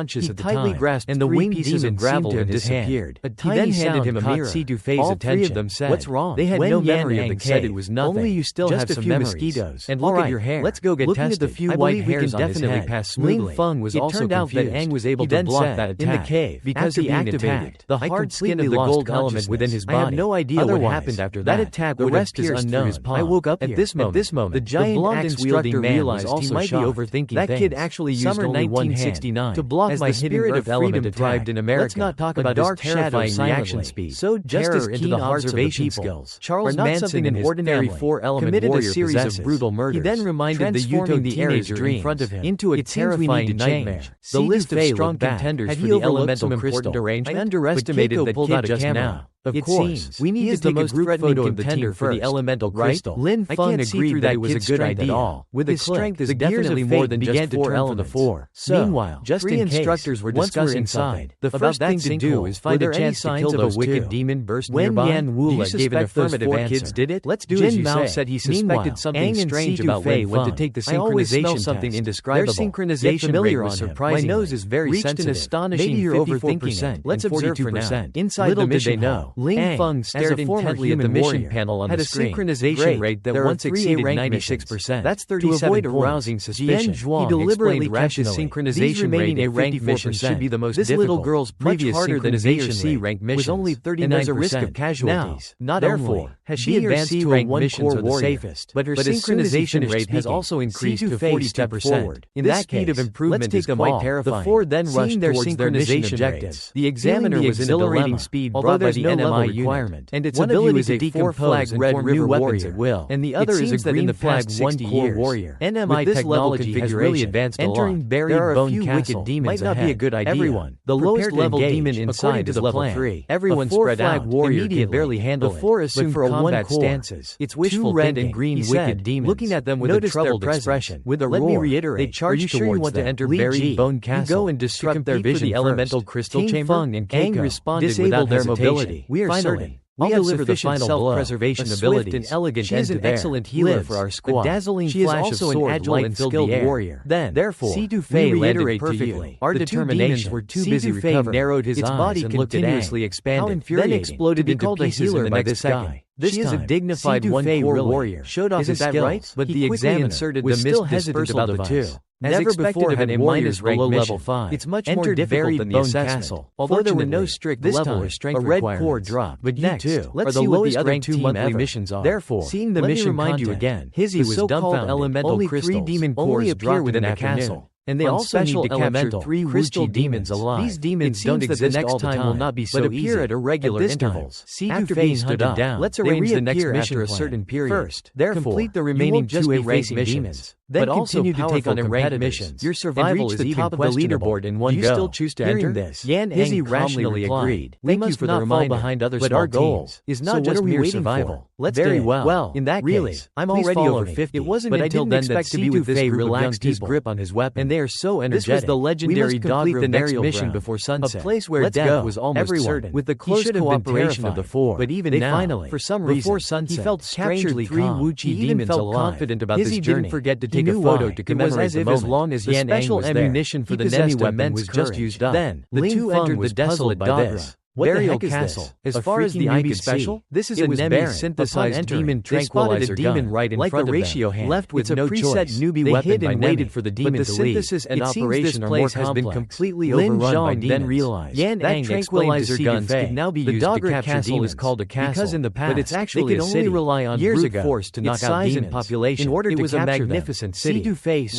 unconscious He at the tightly time, grasped and the 3 winged pieces demon of gravel seemed to have in his hand. disappeared. A He tiny then handed sound him a caught mirror. Situfei's All attention. 3 of them said, "What's wrong?" They had Wen no Yan memory of the Ang cave. said it was nothing. Only you still Just have a some few memories. mosquitoes. And All look at right, your hair. let's go get Looking tested. at the few I white believe we hairs can on his definitely head, pass Ling smoothly. Feng was It also turned out that confused. Ang was able He to then block said, that in the attack. cave, Because after he being activated attacked, the I hard-skinned completely gold lost element within his consciousness. I have body. no idea what Otherwise, happened after that that. attack The would have rest is pierced through unknown. his palm. I woke up At here. this moment, the giant blonde axe-wielding instructor man realized was also he might shocked. be overthinking That things. kid actually used Summer only one hand 1969 to block as my the hidden spirit earth of freedom element thrived in America. Let's not talk A about dark his shadow terrifying reaction silently speed. sowed Just terror as into keen the hearts of the observation people. skills. Charles Are not Manson something and an his ordinary family 4-element committed a warrior series possesses. of brutal murders. He then reminded the transforming Yuto teenager dream in front of him into a it seems we terrifying need to nightmare. change. The list of Situfei strong looked back. contenders Had for he the overlooked elemental some important crystal. arrangement? I underestimated But Keiko that pulled kid out a just camera. now. Of It course, seems we need he to is the take a most group threatening photo of the contender team for for the first, elemental right? crystal. Lin I Feng can't see agreed through that that it was a kid's good strength idea. at all. With a His click, strength is the gears definitely of more fate than began just to 4 turn from the elements. four. So, Meanwhile, just 3 in case, instructors were once we're discussing inside, something. the About first that thing to do sinkhole. is find Were a there any chance to signs kill of a those wicked 2. demon burst Wen nearby? Yan Do you Wula gave an suspect those affirmative 4 answer. kids did it? Let's do Jin as you Mao say. said he Meanwhile, suspected something Ang and strange about Situfei Wen went to Feng. take the I always smell synchronization something test. indescribable. Their synchronization Yet familiar rate was on him. surprising. My nose is very reached sensitive. an astonishing Maybe you're 54%. overthinking it. Let's and observe for 42%. now. Inside Little the did they mission know, hall, window. Ling Feng stared intently at the mission panel on the screen. Had a synchronization rate that once exceeded 96%. That's 37 to avoid arousing suspicion. He deliberately kept his synchronization rate at 54%. Should be the most difficult. This little girl's previous synchronization rate was only 39%. There's a risk of casualties. Not therefore has she advanced to rank missions are the safest, but her synchronization rate has also increased to 40%. In that case, of improvement is quite terrifying. The four then rushed towards their mission objectives. The examiner was exhilarating speed brought by the NMI requirement, and its ability to decompose red river weapons at will, and the other is a green flag 60 core warrior. NMI technology has really advanced a lot. Entering buried bone castle might not be a good idea. Everyone, the lowest level demon inside is level 3. Everyone spread out. Warrior can barely handle it. But for a combat stances, it's wishful red and green wicked demons. Looking at them with a troubled expression, with a roar, let me reiterate, they charge towards you want to enter buried bone castle. Go and disrupt their vision. The elemental crystal chamber. Feng and Keiko responded without their mobility. We are certain. We have sufficient self-preservation abilities. And elegant she is an excellent healer for our squad. A dazzling flash of sword, an agile and skilled warrior. Then, therefore, we reiterate perfectly. Our determinations were too busy recovering. Narrowed his eyes and looked continuously expanded. Then exploded into pieces in the next second. This she is a dignified one-core warrior. Showed off his skills, right? But the examiner inserted the still hesitant about the two. Never before had a minus below level 5. It's much more difficult than the assessment. Although there were no strict level or strength requirements, a red core dropped. But next, let's see what the other two monthly missions are. Therefore, seeing the mission remind you again, Hizzy was dumbfounded. Only 3 demon cores appear within the castle. And they also need to capture 3 crystal demons alive. These demons don't exist all the time, will not be so but appear at irregular intervals. After being hunted down, let's arrange the next mission after a certain period. First, therefore, complete the remaining 2 racing missions. Then continue to take on competitive missions. Your survival is even top of the leaderboard in one go. You still choose to enter this? Yan Hizzy rationally agreed. Thank you for the reminder. Behind other but our goal is not just mere survival. Let's very well. In that case, I'm already over 50. It wasn't until then that C2Fei relaxed his grip on his weapon. And they are so energetic. This was the legendary dog the next mission before sunset. A place where death was almost certain. With the close cooperation of the 4. But even now, finally, for some reason, before sunset, he felt strangely 3 Wuchi demons alive. Confident about this journey. Didn't forget to take a photo to commemorate the moment. As long as the special ammunition for the Nemi weapon was just used up. Then, the 2 entered the desolate Dagra. What the heck is this? As far as the eye could see, this is a Nemi synthesized demon tranquilizer demon right in front of them. Left with no preset newbie weapon and waited for the demon to leave. But the synthesis and operation are more complex. Has been completely overrun by demons. Then realized that tranquilizer guns could now be used to capture demons. Is called a castle, because in the past, but it's actually they could only rely on brute force to knock out demons. Population. In order to capture a magnificent city,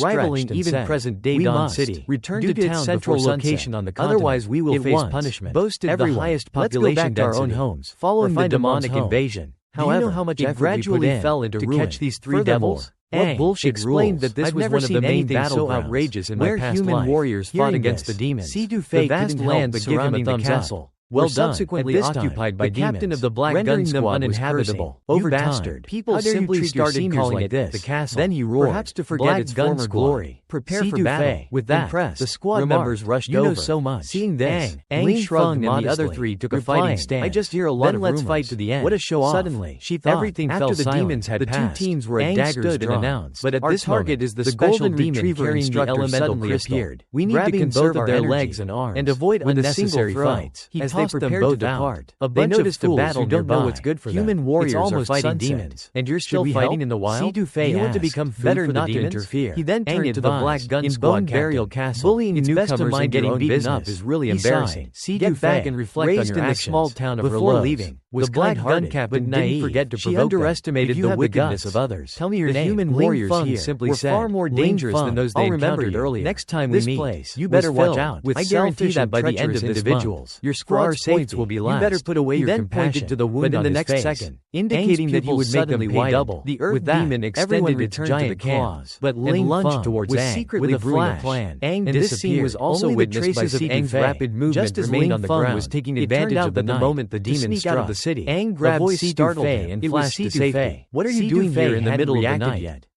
rivaling even present-day Dawn City, return to its central location on the continent. Otherwise, we will face punishment. Boasted everyone. Highest population density. Our own homes, following the demonic invasion. However, do you know how much it gradually fell into ruin. To catch these 3 devils? What bullshit explained that this was one of the main battles so outrageous in my past life. Where human warriors fought against the demons. The vast land surrounding the castle. Well done. Subsequently occupied by the captain of the Black Gun Squad was uninhabitable. Over time, people simply started calling it this. The castle. Then he roared, perhaps to forget its former glory. Prepare for battle. With that, the squad members rushed over. You know so much. Seeing this, Ang shrugged and the other 3 took a fighting stand. I just hear a lot of rumors. Then let's fight to the end. What a show off. Suddenly, she thought everything fell silent. After the demons had passed, the 2 teams were at daggers drawn. Announced. But at this target is the special demon carrying the elemental appeared. We need to conserve both their legs and arms and avoid unnecessary fights as they prepared to depart. A bunch of fools who don't know what's good for them. Human warriors are fighting demons, and you're still fighting in the wild. Do you want to become better not to interfere? He then turned to the Black Gun Squad Burial Castle. Bullying newcomers and getting beaten up is really embarrassing. Get back and reflect on your actions. The small town of before leaving. Was the Black Gun Captain didn't forget to provoke them. She underestimated the wickedness of others. Tell me your name. Human warriors here simply said far more dangerous than those they encountered earlier. Next time we meet, you better watch out. I guarantee that by the end of this month, your squad's points will be last. You better put away your compassion. To the wound in the next second, indicating that he would make them pay double. The Earth Demon extended its giant claws, but Ling lunged towards Ang with a plan. Ang and this scene was also witnessed by Ang's rapid movement. Just as Ling Feng was taking advantage of the moment the demon struck the city, Ang grabbed C2Fei and flashed to safety. What are you doing here in the middle of the night?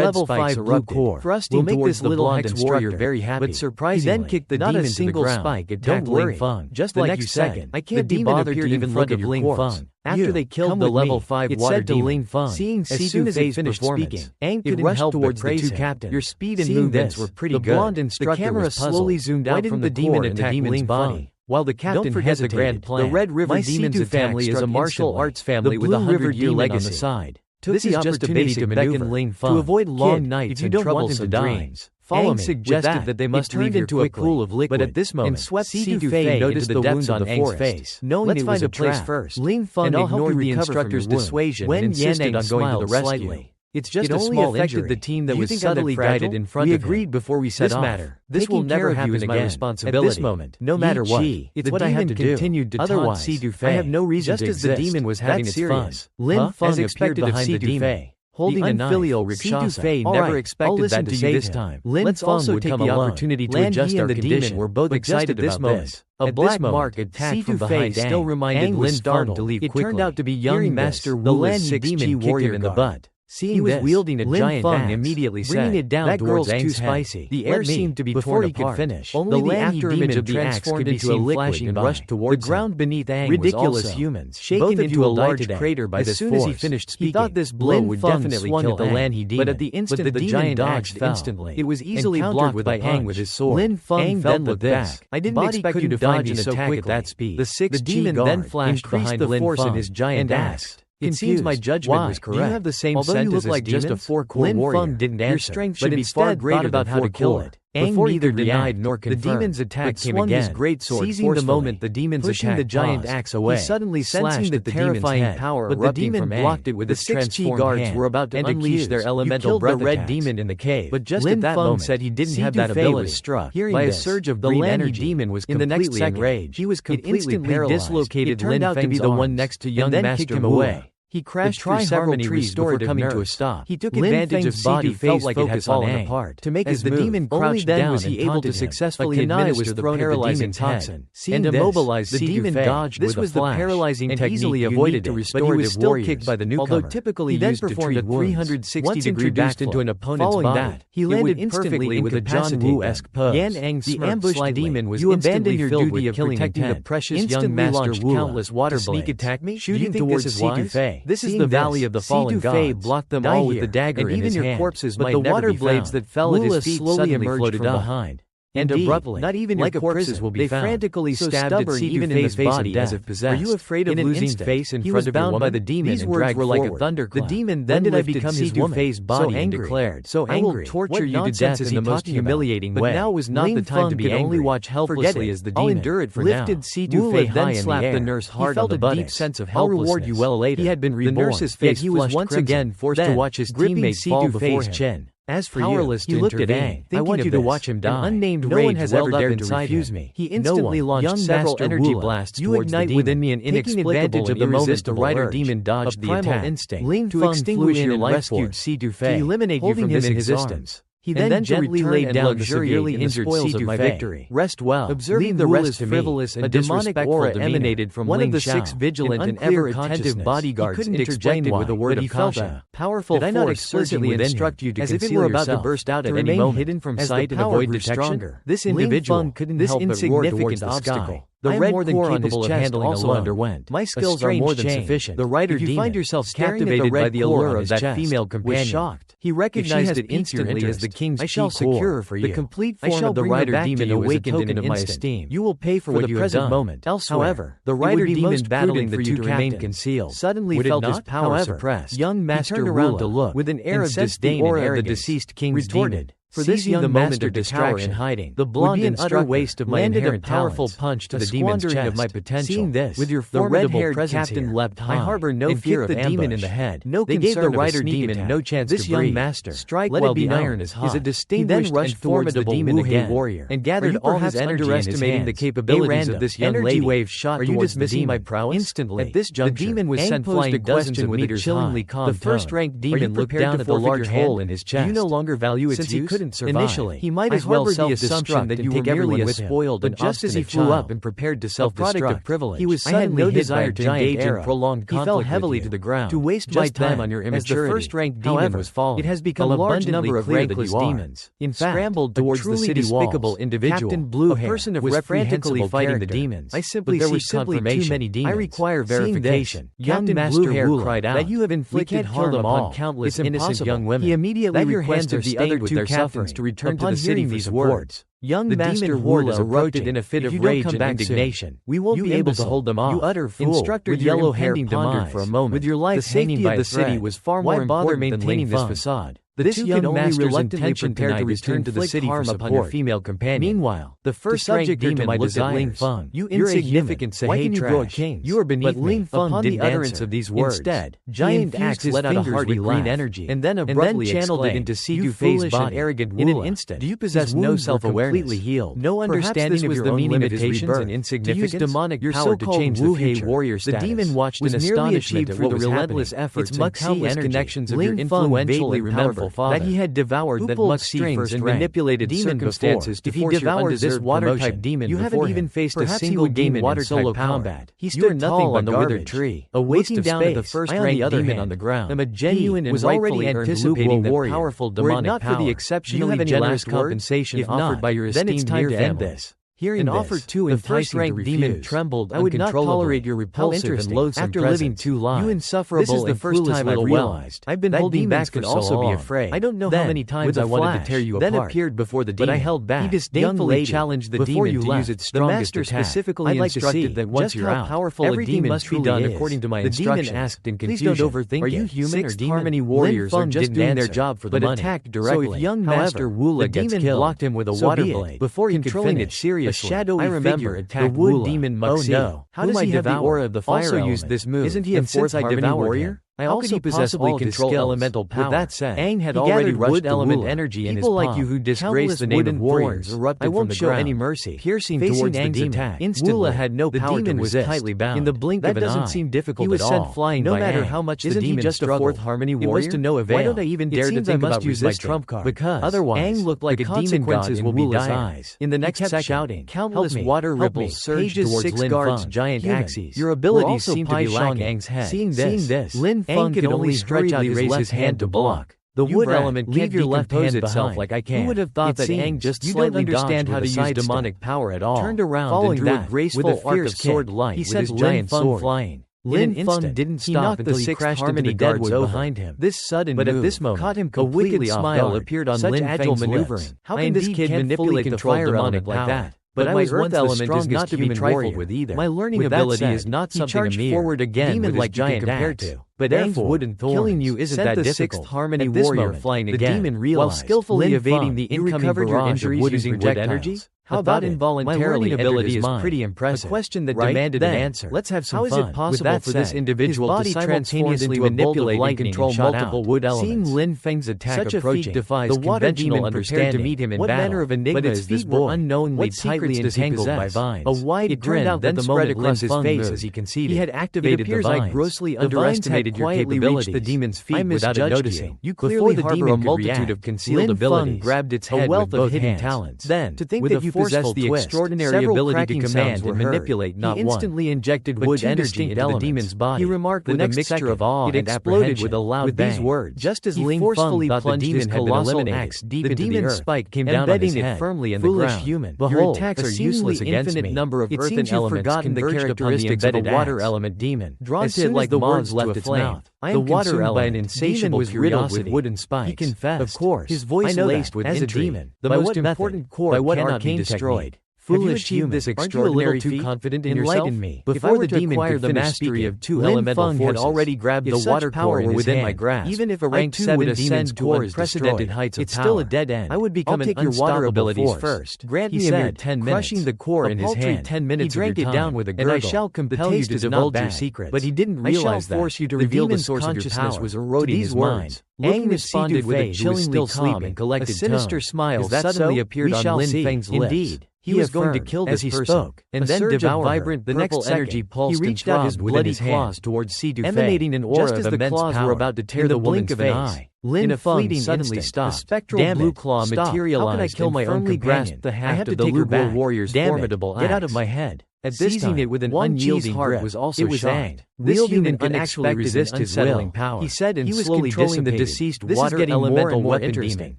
red level spikes 5 blue erupted, core thrusting will make towards this the little blonde hex warrior Instructor very happy. but surprisingly, He then kicked the not demon a to the single ground. spike attacked Don't worry. Ling Feng. Just the like next you said, second, I can't the be demon bothered to appeared even in look front at of your Ling corpse. Feng. After they killed the level 5 it water said to demon, Ling Feng. seeing As soon as they C2Face's finished performance, speaking, Aang it couldn't rushed help but towards the praise two him. captains. Your speed and Seeing movements this, were pretty the good. blonde The instructor camera was puzzled. slowly zoomed Why out didn't from the the demon core and the attack demon's Ling body. Feng? While the captain Don't forget the hesitated, grand plan. the Red River My Demons C2 attack family is a struck martial instantly. arts family The with a Blue River 100-year Demon legacy. on the side Took this the is just a opportunity basic to maneuver. beckon Ling To Feng. avoid long Kid, nights if you and don't want him troublesome to die, dreams. follow Aang me. suggested that they must turned leave here into a quickly. pool of liquid. But at this moment, and swept C2Face noticed into the the wounds depths on of the Aang's forest, face. knowing Let's it find was a a place trap. first. Ling Feng and I'll help ignored you the recover from instructor's your wound. dissuasion When and insisted Yan on going to the smiled rescue. slightly. It's just It a only small affected injury. the team that You was think I'm that subtly fragile? guided in front We of him. agreed before we set This off. matter, this Taking will never care of happen you is my again. responsibility. At this moment, no matter what, it's the what I have to demon do. continued to taunt Otherwise, C2Face. I have no reason just to as the exist. demon was having That's its fun. serious. Lin Feng As expected appeared of behind the C2Face, demon, holding a unfilial knife. Rakshasa. C2Face All never right, expected I'll that listen to to save you him. this time. Lin Let's Feng also would take come the alone. opportunity to Lan adjust Yi our and the condition. demon were both But excited just at this about moment, this. a At black this moment, mark attacked from C2Face behind still Aang. reminded Aang Lin was Feng startled. to leave It quickly. turned out to be young Hearing Master this, the Wu's Lan Yi 6G demon kicked warrior him in the guard. butt. He was wielding a giant axe, immediately bringing it down towards Aang's head. Spicy. The air seemed to be torn apart. Before he could finish, only the afterimage of the axe could be seen flashing and rushed towards the ground beneath Aang. Ridiculous humans, shaken into a large crater by this force. As soon as he finished speaking, he thought this blow would definitely kill the Lanhe demon, but at the instant the giant dodged instantly. It was easily blocked by Aang with his sword. Aang then looked back. I didn't expect you to dodge an attack at that speed. The demon then flashed behind the force in his giant axe. It seems my judgment was correct. Do you have the same scent as like just a 4-core warrior? Didn't answer. Your strength should be far greater about how to kill it. Aang neither denied nor confirmed. The demon's attack came again. His great sword seizing the moment the demon's attack the giant axe away. He suddenly sensing the terrifying power, but the demon blocked it with his transformed hand. The 6 guards were about to unleash their elemental breath. The red demon in the cave, but just at that moment said he didn't have that ability. Struck by a surge of green energy. Demon was completely enraged. He was completely paralyzed. Dislocated. It turned out to be the one next to young Master Manhwa. He crashed through several trees before coming to a stop. He took advantage of body felt like it had fallen apart. To make his move, the demon crouched down was he able to successfully administer the paralyzing toxin and immobilize the demon. Dodged this was the paralyzing technique easily avoided it, but he was still kicked by the newcomer. Although typically he then performed a 360-degree backflip into an opponent's body. He landed instantly with a John Woo-esque pose. Yan Ang the ambushed demon was instantly filled with protecting the precious young Master Wu. Countless water blades. Sneak attack me, shooting towards Si. This is the valley of the fallen gods. Blocked them all with the dagger in his hand. Even your corpses might never be found. But the water blades that fell at his feet slowly emerged from behind. And abruptly, not even your corpses will be found. They frantically stabbed at even in the face body as if possessed. Are you afraid of losing face in front of your woman? He was bound by the demon and dragged forward. Like a thunderclap. The demon then lifted Si-Du-Fei's body and declared, "So angry, I will torture you to death in the most humiliating way." But now was not the time to be angry. Only watch helplessly as the demon endure it for lifted Si-Du-Fei high in the air. The nurse hard on the buttocks. He felt a deep sense of helplessness. I'll reward you well later. He had been reborn. The nurse's face he was once again forced to watch his teammate fall before his chin. As for powerless you, he looked at Aang. I want you to watch him die. An unnamed no one has ever dared to refuse me. He instantly launched several energy blasts. You ignite within me an inexplicable and irresistible urge. Demon dodged the attack. Instinct to extinguish your life force. To eliminate you from this existence. He then gently laid down the severely injured spoils of my victory. Rest well. Observing the rest frivolous and demonic aura emanated from one of the 6 vigilant and ever-attentive bodyguards. He couldn't explain why, with a word of caution. Powerful force. Did I not explicitly instruct you to conceal yourself? As if it were about to burst out at any moment, hidden from sight and avoid detection? This individual couldn't help but roar towards the sky. The red core on his chest also underwent. My skills are more than sufficient. The writer demon, if you find yourself captivated by the allure of that female companion, was shocked. He recognized it instantly as the king's I shall secure her for you. The complete form of the writer demon awakened in my esteem. You will pay for what you have done. Moment. However, the writer demon battling the 2 to remain concealed suddenly felt his power suppressed. Young Master turned around to look with an air of disdain and arrogance. The deceased king's retorted. For this young master to cower in hiding, the blonde and utter waste of my inherent powerful punch to the demon's chest. Of my potential. Seeing this, with your formidable presence captain leapt high. I harbor no fear of the demon in the head. No they gave the writer demon no chance this to breathe. Young master, strike while the iron is hot. Is a distinguished and formidable demon again, warrior, and gathered all his energy. Underestimating the capabilities of this young lady. Wave shot. Are you dismissing my prowess? Instantly, at this juncture, the demon was sent flying dozens of meters high. The first-ranked demon looked down at the large hole in his chest. Do you no longer value its use? Initially, he might as well self-destruct that you were merely a spoiled and just as he flew up and prepared to self-destruct, he was suddenly no desire to engage in prolonged conflict. He fell heavily to the ground. To waste my time on your immaturity. As the first-ranked demon was fallen, it has become a large number of rankless demons. In fact, scrambled towards the city despicable individual, Captain Bluehair, a person of reprehensible fighting the demons. I simply seek confirmation. I require verification. Young Master Bluehair cried out that you have inflicted harm upon countless innocent young women. He immediately requested the other 2 captains to return to the city for these words. Young Master Horde erupted in a fit of rage and indignation. We won't be able to hold them off. You utter fool. Instructor with yellow hair pondered for a moment. With your life hanging by the city was far more important than maintaining this facade. The 2 young masters reluctantly prepared to return to the city for support. Your female companion. Meanwhile, the first-ranked demon looked at Ling Feng. You insignificant Sahai trash. You are beneath me. Ling Feng upon the utterance of these words, instead, giant axe let out a hearty green energy, and then abruptly channeled it into Si-Du-Fei's body. Arrogant in an instant. Do you possess no self-awareness? Completely healed. No understanding of your own limitations and insignificance. Use demonic power to change the future. Warrior status. The demon watched in astonishment at what was relentless efforts and countless connections of your influential and powerful that he had devoured that much strings and manipulated circumstances to force your undeserved promotion. You haven't even faced a single demon in solo combat. He stood tall on the withered tree, a waste of space. The first-ranked demon on the ground. I'm a genuine and rightfully anticipating the powerful demonic power. For the exceptionally generous compensation offered by your esteemed family. Hearing this, offered too the first-ranked demon trembled. I would not tolerate your repulsive and loathsome after living 2 lives. You insufferable. This is the first time I realized I've been holding back for so long. Be afraid. I don't know how many times I wanted to tear you apart. Then appeared before the demon, but I held back. He disdainfully challenged the demon to use its strongest attack. The master specifically instructed that once you're out, every demon must be done according to my instructions. The demon asked in confusion, "Please don't overthink it. Are you human or demon?" Harmony warriors are just doing their job for the money, but attacked directly. So if young Master Wula gets killed, blocked him with a water blade before he could finish. Seriously, a shadowy attacked the wood demon Muxi. Oh no! How does he have the aura of the fire also element? Used this move? Isn't he a fourth harmony warrior? I also possess all control elemental power. With that said, Aang had already wood element energy in his palm. People like you who disgrace the name of warriors erupted from the ground. I won't show any mercy. Piercing towards the demon attack. Instantly, Wula had no power to resist. Tightly bound. In the blink of an eye. That doesn't seem difficult at all. He was sent flying by Aang. No matter how much the demon just a fourth harmony warrior? It was to no avail. Why don't I even dare to think about using my trump card? Because otherwise, Aang looked like a demon god in Wula's eyes. In the next second, shouting, countless water ripples surged towards Lin Feng's giant axes. Your abilities seem to be lacking. Aang's head. Seeing this, Lin Feng could only stretch out his left hand to block. The wood element can't your left hand itself like I can. Who would have thought that Aang just slightly understand how to use demonic power at all? Turned around following that, graceful with a fierce sword light, he sent his giant sword flying. Lin Feng didn't stop until he crashed into the guards behind him. This sudden move, at this moment, caught him completely. A wicked smile appeared on Lin Feng's lips. How can this kid manipulate the fire element like that? But my earth element is not to be trifled with either. My learning ability is not something a mere forward again with like giant compared to. But Aang's wood and thorns, killing you isn't that difficult. Sixth harmony warrior flying again, the demon realized, while skillfully evading the incoming barrage of wood using projectile energy. How about involuntarily? My ability is pretty impressive. A question that demanded an answer. Let's have some fun. How is it possible for this individual to simultaneously manipulate and control multiple wood elements? Seeing Lin Feng's attack approaching, defies the water demon prepared to meet him in battle. What manner of enigma is this boy? Unknowingly tightly entangled by vines. A wide grin then spread across his face as he conceded. He had activated the vines. I grossly underestimated your capability. The demon's feet without it noticing. You clearly harbor a multitude of concealed abilities. Grabbed its head with both hands. Then, to think that you possessed the extraordinary ability to command and manipulate not one, he instantly injected wood energy into the demon's body. He remarked with a mixture of awe and apprehension with a loud bang. These words, just as Ling forcefully plunged his colossal axe deep into the earth, spike came down on his head, firmly in the ground. Human, your attacks are useless against me. Number of earthen elements converged upon the embedded water element demon. Dronzer like the words left its mouth. The water element by an insatiable was riddled with wooden spikes. He confessed, of course, his voice laced with intrigue. As a demon, the most important core by what arcane destroyed. Foolish human, this extraordinary feat, confident in yourself? Enlighten me. Before the demon could the mastery of two elemental forces, had already grabbed the water power within my grasp. Even if a rank 7 demon's core is unprecedented heights of power, it's still a dead end. I would become an unstoppable water abilities first. Grant me a mere 10 minutes. Crushing the core in his hand, 10 minutes he drank it down with a gurgle. And I shall compel you to divulge your secrets. But he didn't realize that. I shall force you to reveal the source of your power. Was eroding his mind. Aang responded with a chillingly calm and collected tone. A sinister smile suddenly appeared on Lin Feng's lips. Indeed. He was going to kill this person, and then devour vibrant the next energy pulsed. He reached out his bloody claws towards Sidu Fei, emanating an aura of immense power. The claws were about to tear the woman's face. Lin Feng suddenly stopped. A spectral blue claw materialized and firmly grasped the haft of the Luguor warrior's formidable axe. Get out of my head. At this time, it with an unyielding grip was also shocked. Wielding an unexpected and unsettling power, he said, and slowly controlling the deceased water elemental weapon demon.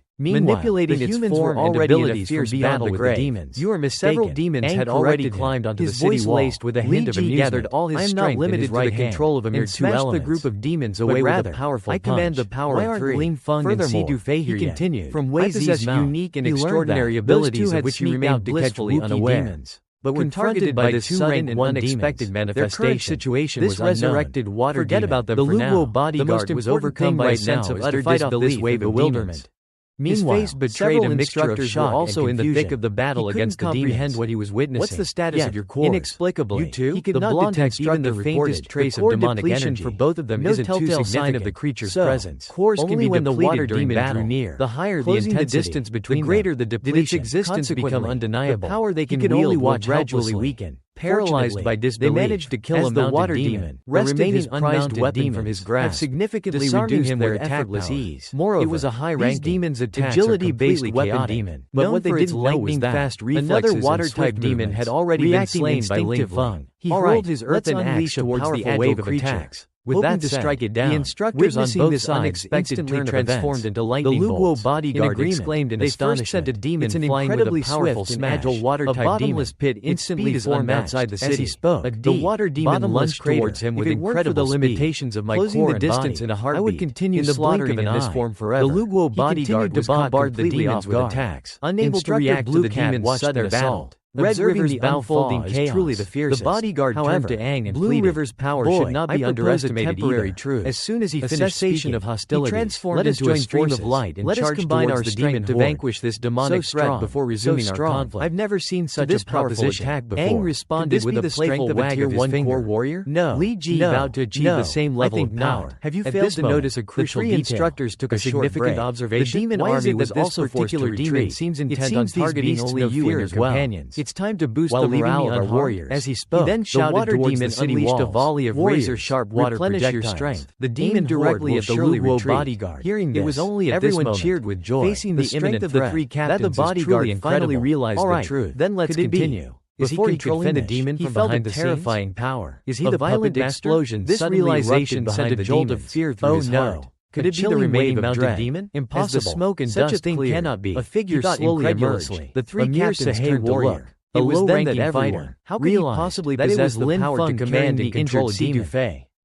Manipulating its form and abilities for battle with the demons. You are mistaken. Several demons had already climbed onto the city wall. Laced with a hint of amusement. Gathered all his strength. I am not limited to the control of a mere two elements. The group of demons away with a powerful punch. I command the power of three. Ling Feng and Sidu Fei here. He continued. From Wei Zi's unique and extraordinary abilities of which you remained blissfully unaware. But when targeted by this sudden and unexpected manifestation, this resurrected water demon, about them the Luguo bodyguard was overcome by a sense of utter disbelief and bewilderment. Meanwhile, his face betrayed a mixture of shock also in the thick of the battle against the demons. Comprehend what he was witnessing. What's the status of your cores? Inexplicably, you too? He could not detect even the faintest trace of demonic energy. For both of them isn't too significant sign of the creature's presence. Cores can be when the water demon drew near. The higher the intensity, the distance between the greater the depletion. Did its existence become undeniable? The power they can wield will gradually weaken. paralyzed by disbelief, they managed to kill a water demon, wrested his prized weapon from his grasp, significantly reduced him with effortless ease. Moreover, it was a high-ranking, demons' agility-based weapon demon, but what they didn't know was that another water-type demon had already been slain by Ling Feng. He hurled his earthen axe towards the wave of attacks. With that to strike it down, the instructors on both sides instantly transformed into lightning bolts. The Luguo bodyguard exclaimed in astonishment. They first sent a demon flying with a powerful and agile water-type demon. A bottomless pit instantly formed outside the city. As he spoke, the water demon lunged towards him with incredible speed. Limitations of my core and distance in a heartbeat, I would continue slaughtering in this form forever. The Luguo bodyguard was bombarded the demons with attacks, unable to react to the demon's sudden assault. Red River's unfolding chaos is truly the fiercest. The bodyguard turned to Aang and Blue River's power should not be underestimated either. As soon as he finished speaking of hostilities, he transformed into a stream of light and charged towards the demon to vanquish this demonic threat before resuming our conflict. I've never seen such a powerful attack before. Aang responded with a playful wag of his finger. Warrior? No. Li Ji vowed to achieve the same level of power. Have you failed to notice a crucial detail? The three instructors took a significant observation. The demon army was also forced to retreat. Seems intent on targeting only you and your companions. It's time to boost the morale of our warriors. As he spoke, he then shouted towards the city unleashed a volley of razor-sharp water projectiles. The demon directly at the Luguo bodyguard. Hearing this, it was only at everyone cheered with joy. Facing the imminent of the three captains, that the bodyguard finally realized the truth. Then let's continue. Is he controlling the demon from behind the terrifying power? Is he the violent explosion? This realization sent a jolt of fear through his heart. Could it be the remaining mounted demon? Impossible. As the smoke and such a thing cannot be. A figure slowly emerged. The three captains turned to look. It was then that everyone realized that it was the power to command and control a demon.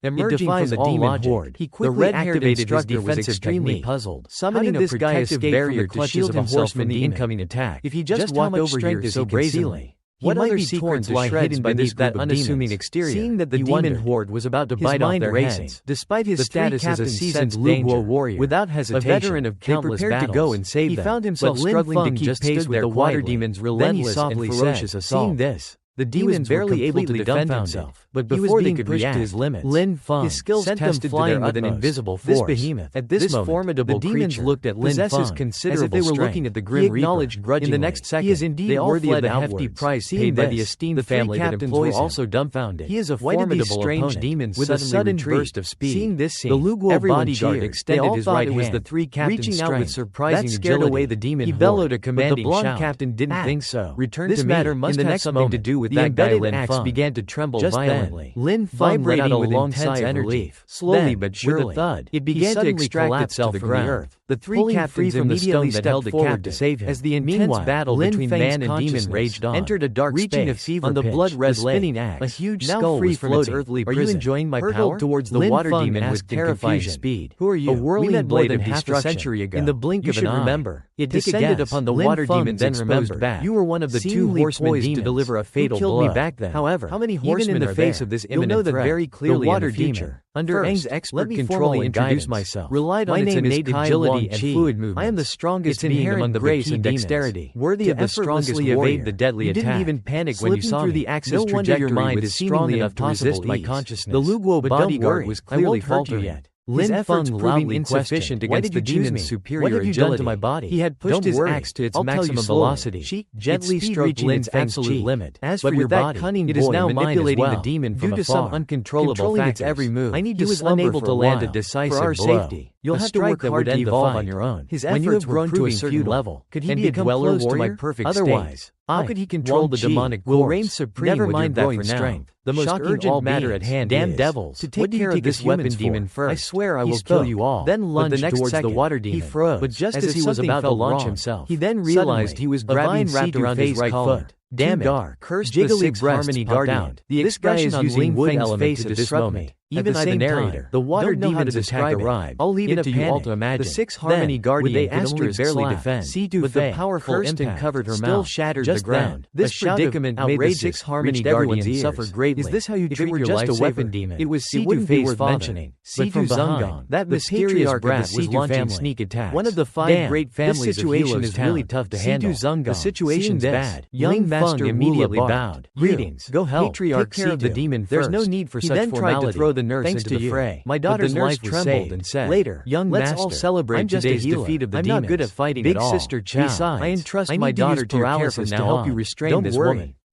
Emerging from the demon horde, he quickly activated his defensive technique. Puzzled, summoning this protective barrier to shield himself from the incoming attack. If he just walked over here so brazenly, what other secrets lie hidden beneath that unassuming exterior? Seeing that the demon horde was about to bite off their heads, despite his status as a seasoned Luguo warrior, without hesitation, a veteran of countless battles, to go and save them. He found himself struggling to keep pace with the water demon's relentless and ferocious assault. Seeing this, the demon was barely able to defend himself, but before they could reach his limits, his skills sent them flying with an invisible force. This behemoth, at this formidable creature, the demons looked at Lin Feng as if they were looking at the grim reaper. He acknowledged grudgingly. In the next second, he is indeed worthy of the hefty price paid by the esteemed family that employs him. Also dumbfounded. He is a formidable strange demon with a sudden burst of speed. Seeing this scene, the Luguo bodyguard extended his right hand, the three captains reaching out with surprising agility. Scared away the demon. He bellowed a commanding shout. But the blonde captain didn't think so. Return to me. This matter must have something to do with that guy Lin Feng. Began to tremble violently. Lin Feng vibrating with intense energy. Slowly but surely, with a thud, it began to extract itself from the earth. The three captains immediately stepped forward to save him. As the intense battle between man and demon raged on, entered a dark space. On the blood-red spinning axe, a huge skull was floating. Are you enjoying my power? Towards the water demon with terrifying speed. Who are you? A whirling blade of half a century ago. In the blink of an eye, remember. It descended upon the water demon, then remembered back. You were one of the two horsemen to deliver a fatal blow. Killed me back then. However, how many horsemen in the face of this imminent threat? You'll know that very clearly in the future. Under Aang's expert control and guidance, relied on its innate agility and fluid movement. I am the strongest being among the grace and dexterity, worthy of the strongest evade the deadly attack. You didn't even panic when you saw me. The axis trajectory your mind is strong enough to resist my consciousness. The Luguo bodyguard was clearly faltering. Lin Feng loudly insufficient against the demon's superior agility. What have you done to my body? He had pushed his axe to its maximum velocity. She gently stroked Lin Feng's absolute limit. As for your body, it is now manipulating the demon from afar, due to some uncontrollable factors. Its every move. I need to unable to land a decisive blow. You'll have to work hard to evolve on your own. His efforts were grown to a certain level. Could he become close to my perfect state? Otherwise, how could he control the demonic force? Will reign supreme. Never mind that for now. The most urgent matter at hand, damn devils, to take care of this weapon demon first. I swear I will kill you all. Then lunged towards the water demon. He froze, but just as he was about to launch himself, he then realized he was grabbing wrapped around his right foot. Damn it! Dark, cursed jiggly harmony guardian. This guy is using wood element to disrupt me. Even I, the narrator, the water demon's attack arrived. I'll leave it to you all to imagine. The six harmony guardian could only barely defend, but the powerful impact covered her mouth, still shattered the ground. This predicament made the six harmony guardians suffer greatly. Is this how you treat your life weapon demon? It was Sidu-Fei's father, but from Zhangong, that mysterious brat was launching sneak attacks. One of the five great families of situation is really tough to handle. The situation's bad. Young Master immediately bowed. Greetings. Go help. Patriarch, take care of the demon first. There's no need for such formality. The nurse into the fray. My daughter's life trembled and said, "Later, young master, let's all celebrate today's defeat of the demons. I'm not good at fighting at all. Big sister Chow, I entrust my daughter to your care from now on. To help you restrain this woman.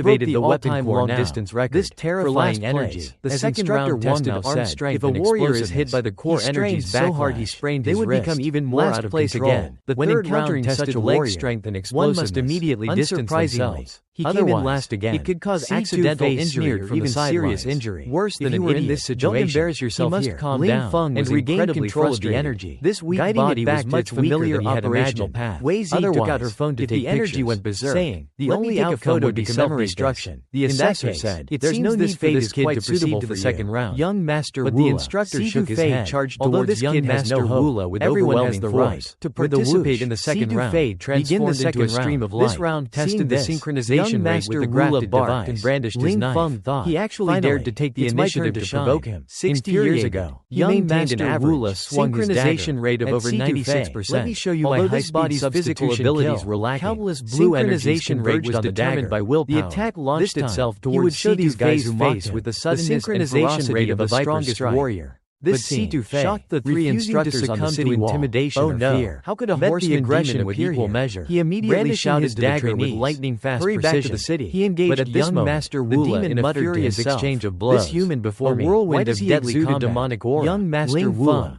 activated the all-time weapon core long-distance record This terrifying energy. The second round tested arm strength. If a warrior is hit by the core energies so hard he sprained his wrist, they would become even more out of place again. When encountering such a leg strength and explosiveness, one must immediately distance themselves. He Otherwise, came in last again. It could cause C2 accidental face injury smeared or from even the serious sidelines. injury. Worse than If you an were in idiot. this situation, Don't embarrass yourself you must here. calm Ling down Feng and was regain incredibly control of the frustrated. energy. This weak Guiding body it back was to much its familiar weaker than he had operational imagined. path. Wei Zi Otherwise, took out her phone to if take the energy pictures, went berserk, saying, the "Let only me take a outcome photo would be to commemorate commemorate this." destruction. The In that assessor case, said, it "There's seems no need this for fate this is kid quite to proceed suitable to for the you." second round. Young Master But Wu, the instructor shook his head. charged Although towards this young kid has Master no hope, Wu with everyone has overwhelming the force. right To with the participate whoosh, in the second C2 round, Fade transformed begin the into a second stream round. of light. This round tested Seeing the this, synchronization young rate Master with the Wu grafted barked device. and brandished his Ling knife. Feng thought He actually finally, dared to take the it's my initiative turn to shine. provoke him. 60 years Infuriated, ago, young young maintained Master an Wu average synchronization synchronization rate of over 96%. Let me show you Although my this high-speed body's physical substitution abilities kill. were lacking, Countless blue energies synchronization rate was converged on the determined dagger. by willpower. The attack launched This time, itself he towards would show these C2 guys Fei's who face mocked him with the the suddenness and synchronization ferocity rate of of a the viper's strongest strike. warrior. But But C2 C2 shocked the three refusing to instructors on the succumb to city wall. intimidation Oh or no! fear. How could a Met the horseman aggression demon with appear equal here? measure. He immediately Brandishing shouted his to the dagger with trainees, lightning-fast "Hurry back to precision." the city." He engaged But at this young moment, Master the Wu demon in a muttered to furious himself, exchange of blows. "This human before A me, whirlwind why does of he deadly exude a combat? demonic aura?" Young Master Ling Wu Feng,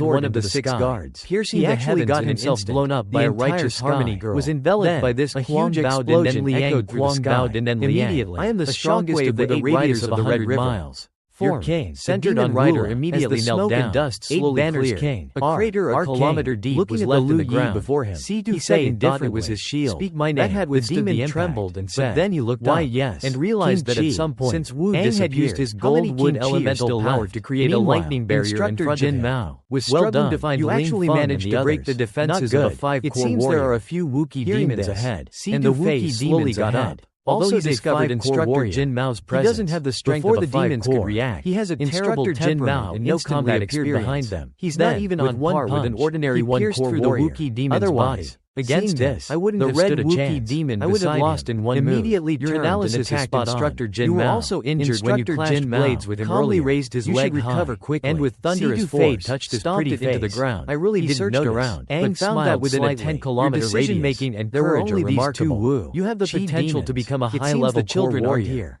blasted one of the 6 guards, piercing the heavens. Got himself blown up by a righteous harmony girl. Was enveloped by this huge explosion echoed through the sky. Immediately, I am the strongest of the 8 riders of the Red Miles. Your king, centered on rider, immediately knelt down. And dust slowly cleared. A crater a kilometer deep was left in the ground before him. He said indifferently, it was his shield. Speak my name. That had withstood the impact. Trembled and said, but then he looked up, yes, and realized that at some point, since Wu had used his gold wood elemental power to create a lightning barrier in front of him, was struggling to find. You actually managed to break the defenses of a 5-core warrior. It seems there are a few Wookiee demons ahead, and the Wookiee demons got up. Also, he discovered Instructor Jin Mao's presence. He doesn't have the strength before of the demons could react. He has a terrible Jin Mao and no combat experience behind them. He's not even on par with an ordinary one-core warrior. The Wookiee demon's body. Against this, I wouldn't have stood a chance. Demon I would have lost in one immediately move. Your analysis attacked Instructor Jin Mao. You were also injured when you clashed blades with him calmly earlier. Raised his leg recover quickly, and with thunderous force touched his pretty face into the ground. I really didn't notice around, but found that within a 10-kilometer decision-making and there were only these 2 Wu. You have the potential to become a high-level core warrior.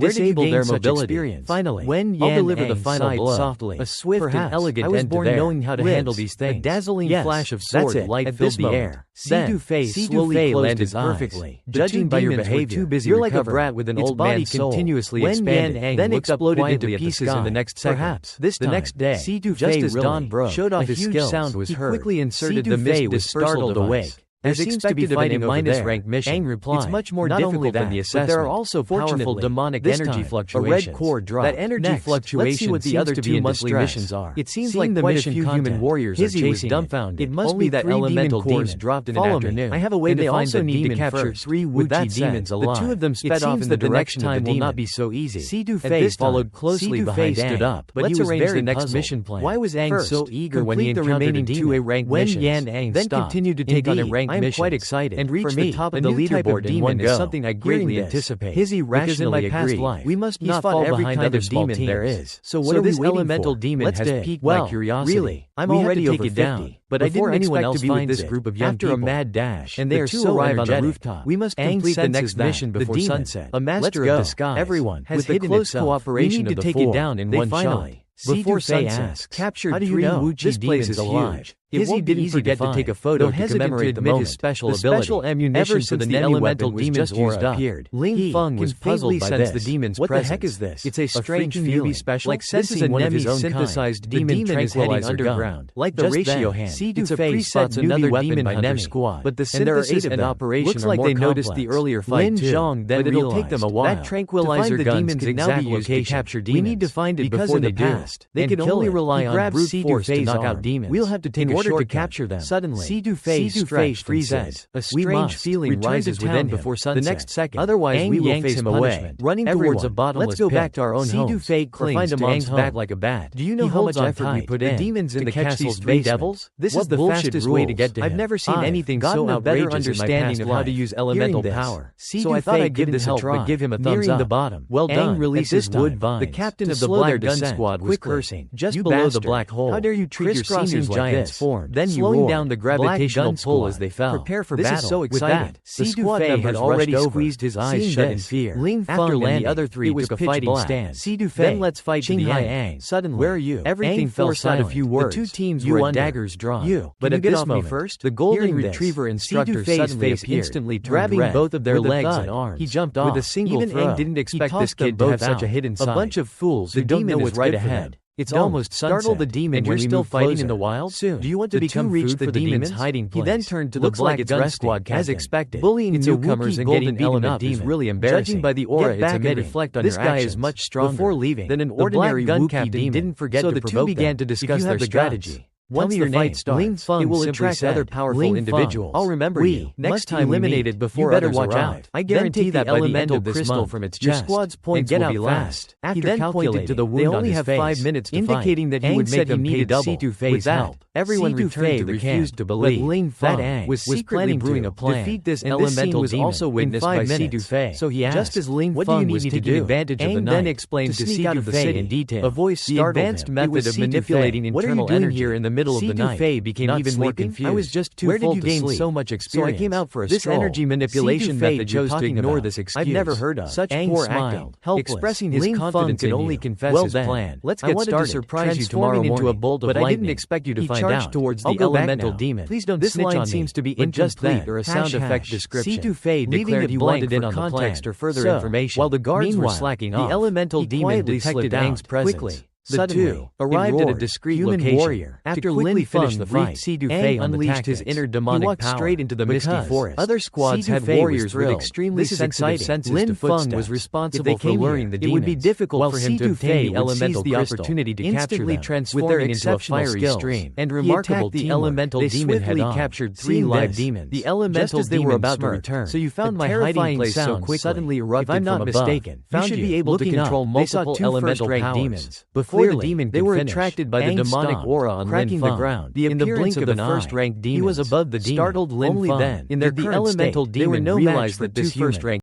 disable their mobility. Finally, when I'll deliver the Yang final sighed blow. softly, A swift and perhaps, elegant I was end to born there. knowing how to Lives. handle these things. A dazzling Yes, flash of that's sword it. light At filled this the moment, air. Then, Sidu slowly Fei closed landed his eyes. perfectly. The Judging two by your demons were behavior, too busy you're like a recovering. brat with an Its old body man's soul. continuously When expanded, Yang then looked exploded quietly into at the pieces in sky. the next second. Perhaps, This the time, next day, Sidu just Fei as dawn broke, showed off a his huge skills. sound was He heard. quickly inserted Sidu the Fei mist was startled device. awake. As As expected expected of any fighting minus over rank there, mission, Aang replied, it's much more not only difficult than that, the but assessment. there are also powerful Fortunately, demonic this energy time, fluctuations. a red core dropped. That energy Next, fluctuation let's see what the seems other to two be in monthly distress. missions are. It seems Seeing like the quite a mission few content, human warriors are Hizzy was chasing dumbfounded. It must Only be that 3 elemental demon cores demon. dropped in Follow an me. afternoon. I have a way and to they find also the need to demon capture first. 3 With that Wuchi said, demons the alive. two of them It sped off seems in that the the next direction of time the will demon. not be so easy. Sidu At Fei this time, followed closely Sidu behind Fei Aang. stood up. But Let's he was arrange very the next puzzled. mission plan. Why was Aang First, so eager when he complete the encountered remaining a 2 demon? ranked When missions. Yan Aang Then stopped. continued to take on a Indeed, ranked I am missions. quite excited. And reached For the me, top a of the new type of leaderboard in demon one is go. something I Hearing greatly this, anticipate. Hizzy Because in my rationally past agreed. life, We must he's not fought fall every behind kind other of demon small there teams. is. So what are this we waiting elemental for? demon Let's has dig. piqued Well, my curiosity. really, I'm We had already to take over it down. 50, but I Before didn't anyone expect else to be with finds this it. group of young After people. a mad dash, And they the are two so arrive on the energetic. rooftop. We must Aang complete the senses next that mission before the demon, sunset. a master Let's of go. disguise, Everyone has with the hidden close itself. cooperation We need of to the take it four, down in they one finally Before sunset, captured 3 Wuji This place demons is alive. huge. It won't be easy to take a photo to commemorate the moment. His special the ability. special ammunition Ever for the since the elemental weapon was demons just used aura up. appeared, Ling Feng was puzzled by sense this. the demon's What presence. the heck is this? It's a strange freaking feeling, UV special, like this is sensing a one of his Nemi own synthesized kind. demon The demon is heading tranquilizer underground. gun. Like the Just ratio then, hand, C2 it's a Face preset spots newbie another weapon demon by hunter Nemi. squad, But the and there are synthesis 8 of and them. operation Looks are like more they noticed complex. the earlier fight Lin too, Zhong then but it'll realized take them a while. that tranquilizer To find the guns demons' could now be exact used to location. capture We demons. need to find it because before in they the do. past, they And could kill only it. rely He on grabs brute C2 force to Face knock arm. out demons. We'll have to take in a order to shortcut. capture them. Suddenly, C2 Face C2 stretched and freezes. said, A "We strange must feeling return rises to within town before the sunset. next second. Otherwise, Aang we will yanks face him punishment. away. Running Everyone, towards a bottomless let's go pit. back to our own C2 homes. Fake Or clings find to a mom's Aang's home. back like a bat. Do you know He how holds much on effort we tight. put The in demons in to the catch catch these these basement? devils? This What is the bullshit fastest rules? way to get to him. I've never seen I've anything gotten so a better outrageous in my understanding past of how to life. use Hearing elemental this, power. C2 So I thought I'd Fake give didn't this a help try. but give him a thumbs Nearing up. the bottom. Well Aang done. releases At this wood time, vines. the captain to of the slow Black their Gun descent. Squad was Quickly, cursing. just You below the bastard. black hole. How dare you treat your Crisscrossing seniors like giants this? formed, Then you slowing roared. down the Black gravitational Gun pull Squad. as they fell. Prepare for This battle. is so With exciting. that, the C2 squad Fei members had already rushed over. squeezed his eyes Seeing shut in this, fear. Ling After Feng and landing, the other 3 it was took a pitch fighting black. stand. C2 Fei, Then let's fight to the Qinghai end. Aang. Suddenly, Where are you? Everything Aang fell forced out a silent. few words. The 2 teams You were at wonder. daggers drawn. You. But Can you at get this off me moment, first? the golden Hearing this, retriever instructor C2 Fei's suddenly face appeared, instantly turned grabbing red. both of their With a legs thud, and arms. he jumped with off. a single Even throw. Aang didn't expect He this tossed them kid to have both such a out. hidden A side. bunch of fools The who don't demon know is what's right good for ahead. them. It's Don't almost sunset. startle the demon and when you're we still move fighting closer. in the wild? Soon. Do you want to The become two food reached for the the demon's demons? hiding He place. then turned to the Looks Black like it's Gun resting, Squad as captain. expected. Bullying It's a newcomers Wookiee and golden getting beaten element up is demon. really embarrassing. Judging by the aura Get it's back emitting, and reflect on this your guy actions. is much stronger Before leaving, than an the ordinary Black Gun Wookiee captain demon. didn't forget So to the two provoke began them. to If you discuss have their the strategy. guts, Once Tell me the your fight name. starts, Ling Feng it will simply attract said, other powerful Ling Feng, individuals. I'll remember We you. next Must time eliminated before you better others watch arrive. out. I Then guarantee take that the by the end elemental of this crystal month, from its your chest squad's and points get will out be fast. last. After He then calculating pointed to the they wound only on his have face, 5 minutes to indicating fight. that he Aang would said make he them needed pay double. C2 Fei's With that, help. Everyone C2 returned Fei to the refused camp. to But believe Ling that Feng Aang was secretly planning brewing to a plan. defeat this And this scene elemental was demon also in witnessed 5 by minutes. C2 Fei. So he asked, just as Ling what do you Feng need was me to taking do? advantage of Aang the then night explained to to sneak out of C2 the Fei city in detail. A voice The startled advanced him. It method was of C2 manipulating Fei. What are you internal doing energy here in the middle of the C2 night? Fei became Not even more sleeping? confused. I was just too Where did full you to gain sleep. so much So I experience? came out for a This stroll. energy manipulation C2 Fei method chose you're to talking ignore about. this excuse. I've never heard of. Such Aang poor smiled, acting. helpless. Expressing his Ling confidence Feng in could only you. confess Well his then, plan. let's I get wanted started. to surprise you Transforming tomorrow into morning, a bolt of but I didn't lightning. expect you to He find charged out. towards I'll the go back elemental now. demon. Please don't This snitch line on me. seems to be But just incomplete then, or a sound effect description. C2 Fei Leaving declared it he blank wanted for in on the context plan. or further So, information. while the guards were Meanwhile, slacking the off, elemental he demon quietly detected slipped out Aang's presence. quickly. The Suddenly, two it arrived at a roared. discreet Human location. warrior. After To quickly Lin finish Feng the fight, briefed C2 Aang Fei on the unleashed his tactics. inner demonic He walked power. straight into the misty Because forest. other squads C2 had Fei warriors was with thrilled. extremely This is sensitive exciting. senses Lin to Feng footsteps. was If responsible they for came luring here, the it would be demons. difficult While for him to C2 obtain Fei the would elemental seize the crystal, opportunity to capture instantly them. transforming With their into a exceptional fiery skills stream and he remarkable attacked the teamwork. elemental They demon swiftly head-on. captured 3 Seeing live this, demons. the elemental Just as they were demon about to smirked. return. So you found A my terrifying hiding place so sound quickly. suddenly If erupted I'm not from above. mistaken, You found should you. be able to Looking up, control they saw multiple 2 elemental first-rank powers. demons. Before the Clearly, demon they could were finish, attracted by the Aang demonic stomped, aura on cracking Lin the Feng. ground. The In the appearance blink of of the an eye, first-rank demons he was above the demon. startled Lin Only Feng. then, In their did the current elemental state, they were demon no realize match for that this 2 first-rank